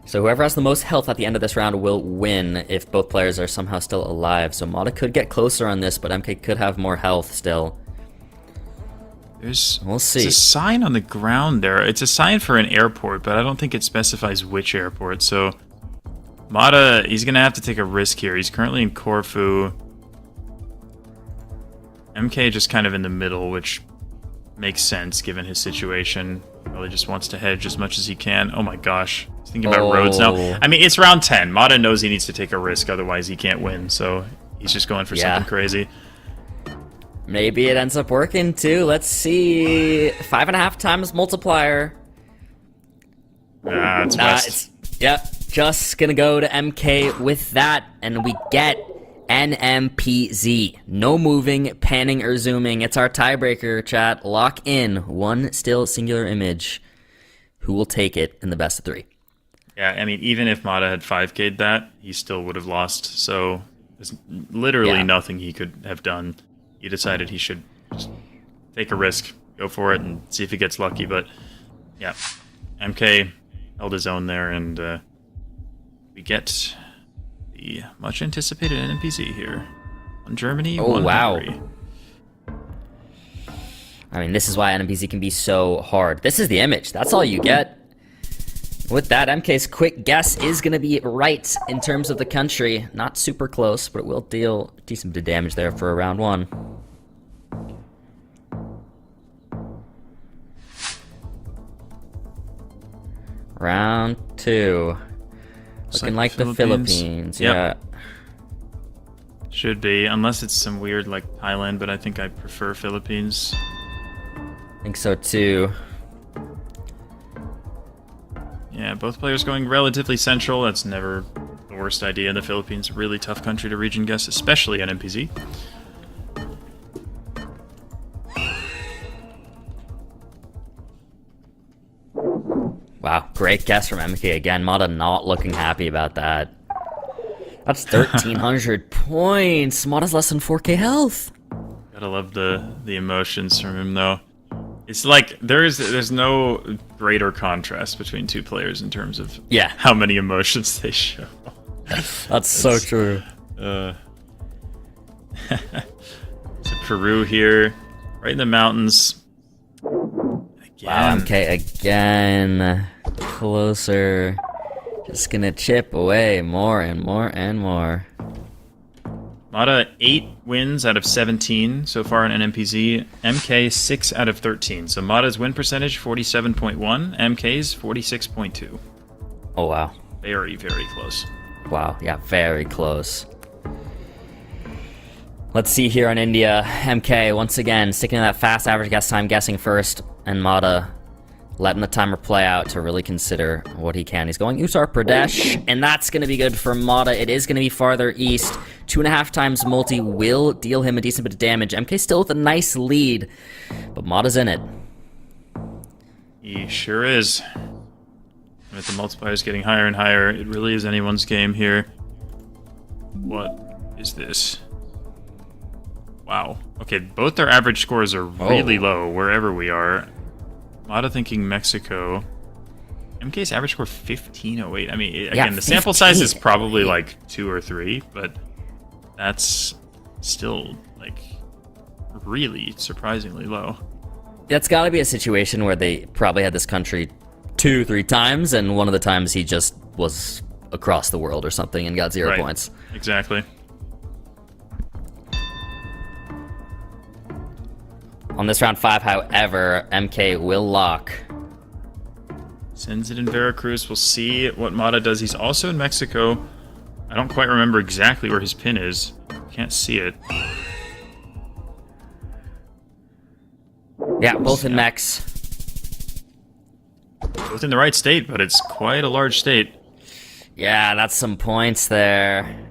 So whoever has the most health at the end of this round will win if both players are somehow still alive. So Mata could get closer on this, but MK could have more health still. We'll see. There's a sign on the ground there. It's a sign for an airport, but I don't think it specifies which airport. So Mata, he's going to have to take a risk here. He's currently in Corfu. MK just kind of in the middle, which makes sense given his situation. Probably just wants to hedge as much as he can. Oh my gosh. He's thinking about roads now. I mean, it's round 10. Mata knows he needs to take a risk, otherwise he can't win. So he's just going for something crazy. Maybe it ends up working too. Let's see. 5.5 times multiplier. It's best. Yep. Just gonna go to MK with that, and we get NMPZ. No moving, panning, or zooming. It's our tiebreaker, chat. Lock in. One still singular image. Who will take it in the best of 3? Yeah, I mean, even if Mata had 5K'd that, he still would have lost. So there's literally nothing he could have done. He decided he should just take a risk, go for it, and see if he gets lucky. But yeah, MK held his own there, and we get the much anticipated NMPZ here on Germany. Oh, wow. Hungary. I mean, this is why NMPZ can be so hard. This is the image. That's all you get. With that, MK's quick guess is going to be right in terms of the country. Not super close, but it will deal decent bit of damage there for a round 1. Round 2. Looking like the Philippines. Yeah. Should be, unless it's some weird like Thailand, but I think I prefer Philippines. I think so too. Yeah, both players going relatively central. That's never the worst idea. The Philippines, really tough country to region guess, especially on NPZ. Wow, great guess from MK again. Mata not looking happy about that. That's 1,300 points. Mata's less than 4k health. Gotta love the emotions from him, though. It's like there's no greater contrast between two players in terms of how many emotions they show. That's so true. So Peru here, right in the mountains. Again. Wow, MK again. Closer. Just gonna chip away more and more and more. Mata 8 wins out of 17 so far in NMPZ. MK 6 out of 13. So Mata's win percentage 47.1. MK's 46.2. Oh wow. Very, very close. Wow, yeah, very close. Let's see here on India. MK once again sticking to that fast average guess time, guessing first, and Mata letting the timer play out to really consider what he can. He's going Uttar Pradesh, and that's going to be good for Mata. It is going to be farther east. 2.5 times multi will deal him a decent bit of damage. MK still with a nice lead, but Mata's in it. He sure is. With the multipliers getting higher and higher, it really is anyone's game here. What is this? Wow. Okay, both their average scores are really low wherever we are. Mata thinking Mexico. MK's average score 1508. I mean, again, the sample size is probably like 2 or 3, but that's still like really surprisingly low. That's got to be a situation where they probably had this country 2-3 times, and one of the times he just was across the world or something and got 0 points. Exactly. On this round 5, however, MK will lock. Sends it in Veracruz. We'll see what Mata does. He's also in Mexico. I don't quite remember exactly where his pin is. Can't see it. Yeah, both in Mex. Both in the right state, but it's quite a large state. Yeah, that's some points there.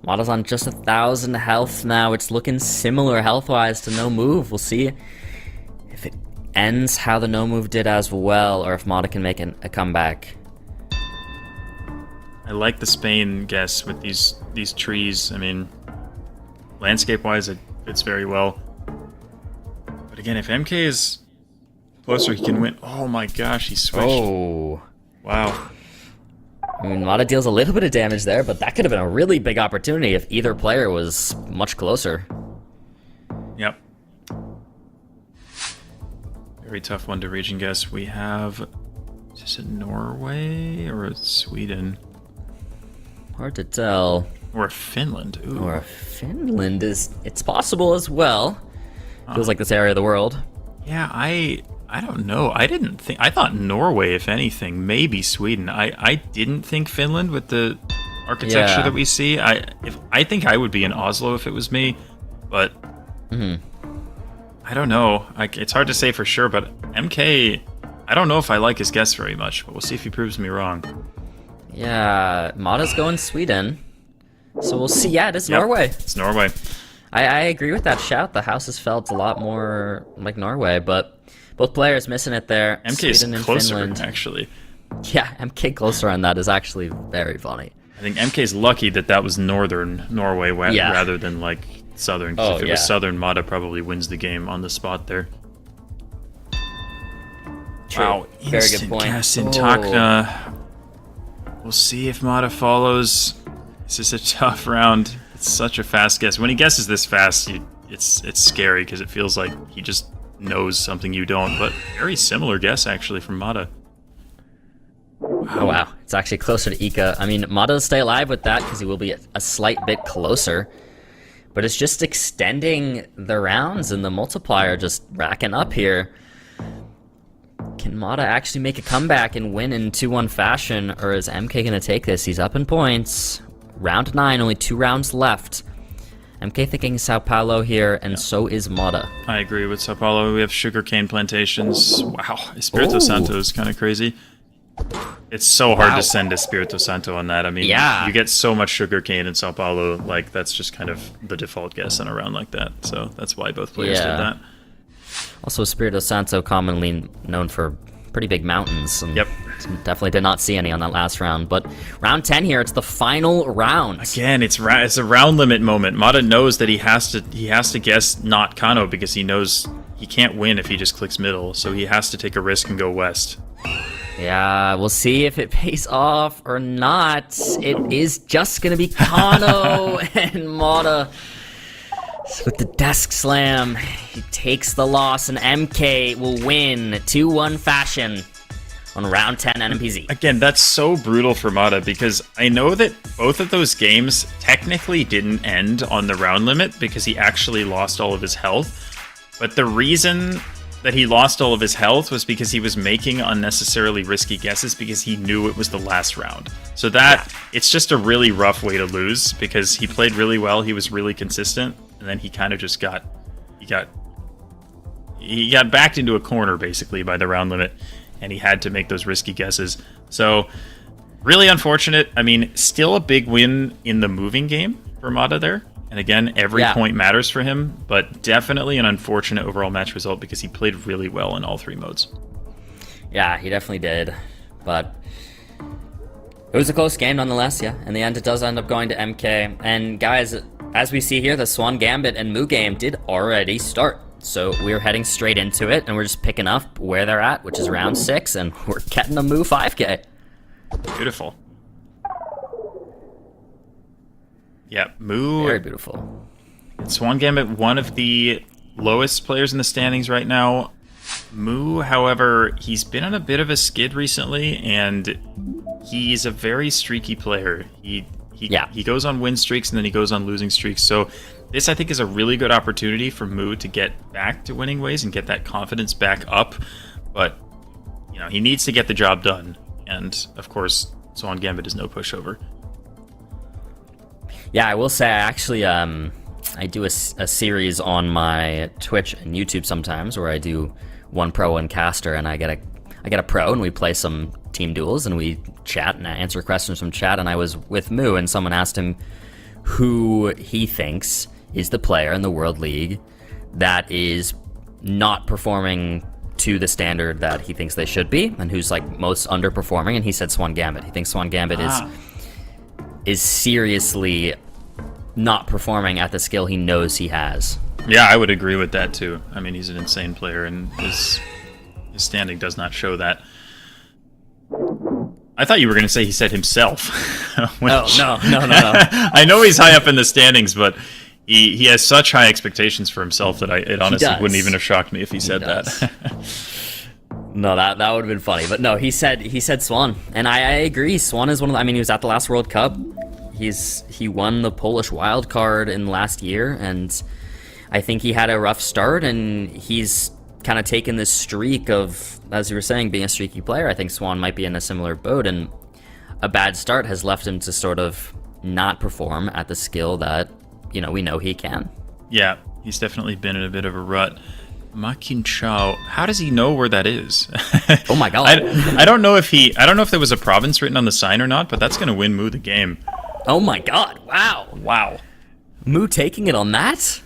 Mata's on just 1,000 health now. It's looking similar health-wise to No Move. We'll see if it ends how the No Move did as well, or if Mata can make a comeback. I like the Spain guess with these trees. I mean, landscape-wise, it fits very well. But again, if MK is closer, he can win. Oh my gosh, he switched. Oh. Wow. I mean, Mata deals a little bit of damage there, but that could have been a really big opportunity if either player was much closer. Yep. Very tough one to region guess. We have, is it Norway or Sweden? Hard to tell. Or Finland. Ooh. Or Finland it's possible as well. Feels like this area of the world. Yeah, I don't know. I thought Norway, if anything, maybe Sweden. I didn't think Finland with the architecture that we see. I think I would be in Oslo if it was me, but I don't know. It's hard to say for sure, but MK, I don't know if I like his guess very much, but we'll see if he proves me wrong. Yeah, Mada's going Sweden. So we'll see. Yeah, it is Norway. It's Norway. I agree with that shout. The house has felt a lot more like Norway, but both players missing it there. MK Sweden is and closer, Finland. actually. Yeah, MK closer on that is actually very funny. I think MK's lucky that was northern Norway rather than like southern. 'Cause if it was southern, Mada probably wins the game on the spot there. True. Wow, Very good point. Cast in Takna. We'll see if Mada follows. This is a tough round. It's such a fast guess. When he guesses this fast, it's scary because it feels like he just knows something you don't. But very similar guess actually from Mada. Oh, wow. It's actually closer to Ika. I mean, Mada will stay alive with that because he will be a slight bit closer. But it's just extending the rounds and the multiplier just racking up here. Can Mada actually make a comeback and win in 2-1 fashion, or is MK going to take this? He's up in points. Round 9, only 2 rounds left. MK thinking Sao Paulo here, and so is Mada. I agree with Sao Paulo. We have sugarcane plantations. Wow, Espirito Santo is kind of crazy. It's so hard to send Espirito Santo on that. I mean, you get so much sugarcane in Sao Paulo, like that's just kind of the default guess on a round like that. So that's why both players did that. Also, Espirito Santo commonly known for pretty big mountains. And definitely did not see any on that last round. But round 10 here, it's the final round. Again, it's a round limit moment. Mada knows that he has to guess not Kano because he knows he can't win if he just clicks middle. So he has to take a risk and go west. Yeah, we'll see if it pays off or not. It is just going to be Kano and Mada. With the desk slam, he takes the loss, and MK will win 2-1 fashion on round 10 NMPZ. Again, that's so brutal for Mada because I know that both of those games technically didn't end on the round limit because he actually lost all of his health. But the reason that he lost all of his health was because he was making unnecessarily risky guesses because he knew it was the last round. So it's just a really rough way to lose because he played really well, he was really consistent, and then he kind of just got backed into a corner basically by the round limit, and he had to make those risky guesses. So really unfortunate. I mean, still a big win in the moving game for Mada there. And again, every point matters for him, but definitely an unfortunate overall match result because he played really well in all 3 modes. Yeah, he definitely did. But it was a close game nonetheless, yeah. In the end, it does end up going to MK. And guys, as we see here, the Swan Gambit and Moo game did already start. So we're heading straight into it, and we're just picking up where they're at, which is round 6, and we're getting a Moo 5K. Beautiful. Yeah, Moo. Very beautiful. Swan Gambit, one of the lowest players in the standings right now. Moo, however, he's been on a bit of a skid recently, and he's a very streaky player. He goes on win streaks and then he goes on losing streaks. So this, I think, is a really good opportunity for Moo to get back to winning ways and get that confidence back up. But he needs to get the job done, and of course, Swan Gambit is no pushover. Yeah, I will say I actually I do a series on my Twitch and YouTube sometimes where I do one pro and caster, and I get a pro and we play some team duels and we chat and I answer questions from chat. And I was with Moo and someone asked him who he thinks is the player in the World League that is not performing to the standard that he thinks they should be and who's like most underperforming, and he said Swan Gambit. He thinks Swan Gambit is seriously not performing at the skill he knows he has. Yeah, I would agree with that too. I mean, he's an insane player, and his standing does not show that. I thought you were going to say he said himself. No. I know he's high up in the standings, but he has such high expectations for himself that it honestly wouldn't even have shocked me if he said that. No, that would have been funny. But no, he said Swan. And I agree. Swan is one of the, I mean, he was at the last World Cup. He won the Polish wild card in last year, and I think he had a rough start, and he's kind of taken this streak of, as you were saying, being a streaky player. I think Swan might be in a similar boat, and a bad start has left him to sort of not perform at the skill that, we know he can. Yeah, he's definitely been in a bit of a rut. Ma Qinghao, how does he know where that is? Oh my god. I don't know if there was a province written on the sign or not, but that's going to win Mu the game. Oh my god, wow. Wow. Mu taking it on that?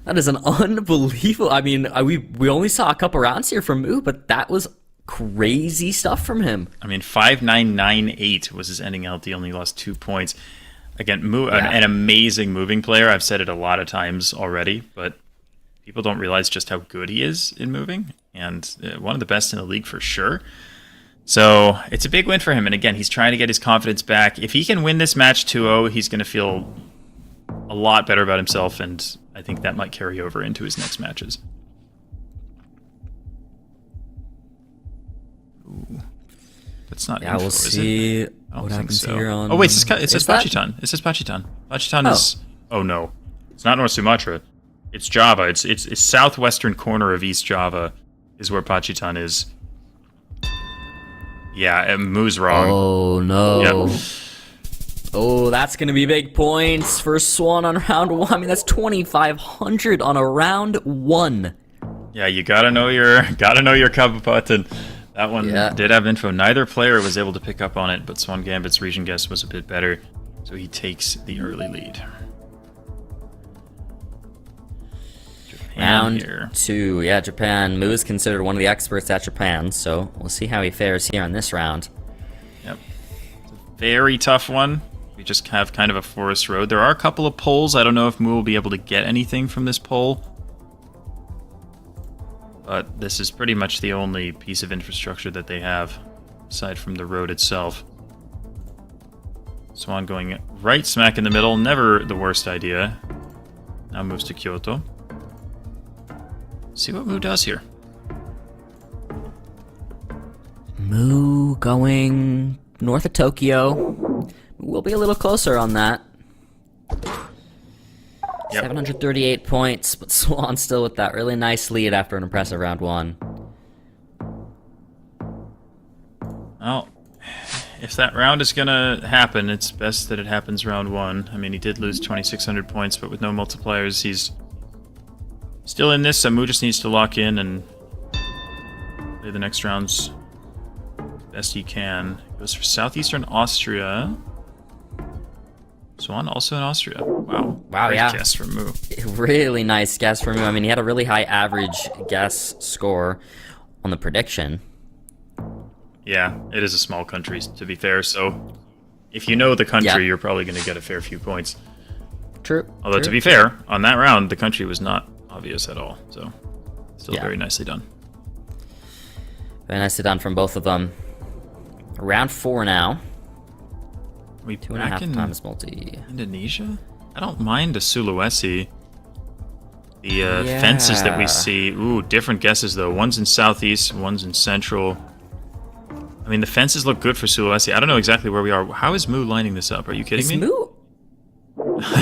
That is an unbelievable, I mean, we only saw a couple rounds here from Mu, but that was crazy stuff from him. I mean, 5.998 was his ending LT, only lost 2 points. Again, Mu, an amazing moving player. I've said it a lot of times already, but people don't realize just how good he is in moving, and one of the best in the league for sure. So it's a big win for him, and again, he's trying to get his confidence back. If he can win this match 2-0, he's going to feel a lot better about himself, and I think that might carry over into his next matches. Ooh. That's not info, we'll see what happens here on... Oh, wait, it says Pachitan. It says Pachitan. Pachitan is... Oh, no. It's not North Sumatra. It's Java. It's southwestern corner of East Java is where Pachitan is. Yeah, Mu's wrong. Oh, no. Yep. Oh, that's going to be big points for Swan on round 1. I mean, that's 2,500 on a round 1. Yeah, you gotta know your Kabupaten. That one did have info. Neither player was able to pick up on it, but Swan Gambit's region guess was a bit better, so he takes the early lead. Round 2, yeah, Japan. Mu is considered one of the experts at Japan, so we'll see how he fares here on this round. Yep. It's a very tough one. We just have kind of a forest road. There are a couple of poles. I don't know if Mu will be able to get anything from this pole. But this is pretty much the only piece of infrastructure that they have, aside from the road itself. Swan going right smack in the middle, never the worst idea. Now moves to Kyoto. See what Mu does here. Mu going north of Tokyo. We'll be a little closer on that. Yep. 738 points, but Swan still with that really nice lead after an impressive round 1. Well, if that round is going to happen, it's best that it happens round 1. I mean, he did lose 2,600 points, but with no multipliers, he's still in this. So Mu just needs to lock in and play the next rounds best he can. Goes for Southeastern Austria. Swan also in Austria. Wow. Wow, Great yeah. guess from Mu. Really nice guess from him. I mean, he had a really high average guess score on the prediction. Yeah, it is a small country, to be fair, so if you know the country, you're probably going to get a fair few points. True. Although, to be fair, on that round, the country was not obvious at all, so still very nicely done. Very nicely done from both of them. Round 4 now. We 2.5 times multi. Indonesia? I don't mind a Sulawesi. The fences that we see, ooh, different guesses though. One's in southeast, one's in central. I mean, the fences look good for Sulawesi. I don't know exactly where we are. How is Mu lining this up? Are you kidding me? Mu?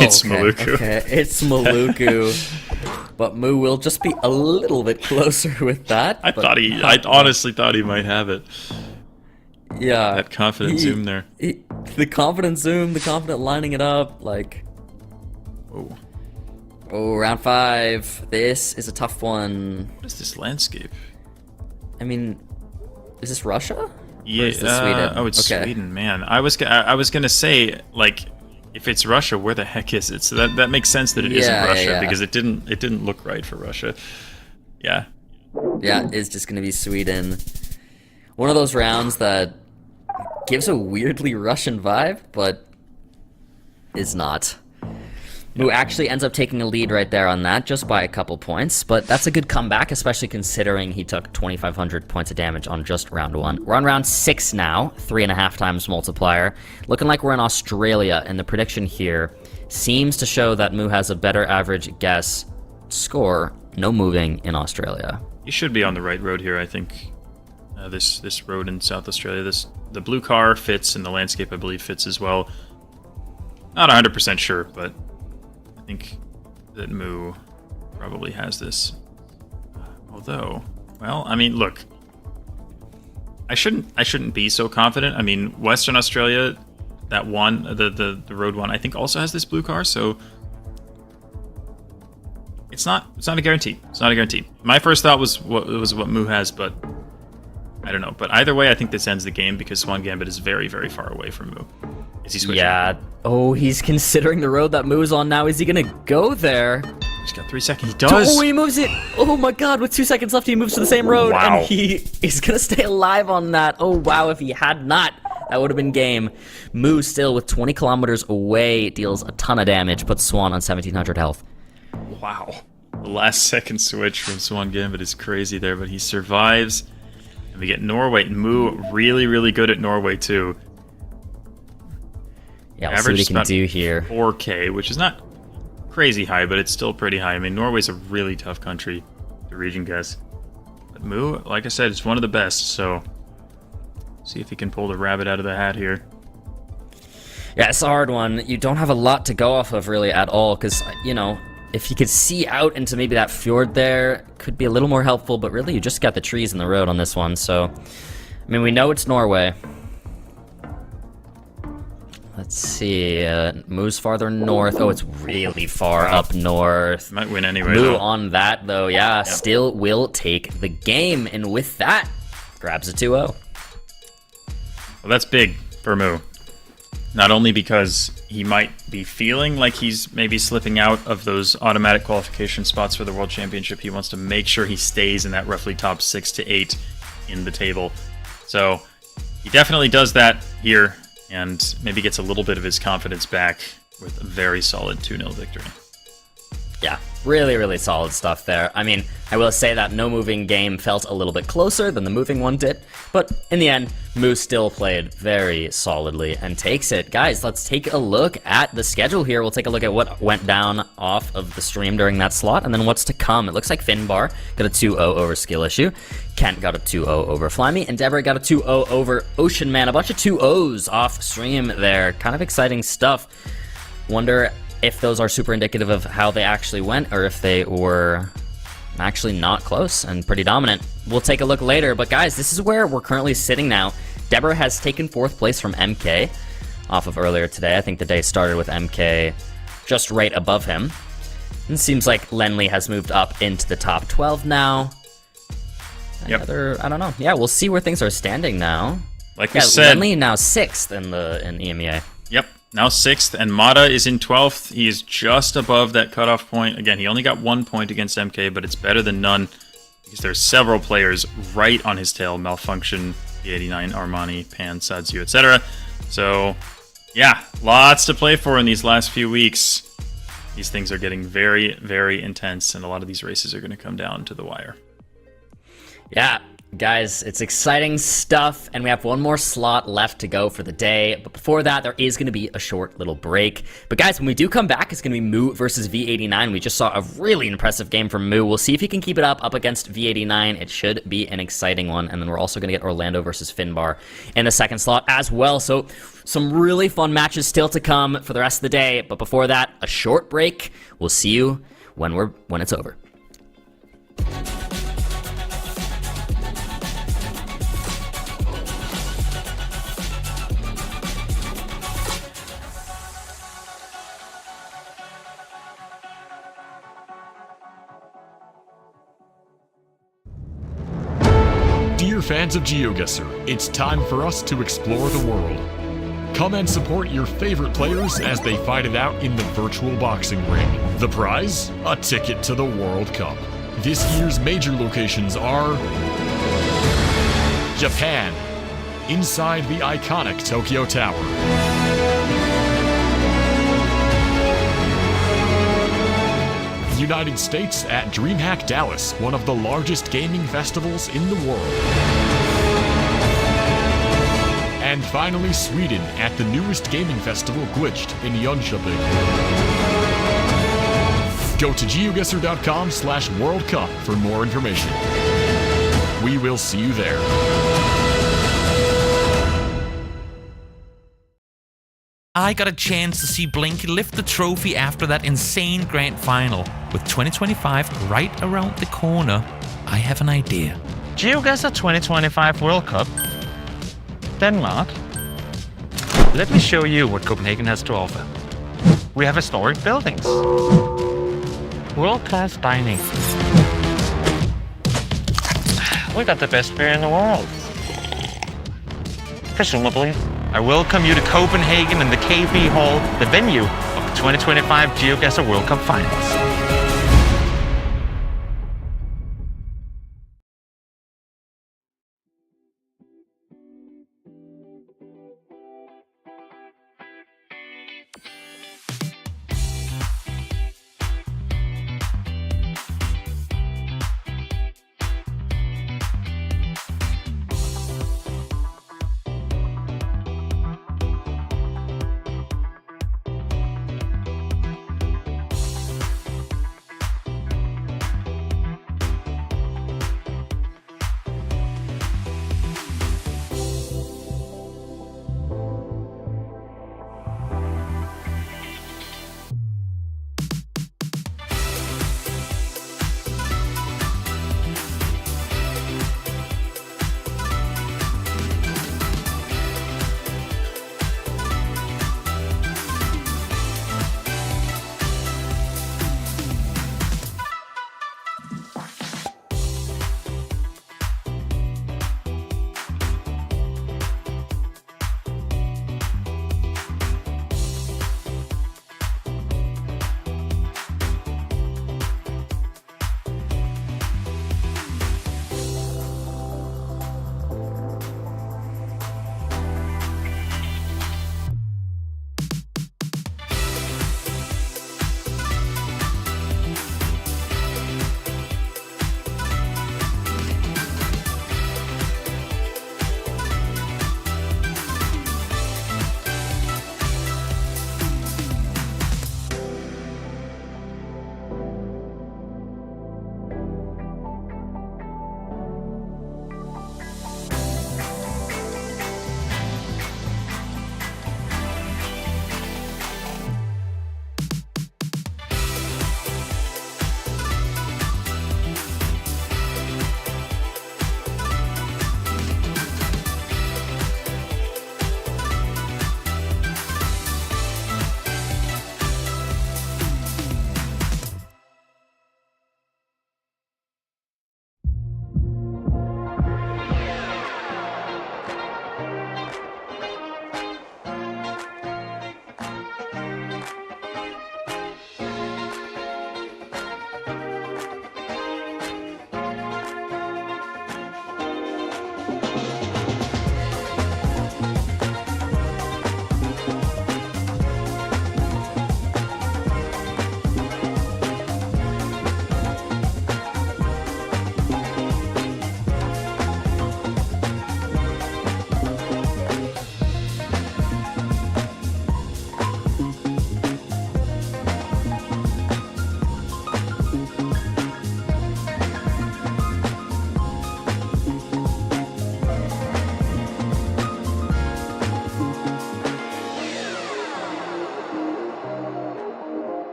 It's Maluku. Okay, it's Maluku. But Mu will just be a little bit closer with that. I honestly thought he might have it. Yeah. That confident zoom there. The confident zoom, the confident lining it up, like... Oh, round 5. This is a tough one. What is this landscape? I mean, is this Russia? Yeah, or is this Sweden? Oh, it's Sweden, man. I was gonna say, like, if it's Russia, where the heck is it? So that makes sense that it isn't Russia because it didn't look right for Russia. Yeah. Yeah, it's just gonna be Sweden. One of those rounds that gives a weirdly Russian vibe, but is not. Mu actually ends up taking a lead right there on that, just by a couple points, but that's a good comeback, especially considering he took 2,500 points of damage on just round 1. We're on round 6 now, 3.5 times multiplier. Looking like we're in Australia, and the prediction here seems to show that Mu has a better average guess score no moving in Australia. He should be on the right road here, I think. This road in South Australia, the blue car fits, and the landscape, I believe, fits as well. Not 100% sure, but I think that Moo probably has this. Although, well, I mean, look, I shouldn't be so confident. I mean, Western Australia, that one, the road one, I think also has this blue car, so it's not a guarantee. It's not a guarantee. My first thought was what Moo has, but I don't know. But either way, I think this ends the game because Swan Gambit is very, very far away from Moo. Is he switching? Yeah. Oh, he's considering the road that Moo's on now. Is he gonna go there? He's got 3 seconds. He does. Oh, he moves it. Oh my God! With 2 seconds left, he moves to the same road, Wow. and he is gonna stay alive on that. Oh wow! If he had not, that would have been game. Moo still with 20 kilometers away deals a ton of damage, puts Swan on 1,700 health. Wow. The last second switch from Swan Gambit is crazy there, but he survives. And we get Norway. Moo really, really good at Norway too. Yeah, we'll see what he can do here. 4K, which is not crazy high, but it's still pretty high. I mean, Norway's a really tough country to region guess. But Moo, like I said, is one of the best, so see if he can pull the rabbit out of the hat here. Yeah, it's a hard one. You don't have a lot to go off of really at all, because, you know, if you could see out into maybe that fjord there, could be a little more helpful, but really you just got the trees in the road on this one, so... I mean, we know it's Norway. Let's see, Moo's farther north. Oh, it's really far up north. Might win anyway, Moo though. on that, though, yeah, still will take the game, and with that, grabs a 2-0. Well, that's big for Moo. Not only because he might be feeling like he's maybe slipping out of those automatic qualification spots for the World Championship, he wants to make sure he stays in that roughly top 6 to 8 in the table. So he definitely does that here, and maybe gets a little bit of his confidence back with a very solid 2-0 victory. Yeah, really, really solid stuff there. I mean, I will say that no moving game felt a little bit closer than the moving one did, but in the end, Moo still played very solidly and takes it. Guys, let's take a look at the schedule here. We'll take a look at what went down off of the stream during that slot, and then what's to come. It looks like Finbar got a 2-0 over Skill Issue, Kent got a 2-0 over Flyme, and Deborah got a 2-0 over Ocean Man. A bunch of 2-0s off stream there. Kind of exciting stuff. Wonder if those are super indicative of how they actually went, or if they were actually not close and pretty dominant. We'll take a look later, but guys, this is where we're currently sitting now. Deborah has taken 4th place from MK off of earlier today. I think the day started with MK just right above him. And it seems like Lenley has moved up into the top 12 now. Yep. I don't know. Yeah, we'll see where things are standing now. Like we said, Lenley now 6th in EMEA. Yep, now 6th, and Mata is in 12th. He is just above that cutoff point. Again, he only got 1 point against MK, but it's better than none because there's several players right on his tail. Malfunction, B89, Armani, Pan, Sadziu, etc. So, yeah, lots to play for in these last few weeks. These things are getting very, very intense, and a lot of these races are going to come down to the wire. Yeah, guys, it's exciting stuff, and we have one more slot left to go for the day. But before that, there is going to be a short little break. But guys, when we do come back, it's going to be Moo versus V89. We just saw a really impressive game from Moo. We'll see if he can keep it up against V89. It should be an exciting one. And then we're also going to get Orlando versus Finbar in the second slot as well. So some really fun matches still to come for the rest of the day. But before that, a short break. We'll see you when it's over. Dear fans of GeoGuessr, it's time for us to explore the world. Come and support your favorite players as they fight it out in the virtual boxing ring. The prize? A ticket to the World Cup. This year's major locations are Japan, inside the iconic Tokyo Tower. United States at DreamHack Dallas, one of the largest gaming festivals in the world. And finally, Sweden at the newest gaming festival, Glitched, in Jönköping. Go to geoguessr.com/World Cup for more information. We will see you there. I got a chance to see Blinky lift the trophy after that insane grand final. With 2025 right around the corner, I have an idea. GeoGuessr 2025 World Cup. Denmark. Let me show you what Copenhagen has to offer. We have historic buildings. World-class dining. We got the best beer in the world. Presumably. I welcome you to Copenhagen and the KB Hall, the venue of the 2025 GeoGuessr World Cup Finals.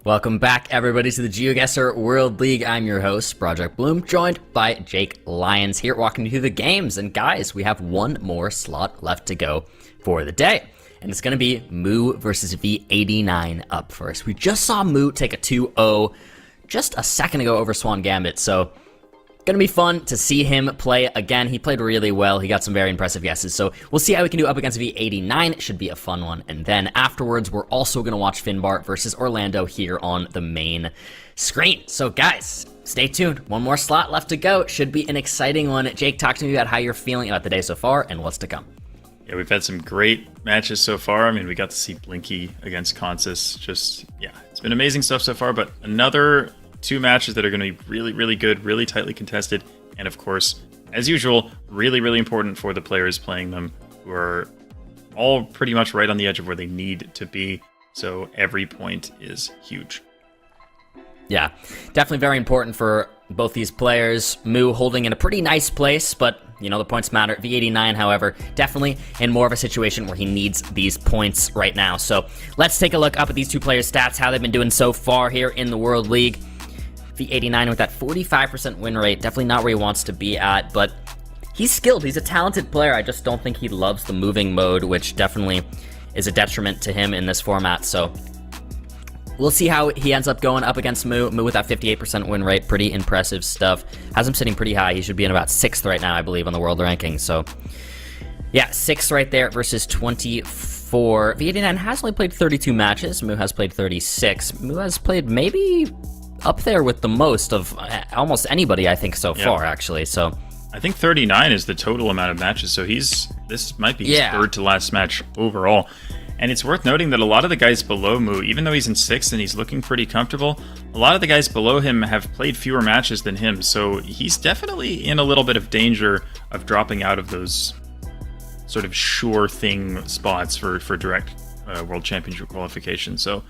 Welcome back, everybody, to the GeoGuessr World League. I'm your host, Project Bloom, joined by Jake Lyons here, walking you through the games. And guys, we have one more slot left to go for the day. And it's going to be Moo versus V89 up first. We just saw Moo take a 2-0 just a second ago over Swan Gambit, so gonna be fun to see him play again. He played really well. He got some very impressive guesses, so we'll see how we can do up against V89. It should be a fun one. And then afterwards, we're also gonna watch Finbar versus Orlando here on the main screen. So guys, stay tuned. One more slot left to go. It should be an exciting one. Jake, talk to me about how you're feeling about the day so far and what's to come. Yeah, we've had some great matches so far. I mean, we got to see Blinky against Consus. Just, yeah, it's been amazing stuff so far, but another 2 matches that are going to be really, really good, really tightly contested, and of course, as usual, really, really important for the players playing them, who are all pretty much right on the edge of where they need to be, so every point is huge. Yeah, definitely very important for both these players. Moo holding in a pretty nice place, but, you know, the points matter. V89, however, definitely in more of a situation where he needs these points right now. So let's take a look up at these 2 players' stats, how they've been doing so far here in the World League. V89 with that 45% win rate, definitely not where he wants to be at, but he's skilled. He's a talented player. I just don't think he loves the moving mode, which definitely is a detriment to him in this format. So we'll see how he ends up going up against Moo. Moo with that 58% win rate, pretty impressive stuff. Has him sitting pretty high. He should be in about 6th right now, I believe, on the world ranking. So yeah, 6th right there versus 24. V89 has only played 32 matches. Moo has played 36. Moo has played maybe up there with the most of almost anybody, I think, so far, actually. So I think 39 is the total amount of matches, so this might be his 3rd to last match overall. And it's worth noting that a lot of the guys below Moo, even though he's in 6th and he's looking pretty comfortable, a lot of the guys below him have played fewer matches than him, so he's definitely in a little bit of danger of dropping out of those sort of sure thing spots for direct World Championship qualification. So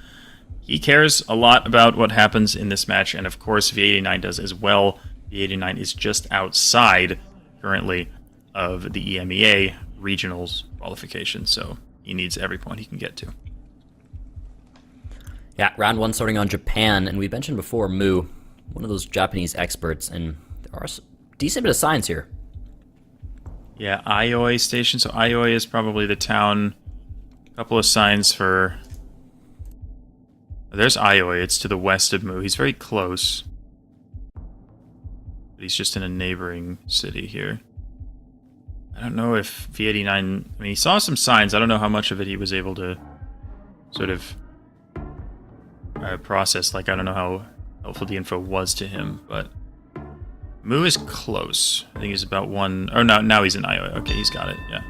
he cares a lot about what happens in this match, and of course V89 does as well. V89 is just outside, currently, of the EMEA Regionals qualification, so he needs every point he can get to. Yeah, round 1 starting on Japan, and we mentioned before Moo, one of those Japanese experts, and there are a decent bit of signs here. Yeah, Aioi Station, so Aioi is probably the town. A couple of signs for... There's Aioi, it's to the west of Moo. He's very close. But he's just in a neighboring city here. I don't know if V89... I mean, he saw some signs. I don't know how much of it he was able to sort of process. Like, I don't know how helpful the info was to him, but Moo is close. I think he's about 1... Oh, no, now he's in Aioi. Okay, he's got it, yeah.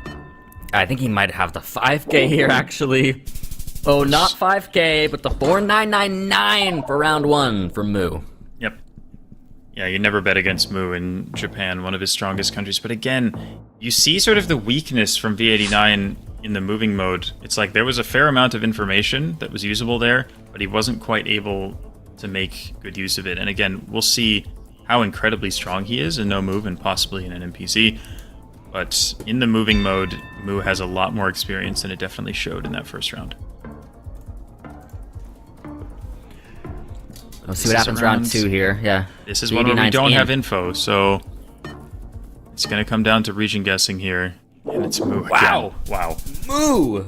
I think he might have the 5K here, actually. Oh, not 5K, but the 4999 for round 1 from Moo. Yep. Yeah, you never bet against Moo in Japan, one of his strongest countries. But again, you see sort of the weakness from V89 in the moving mode. It's like there was a fair amount of information that was usable there, but he wasn't quite able to make good use of it. And again, we'll see how incredibly strong he is in no move and possibly in an NPC. But in the moving mode, Moo has a lot more experience, and it definitely showed in that first round. We'll see what happens round 2 here. Yeah. This is one where we don't have info, so it's going to come down to region guessing here. And it's Moo. Wow. Again. Wow. Moo!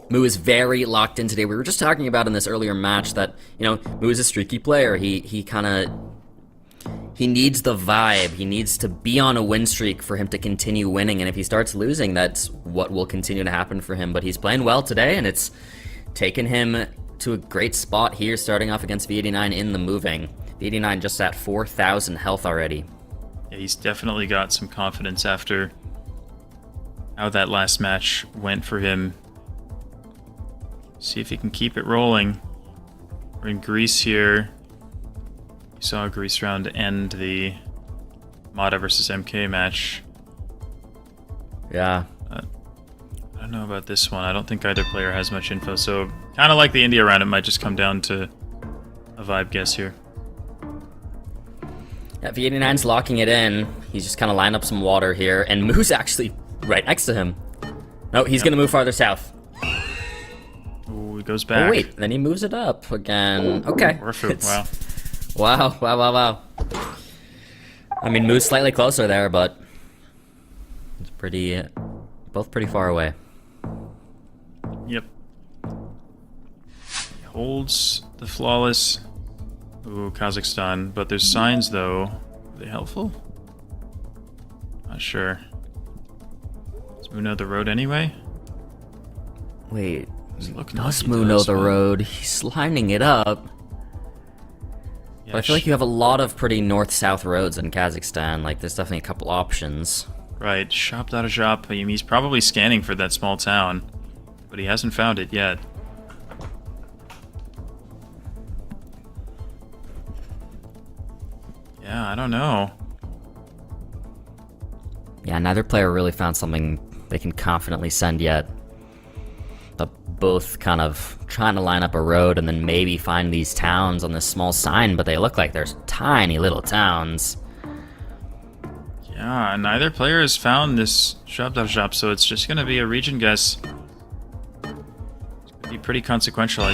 Moo is very locked in today. We were just talking about in this earlier match that, you know, Moo is a streaky player. He needs the vibe. He needs to be on a win streak for him to continue winning. And if he starts losing, that's what will continue to happen for him. But he's playing well today, and it's taken him to a great spot here, starting off against V89 in the moving. V89 just at 4,000 health already. Yeah, he's definitely got some confidence after how that last match went for him. See if he can keep it rolling. We're in Greece here. We saw a Greece round end the Mata versus MK match. Yeah. I don't know about this one. I don't think either player has much info, so kind of like the India round, it might just come down to a vibe guess here. Yeah, V89's locking it in. He's just kind of lining up some water here, and Moo's actually right next to him. No, he's going to move farther south. Ooh, goes back. Oh, wait, then he moves it up again. Okay. Orfu, wow. Wow. I mean, Moo's slightly closer there, but it's pretty, both pretty far away. Yep. He holds the flawless. Ooh, Kazakhstan. But there's signs, though. Are they helpful? Not sure. Does Moo know the road anyway? Wait, Looking does like he Moo know does, the but- road? He's lining it up. Yeah, But I feel like you have a lot of pretty north-south roads in Kazakhstan. Like, there's definitely a couple options. Right, shop dot a shop. I mean, he's probably scanning for that small town, but he hasn't found it yet. Yeah, I don't know. Yeah, neither player really found something they can confidently send yet. But both kind of trying to line up a road and then maybe find these towns on this small sign, but they look like there's tiny little towns. Yeah, neither player has found this shop dot shop, so it's just gonna be a region guess. It's gonna be pretty consequential.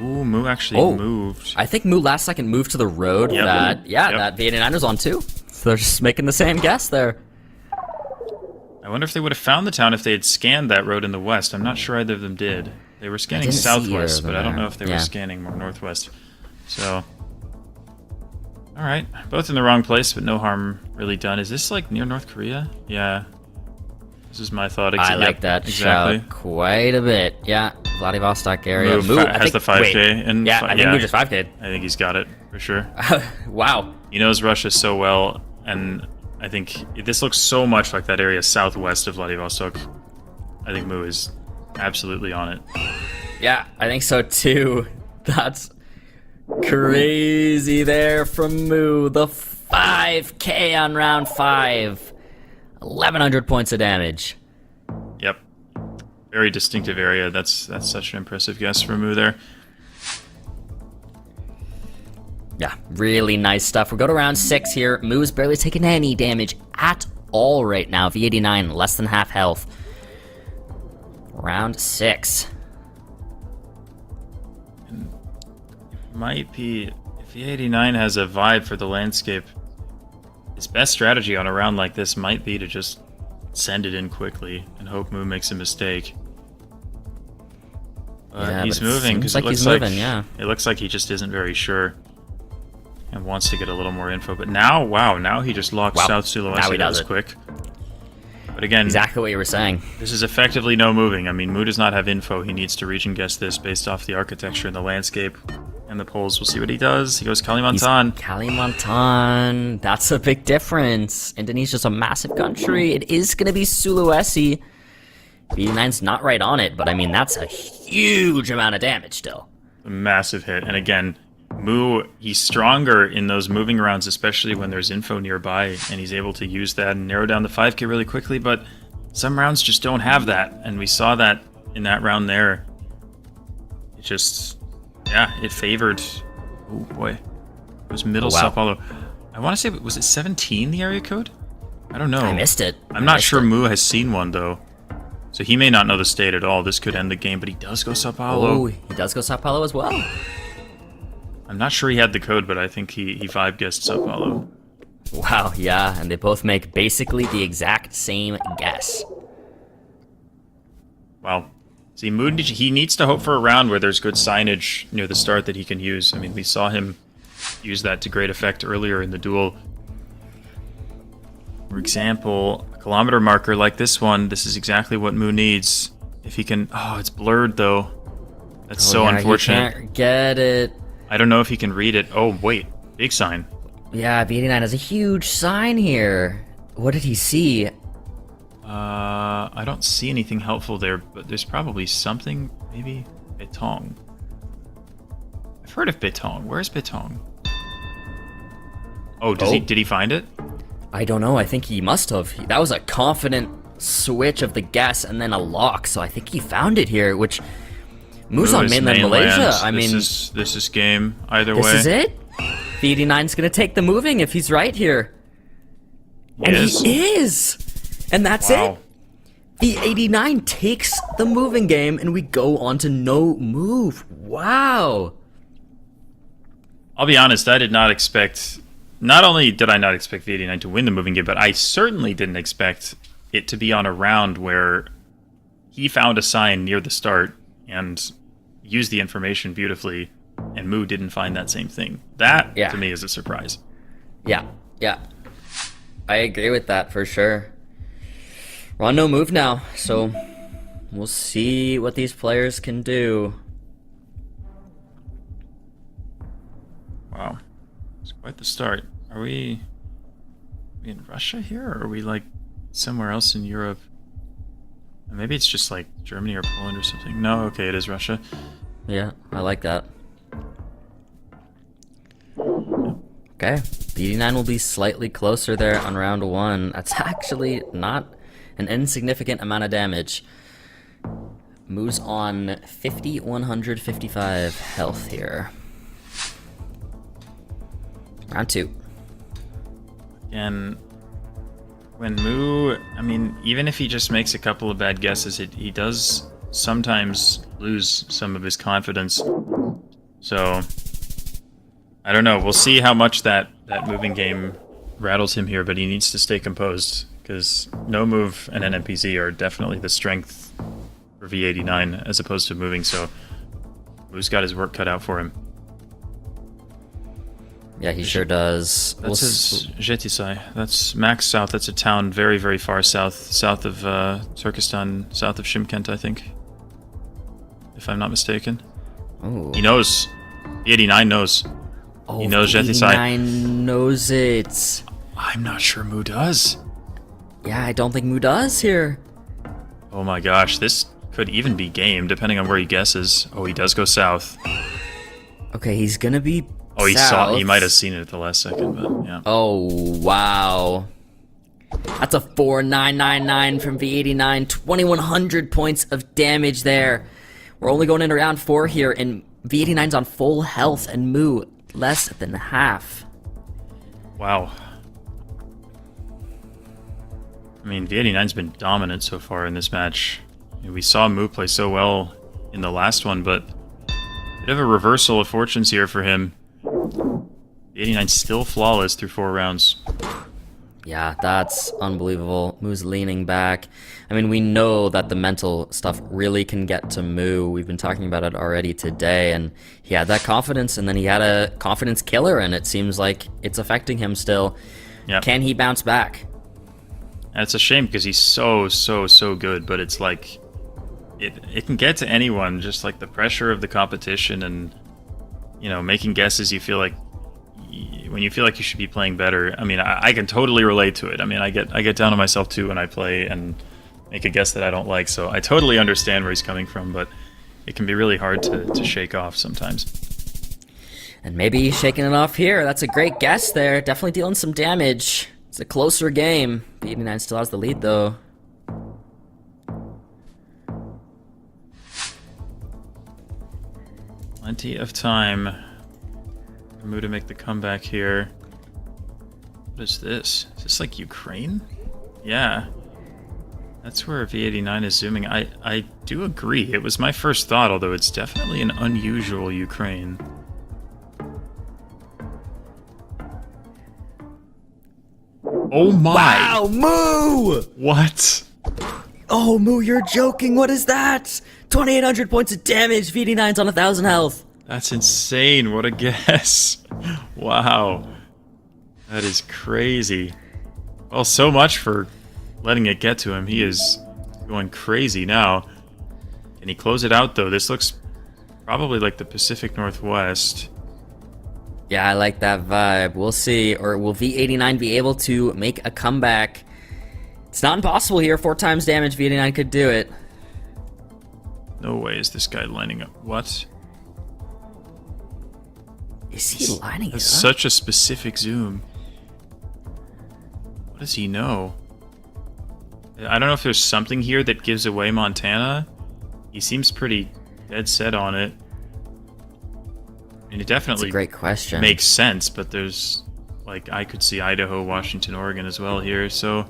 Ooh, Moo actually moved. I think Moo last second moved to the road Yep. that, Yep. that the 89ers on too. So they're just making the same guess there. I wonder if they would have found the town if they had scanned that road in the west. I'm not sure either of them did. They were scanning didn't see either southwest, of them but I don't there. know if they Yeah. were scanning more northwest. So, all right, both in the wrong place, but no harm really done. Is this like near North Korea? Yeah, this is my thought. I like Yep, that exactly. shout quite a bit. Yeah, Vladivostok area. Moo Moo, I has think, the 5K, wait, and yeah, I think Moo just 5K'd. I think he's got it for sure. Wow. He knows Russia so well, and I think this looks so much like that area southwest of Vladivostok. I think Moo is absolutely on it. Yeah, I think so too. That's crazy there from Moo. The 5K on round 5. 1,100 points of damage. Yep. Very distinctive area. That's such an impressive guess from Moo there. Yeah, really nice stuff. We go to round 6 here. Moo's barely taking any damage at all right now. V89, less than half health. Round 6. Might be, if the 89 has a vibe for the landscape, his best strategy on a round like this might be to just send it in quickly and hope Moo makes a mistake. Yeah, he's but it moving seems because like it looks he's moving, yeah. it looks like he just isn't very sure and wants to get a little more info. But now, wow, now he just locks Wow. South Sulawesi. Now he That does was it. quick. But again, Exactly what you were saying. this is effectively no moving. I mean, Moo does not have info. He needs to region guess this based off the architecture and the landscape and the polls. We'll see what he does. He goes Kalimantan. Kalimantan. That's a big difference. Indonesia's a massive country. It is going to be Sulawesi. V9's not right on it, but I mean, that's a huge amount of damage still. A massive hit. And again, Moo, he's stronger in those moving rounds, especially when there's info nearby, and he's able to use that and narrow down the 5K really quickly, but some rounds just don't have that, and we saw that in that round there. It just, yeah, it favored, oh boy, it was middle Oh, wow. Sao Paulo. I want to say, was it 17, the area code? I don't know. I missed it. I'm not Missed sure it. Moo has seen one, though. So he may not know the state at all. This could end the game, but he does go Sao Paulo. Oh, he does go Sao Paulo as well. I'm not sure he had the code, but I think he vibe guessed Sao Paulo. Wow, yeah, and they both make basically the exact same guess. Wow. See, Moo, he needs to hope for a round where there's good signage near the start that he can use. I mean, we saw him use that to great effect earlier in the duel. For example, a kilometer marker like this one, this is exactly what Moo needs. If he can... Oh, it's blurred, though. That's so yeah, unfortunate. You can't get it. I don't know if he can read it. Oh, wait. Big sign. Yeah, V89 has a huge sign here. What did he see? I don't see anything helpful there, but there's probably something. Maybe Betong. I've heard of Betong. Where's Betong? Oh, did he find it? I don't know. I think he must have. That was a confident switch of the guess and then a lock, so I think he found it here, which moves on Moo is mainland Malaysia. I mean, this is game either this way. is it? V89's gonna take the moving if he's right here. And Yes. he is! And that's Wow. it! V89 takes the moving game, and we go on to no move. Wow. I'll be honest, I did not expect... Not only did I not expect V89 to win the moving game, but I certainly didn't expect it to be on a round where he found a sign near the start and used the information beautifully, and Moo didn't find that same thing. That, to me, is a surprise. Yeah. I agree with that for sure. We're on no move now, so we'll see what these players can do. Wow. It's quite the start. Are we in Russia here, or are we, like, somewhere else in Europe? Maybe it's just, like, Germany or Poland or something. No, okay, it is Russia. Yeah, I like that. Okay, V89 will be slightly closer there on round 1. That's actually not an insignificant amount of damage. Moves on 5,155 health here. Round 2. And when Moo, I mean, even if he just makes a couple of bad guesses, he does sometimes lose some of his confidence. So, I don't know. We'll see how much that moving game rattles him here, but he needs to stay composed, because no move and NMPZ are definitely the strength for V89 as opposed to moving, so Moo's got his work cut out for him. Yeah, he sure does. That's his Jetisai. That's Max South. That's a town very, very far south of Turkestan, south of Shymkent, I think. If I'm not mistaken. Oh. He knows. V89 knows. Oh, he knows Jetisai. V89 knows it. I'm not sure Moo does. Yeah, I don't think Moo does here. Oh my gosh, this could even be game, depending on where he guesses. Oh, he does go south. Okay, he's gonna be Oh, he south. he might have seen it at the last second, but yeah. Oh, wow. That's a 4,999 from V89. 2,100 points of damage there. We're only going into round 4 here, and V89's on full health, and Moo less than half. Wow. I mean, V89's been dominant so far in this match. We saw Moo play so well in the last one, but a bit of a reversal of fortunes here for him. V89's still flawless through 4 rounds. Yeah, that's unbelievable. Moo's leaning back. I mean, we know that the mental stuff really can get to Moo. We've been talking about it already today, and he had that confidence, and then he had a confidence killer, and it seems like it's affecting him still. Yep. Can he bounce back? And it's a shame because he's so good, but it's like it can get to anyone, just like the pressure of the competition and, you know, making guesses you feel like when you feel like you should be playing better. I mean, I can totally relate to it. I mean, I get down on myself too when I play and make a guess that I don't like, so I totally understand where he's coming from, but it can be really hard to shake off sometimes. And maybe he's shaking it off here. That's a great guess there. Definitely dealing some damage. It's a closer game. V89 still has the lead, though. Plenty of time for Moo to make the comeback here. What is this? Is this like Ukraine? Yeah. That's where V89 is zooming. I do agree. It was my first thought, although it's definitely an unusual Ukraine. Oh my! Wow, Moo! What? Oh, Moo, you're joking. What is that? 2,800 points of damage. V89's on 1,000 health. That's insane. What a guess. Wow. That is crazy. Well, so much for letting it get to him. He is going crazy now. Can he close it out, though? This looks probably like the Pacific Northwest. Yeah, I like that vibe. We'll see. Or will V89 be able to make a comeback? It's not impossible here. 4 times damage. V89 could do it. No way is this guy lining up. What? Is he lining it up? That's such a specific zoom. What does he know? I don't know if there's something here that gives away Montana. He seems pretty dead set on it. I mean, it definitely That's a great question. makes sense, but there's, like, I could see Idaho, Washington, Oregon as well here, so...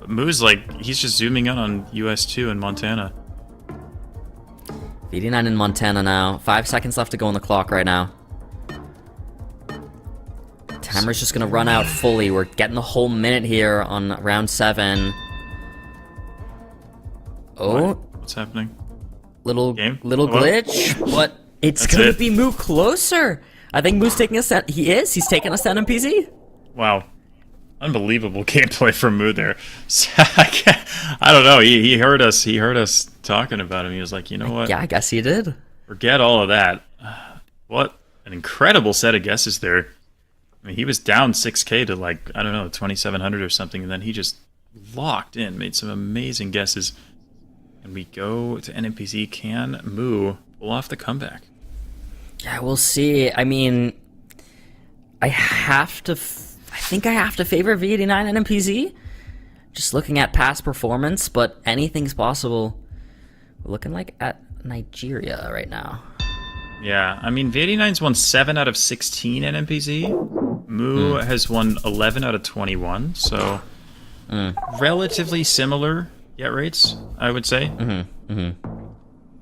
But Moo's like, he's just zooming in on US2 and Montana. V89 in Montana now. 5 seconds left to go on the clock right now. Timer's just gonna run out fully. We're getting the whole minute here on round 7. Oh, what's happening? Little Game? glitch, but it's That's gonna it. be Moo closer. I think Moo's taking us. He's taking us to NMPZ. Wow. Unbelievable gameplay from Moo there. I don't know. He heard us. He heard us talking about him. He was like, you know what? Yeah, I guess he did. Forget all of that. What an incredible set of guesses there. I mean, he was down 6K to like, I don't know, 2,700 or something, and then he just locked in, made some amazing guesses. And we go to NMPZ. Can Moo pull off the comeback? Yeah, we'll see. I mean, I think I have to favor V89 and NMPZ. Just looking at past performance, but anything's possible. We're looking like at Nigeria right now. Yeah, I mean, V89's won 7 out of 16 NMPZ. Moo has won 11 out of 21, so relatively similar get rates, I would say.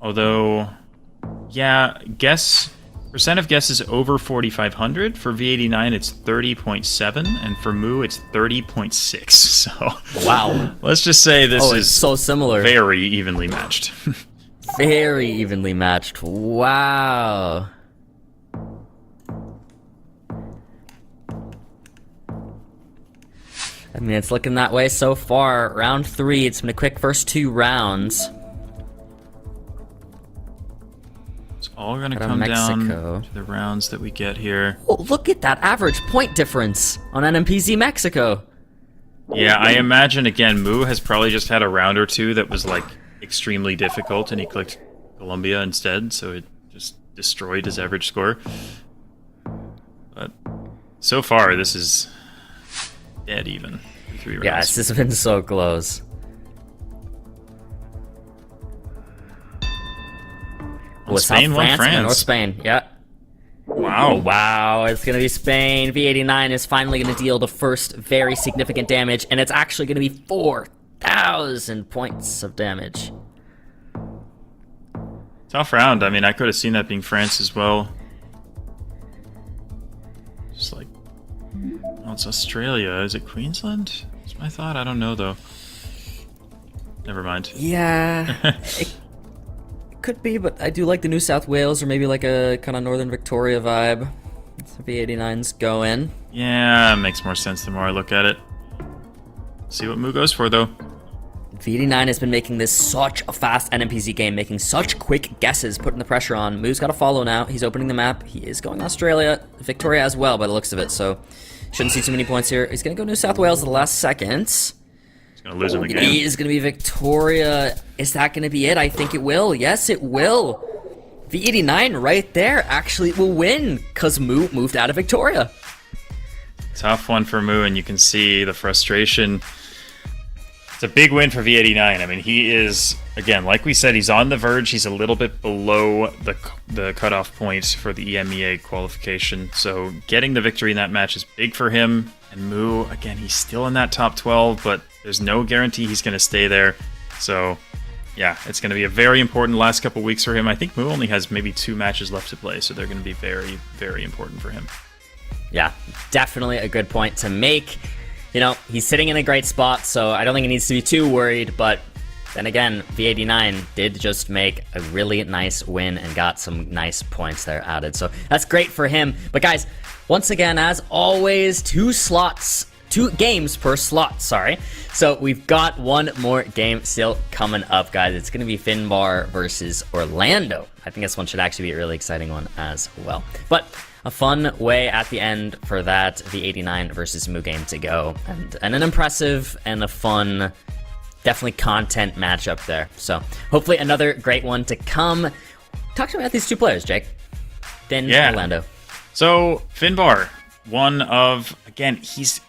Although, yeah, percent of guesses over 4,500. For V89, it's 30.7, and for Moo, it's 30.6. So, Wow. let's just say this is so similar. very evenly matched. Very evenly matched. Wow. I mean, it's looking that way so far. Round 3, it's been a quick first 2 rounds. It's all going to Got a come down Mexico. to the rounds that we get here. Oh, look at that average point difference on NMPZ Mexico. Yeah, I imagine, again, Moo has probably just had a round or two that was, like, extremely difficult, and he clicked Colombia instead, so it just destroyed his average score. But so far, this is dead even. 3 rounds. Yeah, this has been so close. Well, Spain won France. Or Spain, yeah. Wow. Wow, it's going to be Spain. V89 is finally going to deal the first very significant damage, and it's actually going to be 4,000 points of damage. Tough round. I mean, I could have seen that being France as well. Just like... Oh, it's Australia. Is it Queensland? That's my thought. I don't know, though. Never mind. Yeah, it could be, but I do like the New South Wales or maybe like a kind of Northern Victoria vibe. So V89's going. Yeah, it makes more sense the more I look at it. See what Moo goes for, though. V89 has been making this such a fast NMPZ game, making such quick guesses, putting the pressure on. Moo's got to follow now. He's opening the map. He is going Australia. Victoria as well, by the looks of it, so shouldn't see too many points here. He's going to go New South Wales at the last second. He's going to lose in the game. It is going to be Victoria. Is that going to be it? I think it will. Yes, it will. V89 right there actually will win because Moo moved out of Victoria. Tough one for Moo, and you can see the frustration. It's a big win for V89. I mean, he is, again, like we said, he's on the verge. He's a little bit below the cutoff point for the EMEA qualification. So getting the victory in that match is big for him. And Moo, again, he's still in that top 12, but there's no guarantee he's going to stay there. So, yeah, it's going to be a very important last couple weeks for him. I think Moo only has maybe 2 matches left to play, so they're going to be very, very important for him. Yeah, definitely a good point to make. You know, he's sitting in a great spot, so I don't think he needs to be too worried, but then again, V89 did just make a really nice win and got some nice points there added, so that's great for him. But guys, once again, as always, 2 games per slot, sorry. So we've got one more game still coming up, guys. It's going to be Finbar versus Orlando. I think this one should actually be a really exciting one as well. But a fun way at the end for that V89 versus Moo game to go. And an impressive and a fun, definitely content matchup there. So hopefully another great one to come. Talk to me about these 2 players, Jake. Then Orlando. So Finbar, one of, again, he's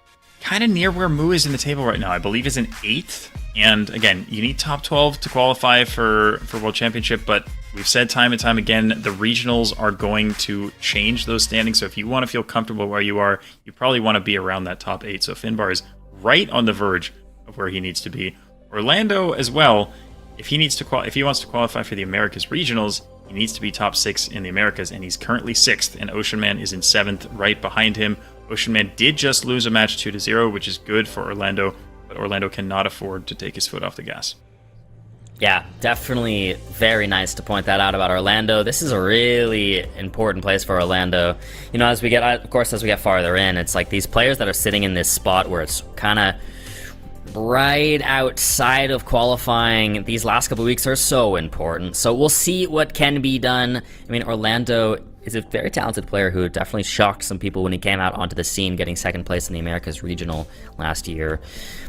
kind of near where Moo is in the table right now. I believe he's in 8th. And again, you need top 12 to qualify for World Championship, but we've said time and time again, the regionals are going to change those standings. So if you want to feel comfortable where you are, you probably want to be around that top 8. So Finbar is right on the verge of where he needs to be. Orlando as well, if he wants to qualify for the Americas regionals, he needs to be top 6 in the Americas, and he's currently 6th, and Ocean Man is in 7th right behind him. Ocean Man did just lose a match 2-0, which is good for Orlando, but Orlando cannot afford to take his foot off the gas. Yeah, definitely very nice to point that out about Orlando. This is a really important place for Orlando. You know, as we get farther in, it's like these players that are sitting in this spot where it's kind of right outside of qualifying, these last couple of weeks are so important. So we'll see what can be done. I mean, Orlando is a very talented player who definitely shocked some people when he came out onto the scene, getting 2nd place in the Americas Regional last year.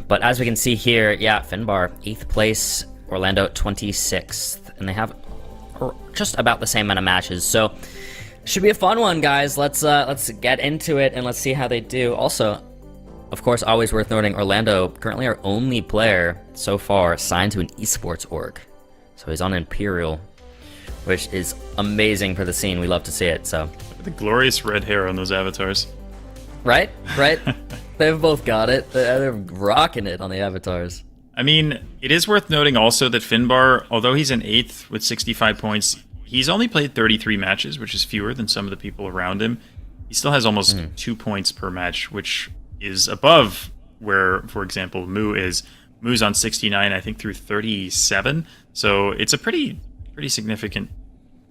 But as we can see here, yeah, Finbar, 8th place, Orlando 26th, and they have just about the same amount of matches. So should be a fun one, guys. Let's get into it and let's see how they do. Also, of course, always worth noting, Orlando, currently our only player so far signed to an esports org. So he's on Imperial, which is amazing for the scene. We love to see it. So the glorious red hair on those avatars. Right? They've both got it. They're rocking it on the avatars. I mean, it is worth noting also that Finbar, although he's in 8th with 65 points, he's only played 33 matches, which is fewer than some of the people around him. He still has almost 2 points per match, which is above where, for example, Moo is. Moo's on 69, I think, through 37. So it's a pretty significant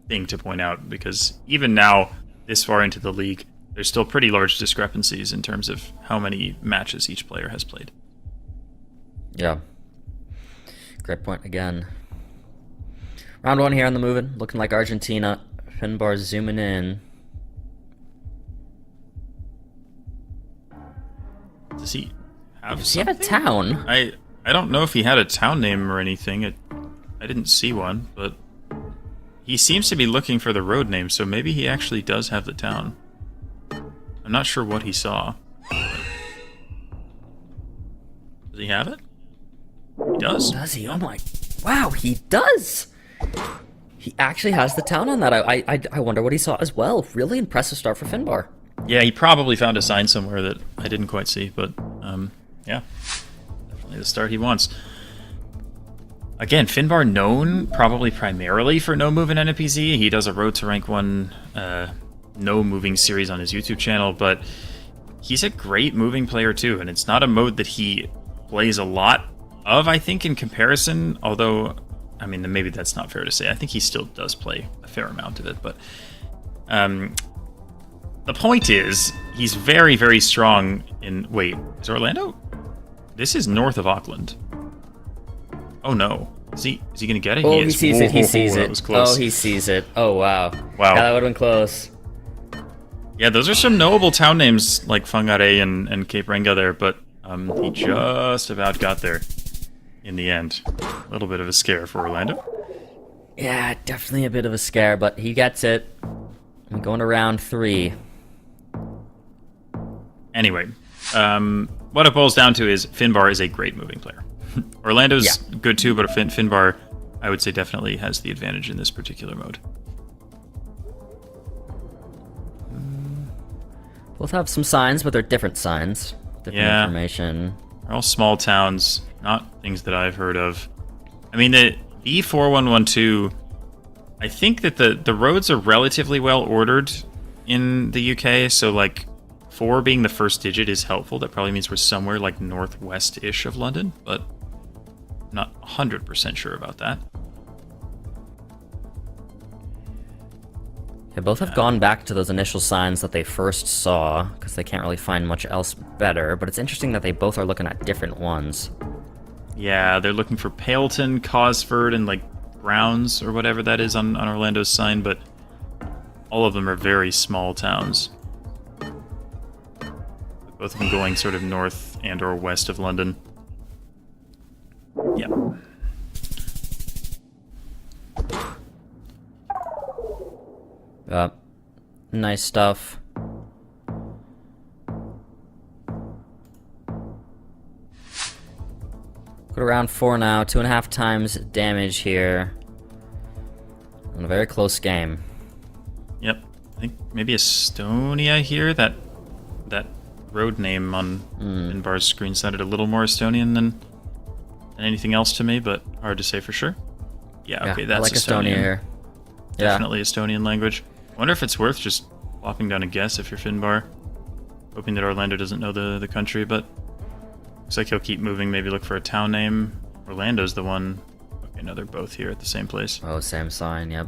thing to point out, because even now, this far into the league, there's still pretty large discrepancies in terms of how many matches each player has played. Yeah. Great point again. Round 1 here on the moving, looking like Argentina. Finbar zooming in. Does he have Does he have a town? I don't know if he had a town name or anything. I didn't see one, but he seems to be looking for the road name, so maybe he actually does have the town. I'm not sure what he saw. Does he have it? He does. Does he? Oh my... Wow, he does! He actually has the town on that. I wonder what he saw as well. Really impressive start for Finbar. Yeah, he probably found a sign somewhere that I didn't quite see, but yeah, definitely the start he wants. Again, Finbar known probably primarily for no move in NPZ. He does a Road to Rank 1 no moving series on his YouTube channel, but he's a great moving player too, and it's not a mode that he plays a lot of, I think, in comparison, although, I mean, maybe that's not fair to say. I think he still does play a fair amount of it, but the point is, he's very, very strong in... Wait, is Orlando? This is north of Auckland. Oh no. Is he gonna get it? Oh, he sees it, he sees it. That was close. Oh, he sees it. Oh, wow. Wow. Yeah, that would've been close. Yeah, those are some knowable town names like Whangarei and Cape Renga there, but he just about got there in the end. A little bit of a scare for Orlando. Yeah, definitely a bit of a scare, but he gets it. I'm going to round 3. Anyway, what it boils down to is Finbar is a great moving player. Orlando's good too, but Finbar, I would say, definitely has the advantage in this particular mode. Both have some signs, but they're different signs. Different information. They're all small towns, not things that I've heard of. I mean, the E4112, I think that the roads are relatively well ordered in the UK, so like 4 being the first digit is helpful. That probably means we're somewhere like northwest-ish of London, but I'm not 100% sure about that. They both have gone back to those initial signs that they first saw, because they can't really find much else better, but it's interesting that they both are looking at different ones. Yeah, they're looking for Paleton, Cosford, and like Browns, or whatever that is on Orlando's sign, but all of them are very small towns. Both of them going sort of north and or west of London. Yeah. Nice stuff. Go to round 4 now. 2.5 times damage here. In a very close game. Yep. I think maybe Estonia here. That road name on Finbar's screen sounded a little more Estonian than than anything else to me, but hard to say for sure. Yeah, okay, that's I like Estonia here. Definitely Estonian language. I wonder if it's worth just plopping down a guess if you're Finbar. Hoping that Orlando doesn't know the country, but looks like he'll keep moving, maybe look for a town name. Orlando's the one. Okay, no, they're both here at the same place. Oh, same sign, yep.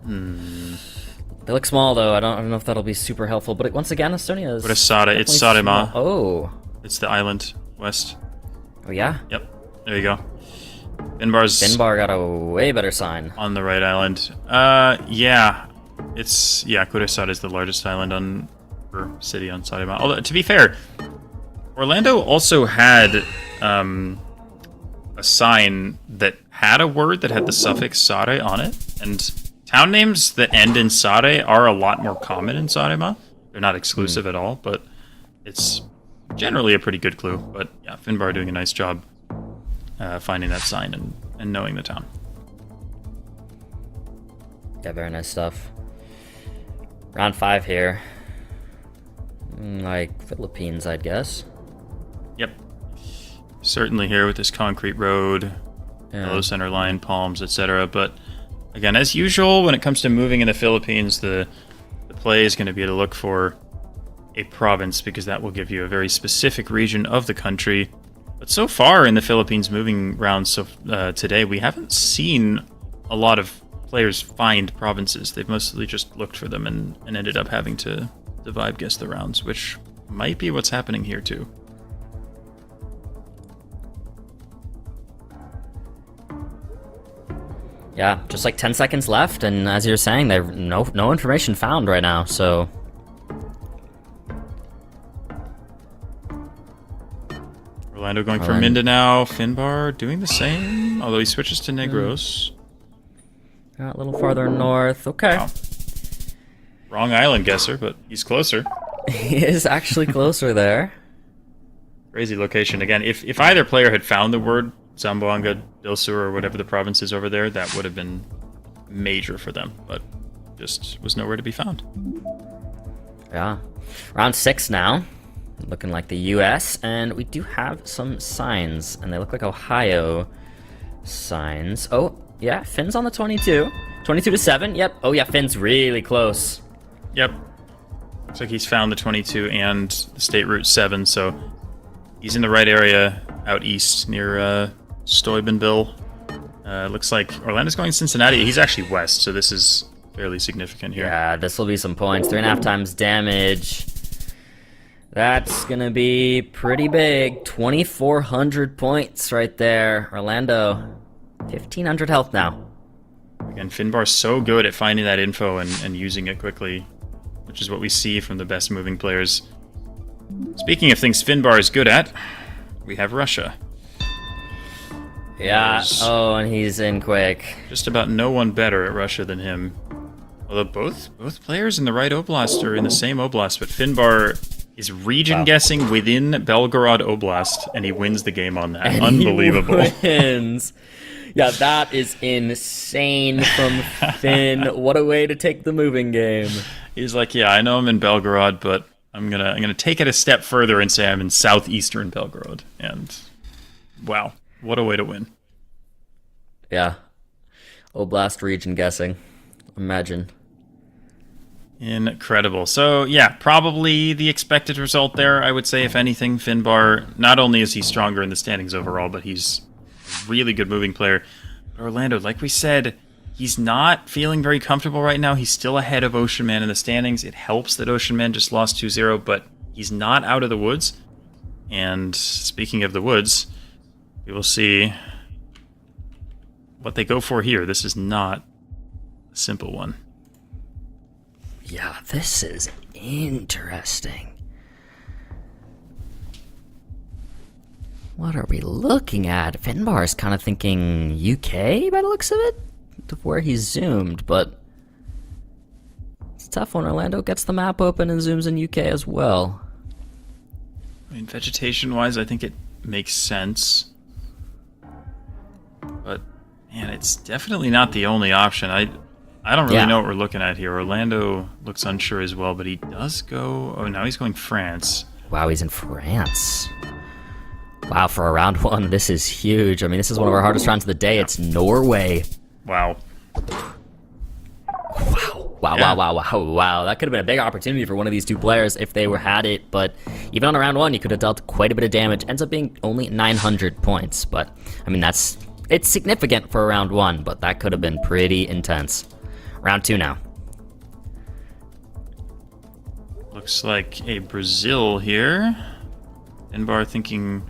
They look small, though. I don't know if that'll be super helpful, but once again, Estonia is... What is Sada? It's Saaremaa. Oh. It's the island west. Oh, yeah? Yep, there you go. Finbar got a way better sign. On the right island. Yeah. Kuressaare is the largest island or city on Saaremaa. Although, to be fair, Orlando also had a sign that had a word that had the suffix Saare on it, and town names that end in Saare are a lot more common in Saaremaa. They're not exclusive at all, but it's generally a pretty good clue. But yeah, Finbar doing a nice job finding that sign and knowing the town. Yeah, very nice stuff. Round 5 here. Like Philippines, I'd guess. Yep. Certainly here with this concrete road, yellow center line, palms, etc. But again, as usual, when it comes to moving in the Philippines, the play is going to be to look for a province, because that will give you a very specific region of the country. But so far in the Philippines moving rounds today, we haven't seen a lot of players find provinces. They've mostly just looked for them and ended up having to vibe guess the rounds, which might be what's happening here too. Yeah, just like 10 seconds left, and as you're saying, there's no information found right now, so... Orlando going for Mindanao, Finbar doing the same, although he switches to Negros. A little farther north, okay. Wow. Wrong island guesser, but he's closer. He is actually closer there. Crazy location. Again, if either player had found the word Zamboanga, Dilsur, or whatever the province is over there, that would have been major for them, but just was nowhere to be found. Yeah. Round 6 now. Looking like the US, and we do have some signs, and they look like Ohio signs. Oh, yeah, Finn's on the 22. 22 to 7, yep. Oh, yeah, Finn's really close. Yep. Looks like he's found the 22 and the state route 7, so he's in the right area out east near Steubenville. Looks like Orlando's going Cincinnati. He's actually west, so this is fairly significant here. Yeah, this will be some points. 3.5 times damage. That's gonna be pretty big. 2,400 points right there. Orlando, 1,500 health now. Again, Finbar's so good at finding that info and using it quickly, which is what we see from the best moving players. Speaking of things Finbar is good at, we have Russia. Yeah, There's and he's in quick. just about no one better at Russia than him. Although both players in the right oblast are in the same oblast, but Finbar is region guessing within Belgorod Oblast, and he wins the game on that. And unbelievable. He wins. Yeah, that is insane from Finn. What a way to take the moving game. He's like, yeah, I know I'm in Belgorod, but I'm gonna take it a step further and say I'm in southeastern Belgorod. And wow, what a way to win. Yeah. Oblast region guessing. Imagine. Incredible. So, yeah, probably the expected result there, I would say, if anything. Finbar, not only is he stronger in the standings overall, but he's a really good moving player. But Orlando, like we said, he's not feeling very comfortable right now. He's still ahead of Ocean Man in the standings. It helps that Ocean Man just lost 2-0, but he's not out of the woods. And speaking of the woods, we will see what they go for here. This is not a simple one. Yeah, this is interesting. What are we looking at? Finbar is kind of thinking UK by the looks of it, of where he's zoomed, but it's tough when Orlando gets the map open and zooms in UK as well. I mean, vegetation-wise, I think it makes sense. But, man, it's definitely not the only option. I don't really know what we're looking at here. Orlando looks unsure as well, but he does go... Oh, now he's going France. Wow, he's in France. Wow, for a round one, this is huge. I mean, this is one of our hardest rounds of the day. It's Norway. Wow. Wow. That could have been a big opportunity for one of these two players if they had it, but even on a round one, you could have dealt quite a bit of damage. Ends up being only 900 points, but, I mean, it's significant for a round one, but that could have been pretty intense. Round two now. Looks like a Brazil here. Finbar thinking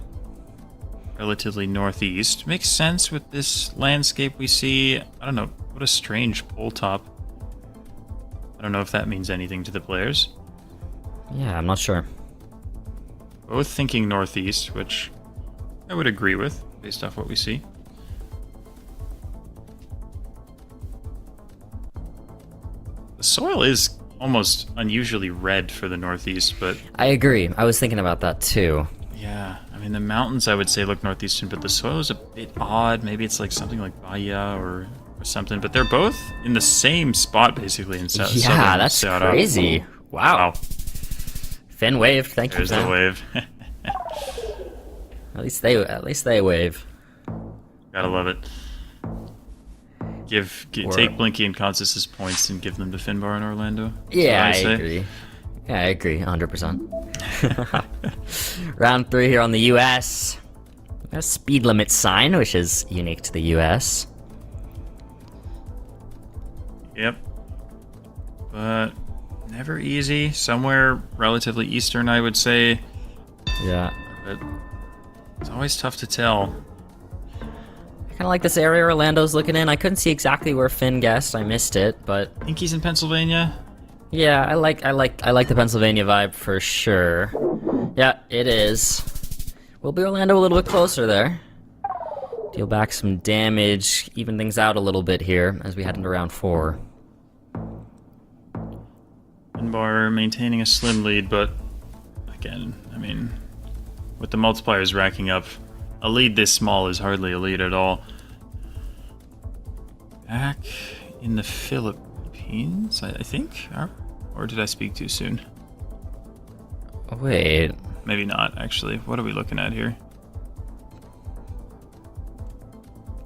relatively northeast. Makes sense with this landscape we see. I don't know. What a strange pole top. I don't know if that means anything to the players. Yeah, I'm not sure. Both thinking northeast, which I would agree with, based off what we see. The soil is almost unusually red for the northeast, but... I agree. I was thinking about that too. Yeah, I mean, the mountains, I would say, look northeastern, but the soil is a bit odd. Maybe it's like something like Bahia or something, but they're both in the same spot, basically, in South. Yeah, that's crazy. Wow. Finn waved. Thank you. There's the wave. At least they wave. Gotta love it. Take Blinky and Constance' points and give them to Finbar and Orlando. Yeah, I agree. Yeah, I agree, 100%. Round three here on the US. A speed limit sign, which is unique to the US. Yep. But never easy. Somewhere relatively eastern, I would say. Yeah. But it's always tough to tell. I kind of like this area Orlando's looking in. I couldn't see exactly where Finn guessed. I missed it, but I think he's in Pennsylvania. Yeah, I like the Pennsylvania vibe for sure. Yeah, it is. We'll be Orlando a little bit closer there. Deal back some damage, even things out a little bit here as we head into round four. Finbar maintaining a slim lead, but again, I mean, with the multipliers racking up, a lead this small is hardly a lead at all. Back in the Philippines, I think? Or did I speak too soon? Wait. Maybe not, actually. What are we looking at here?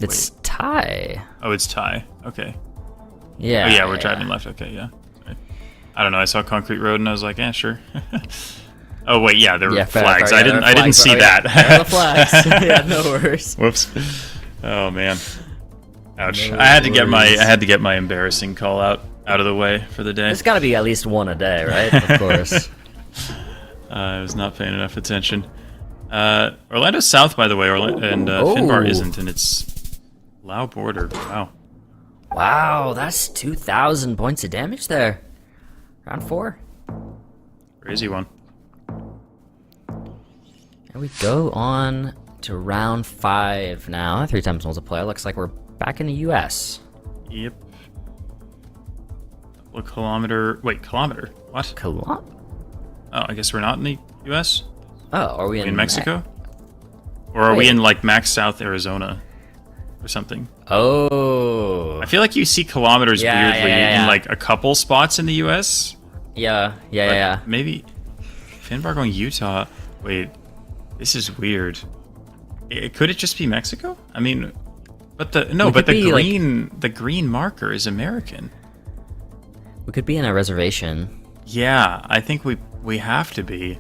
It's Thai. Oh, it's Thai. Okay. Yeah. Oh, yeah, we're driving left. Okay, yeah. Sorry. I don't know. I saw Concrete Road and I was like, yeah, sure. Oh wait, yeah, there were flags. I didn't see that. There were flags. Yeah, no worries. Whoops. Oh man. Ouch. No I had to get my embarrassing call out of the way for the day. There's got to be at least one a day, right? Of course. I was not paying enough attention. Orlando's south, by the way, and Finbar isn't, and it's Lao border. Wow. Wow, that's 2,000 points of damage there. Round four. Crazy one. And we go on to round five now. 3 times multiplier. Looks like we're back in the US. Yep. What kilometer? Wait, kilometer? What? Oh, I guess we're not in the US? Oh, are we in Mexico? Or are we in, like, Max South, Arizona? Or something? Oh. I feel like you see kilometers weirdly in, like, a couple spots in the US. Yeah. Maybe Finbar going Utah. Wait, this is weird. Could it just be Mexico? I mean, but the green marker is American. We could be in a reservation. Yeah, I think we have to be.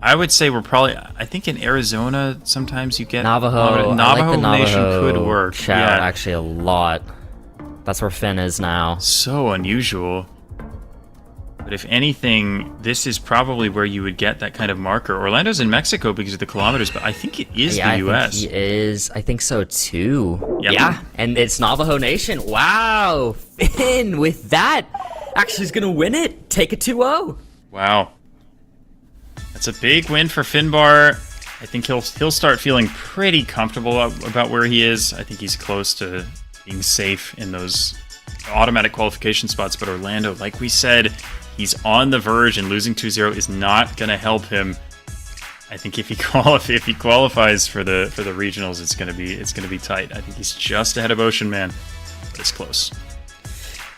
I would say we're probably. I think in Arizona sometimes you get Navajo. Navajo I like the Nation Navajo could work. Shout actually a lot. That's where Finn is now. So unusual. But if anything, this is probably where you would get that kind of marker. Orlando's in Mexico because of the kilometers, but I think it is the U.S. I think he is. I think so too. Yep. Yeah, and it's Navajo Nation. Wow, Finn with that actually is gonna win it. Take a 2-0. Wow, that's a big win for Finbar. I think he'll start feeling pretty comfortable about where he is. I think he's close to being safe in those automatic qualification spots. But Orlando, like we said, he's on the verge, and losing 2-0 is not going to help him. I think if he qualifies for the regionals, it's going to be tight. I think he's just ahead of Ocean Man, but it's close.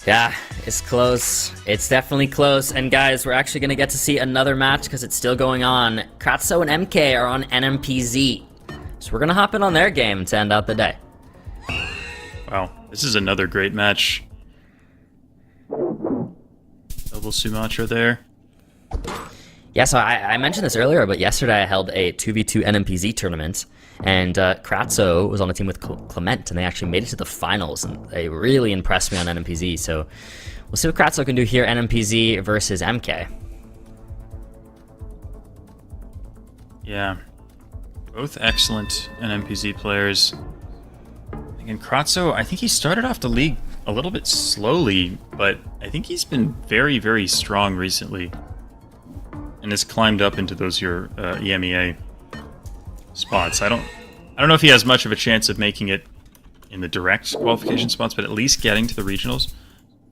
Yeah, it's close. It's definitely close. And guys, we're actually going to get to see another match because it's still going on. Kratso and MK are on NMPZ. So we're going to hop in on their game to end out the day. Wow, this is another great match. Double Sumatra there. Yeah, so I mentioned this earlier, but yesterday I held a 2v2 NMPZ tournament, and Kratzo was on a team with Clement, and they actually made it to the finals, and they really impressed me on NMPZ, so we'll see what Kratzo can do here, NMPZ versus MK. Yeah, both excellent NMPZ players. And Kratzo, I think he started off the league a little bit slowly, but I think he's been very, very strong recently. And has climbed up into those EMEA spots. I don't know if he has much of a chance of making it in the direct qualification spots, but at least getting to the regionals,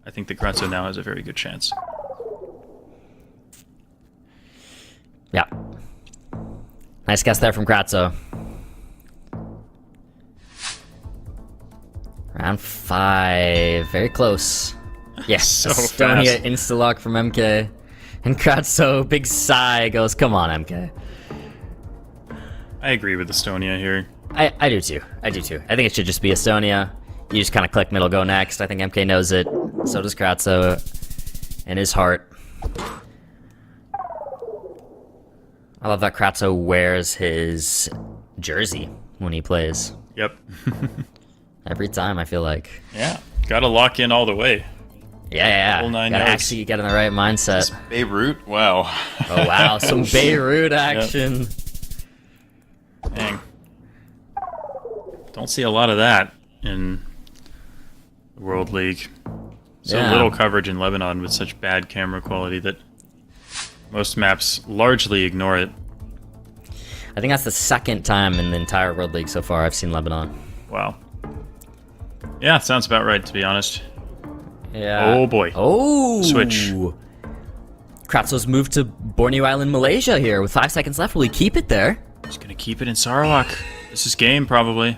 I think that Kratzo now has a very good chance. Yeah. Nice guess there from Kratzo. Round 5. Very close. Yes, So Estonia fast. insta-lock from MK. And Kratzo, big sigh, goes, come on, MK. I agree with Estonia here. I do too. I do too. I think it should just be Estonia. You just kind of click middle, go next. I think MK knows it. So does Kratzo in his heart. I love that Kratzo wears his jersey when he plays. Yep. Every time, I feel like. Yeah, gotta lock in all the way. Yeah. Full 9 Gotta yards. actually get in the right mindset. Beirut? Wow. Oh, wow. Some Beirut action. Dang. Don't see a lot of that in the World League. So Yeah. little coverage in Lebanon with such bad camera quality that most maps largely ignore it. I think that's the second time in the entire World League so far I've seen Lebanon. Wow. Yeah, sounds about right, to be honest. Yeah. Oh, boy. Oh! Switch. Kratzo's moved to Borneo Island, Malaysia here with 5 seconds left. Will he keep it there? He's gonna keep it in Sarawak. This is game, probably.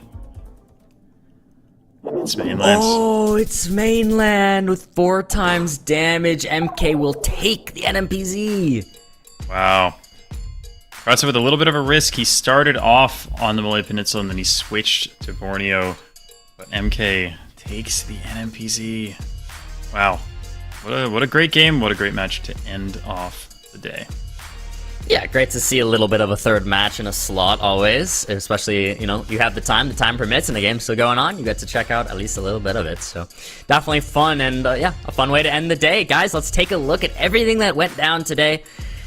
It's mainland. Oh, it's mainland with 4 times damage. MK will take the NMPZ. Wow. Kratzo with a little bit of a risk. He started off on the Malay Peninsula and then he switched to Borneo. But MK takes the NMPZ. Wow. What a great game. What a great match to end off the day. Yeah, great to see a little bit of a third match in a slot always, especially, you have the time permits, and the game's still going on. You get to check out at least a little bit of it, so definitely fun, and a fun way to end the day. Guys, let's take a look at everything that went down today,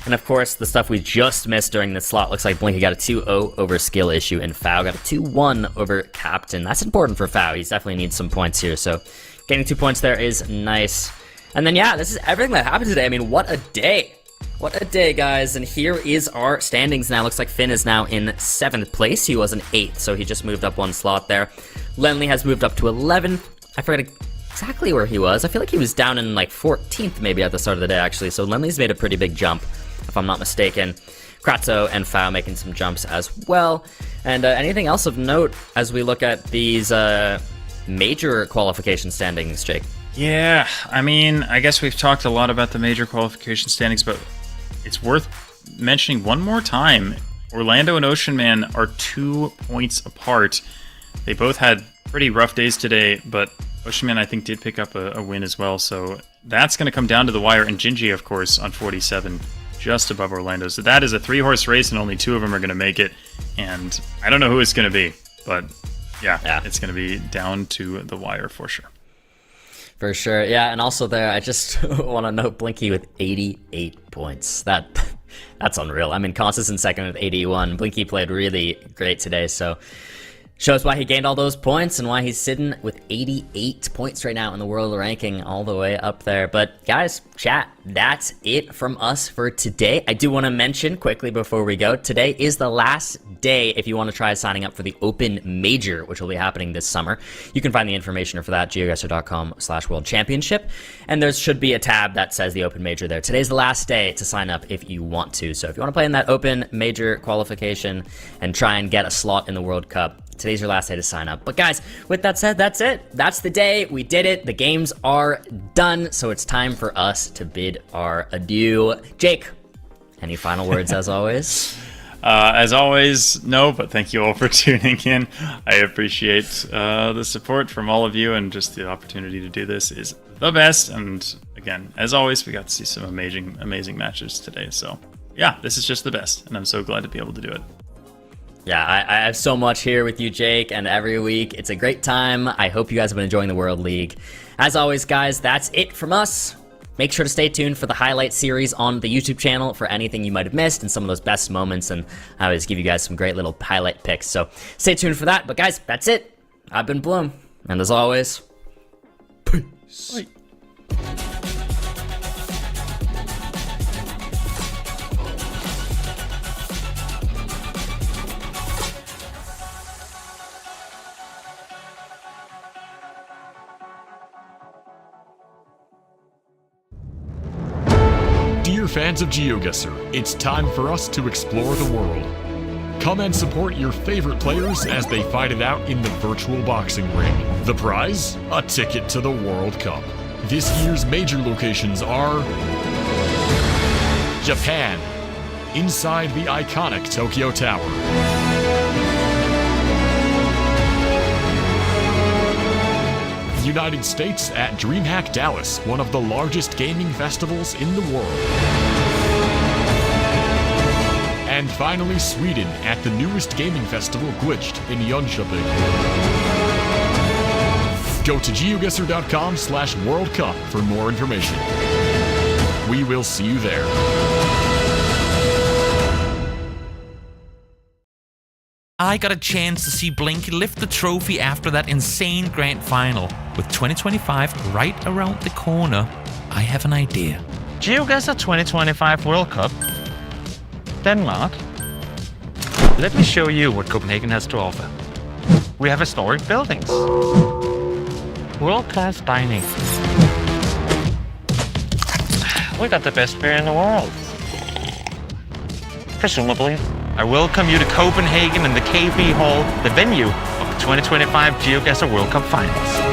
and of course, the stuff we just missed during the slot. Looks like Blinky got a 2-0 over Skill Issue, and Fao got a 2-1 over Captain. That's important for Fao. He definitely needs some points here, so getting 2 points there is nice. And then, this is everything that happened today. I mean, what a day. What a day, guys, and here is our standings now. Looks like Finn is now in 7th place. He was in 8th, so he just moved up 1 slot there. Lenley has moved up to 11th. I forget exactly where he was. I feel like he was down in, 14th maybe at the start of the day, actually. So Lenley's made a pretty big jump, if I'm not mistaken. Kratzo and Fao making some jumps as well. And anything else of note as we look at these major qualification standings, Jake? Yeah, I mean, I guess we've talked a lot about the major qualification standings, but it's worth mentioning one more time. Orlando and Ocean Man are 2 points apart. They both had pretty rough days today, but Ocean Man, I think, did pick up a win as well. So that's going to come down to the wire. And Gingy, of course, on 47, just above Orlando. So that is a 3-horse race, and only 2 of them are going to make it. And I don't know who it's going to be, but yeah, it's going to be down to the wire for sure. For sure, yeah, and also there, I just want to note Blinky with 88 points. That's unreal. I mean, Constance in second with 81. Blinky played really great today, so shows why he gained all those points and why he's sitting with 88 points right now in the world ranking, all the way up there. But guys, chat, that's it from us for today. I do want to mention quickly before we go, today is the last day if you want to try signing up for the Open Major, which will be happening this summer. You can find the information for that, geoguessr.com/world championship, and there should be a tab that says the Open Major there. Today's the last day to sign up if you want to. So if you want to play in that Open Major qualification and try and get a slot in the World Cup, today's your last day to sign up. But guys, with that said, that's it. That's the day. We did it. The games are done. So it's time for us to bid our adieu. Jake, any final words as always? As always, no, but thank you all for tuning in. I appreciate the support from all of you, and just the opportunity to do this is the best. And again, as always, we got to see some amazing matches today. So yeah, this is just the best, and I'm so glad to be able to do it. Yeah, I have so much here with you, Jake, and every week. It's a great time. I hope you guys have been enjoying the World League. As always, guys, that's it from us. Make sure to stay tuned for the highlight series on the YouTube channel for anything you might have missed and some of those best moments, and I always give you guys some great little highlight picks. So stay tuned for that. But guys, that's it. I've been Bloom, and as always, peace. Bye. Dear fans of GeoGuessr, it's time for us to explore the world. Come and support your favorite players as they fight it out in the virtual boxing ring. The prize? A ticket to the World Cup. This year's major locations are Japan, inside the iconic Tokyo Tower. United States at DreamHack Dallas, one of the largest gaming festivals in the world. And finally, Sweden at the newest gaming festival, Glitched, in Jönköping. Go to geoguessr.com/World Cup for more information. We will see you there. I got a chance to see Blinky lift the trophy after that insane grand final. With 2025 right around the corner, I have an idea. GeoGuessr 2025 World Cup, Denmark. Let me show you what Copenhagen has to offer. We have historic buildings, world-class dining. We got the best beer in the world. Presumably. I welcome you to Copenhagen and the KB Hall, the venue of the 2025 GeoGuessr World Cup Finals.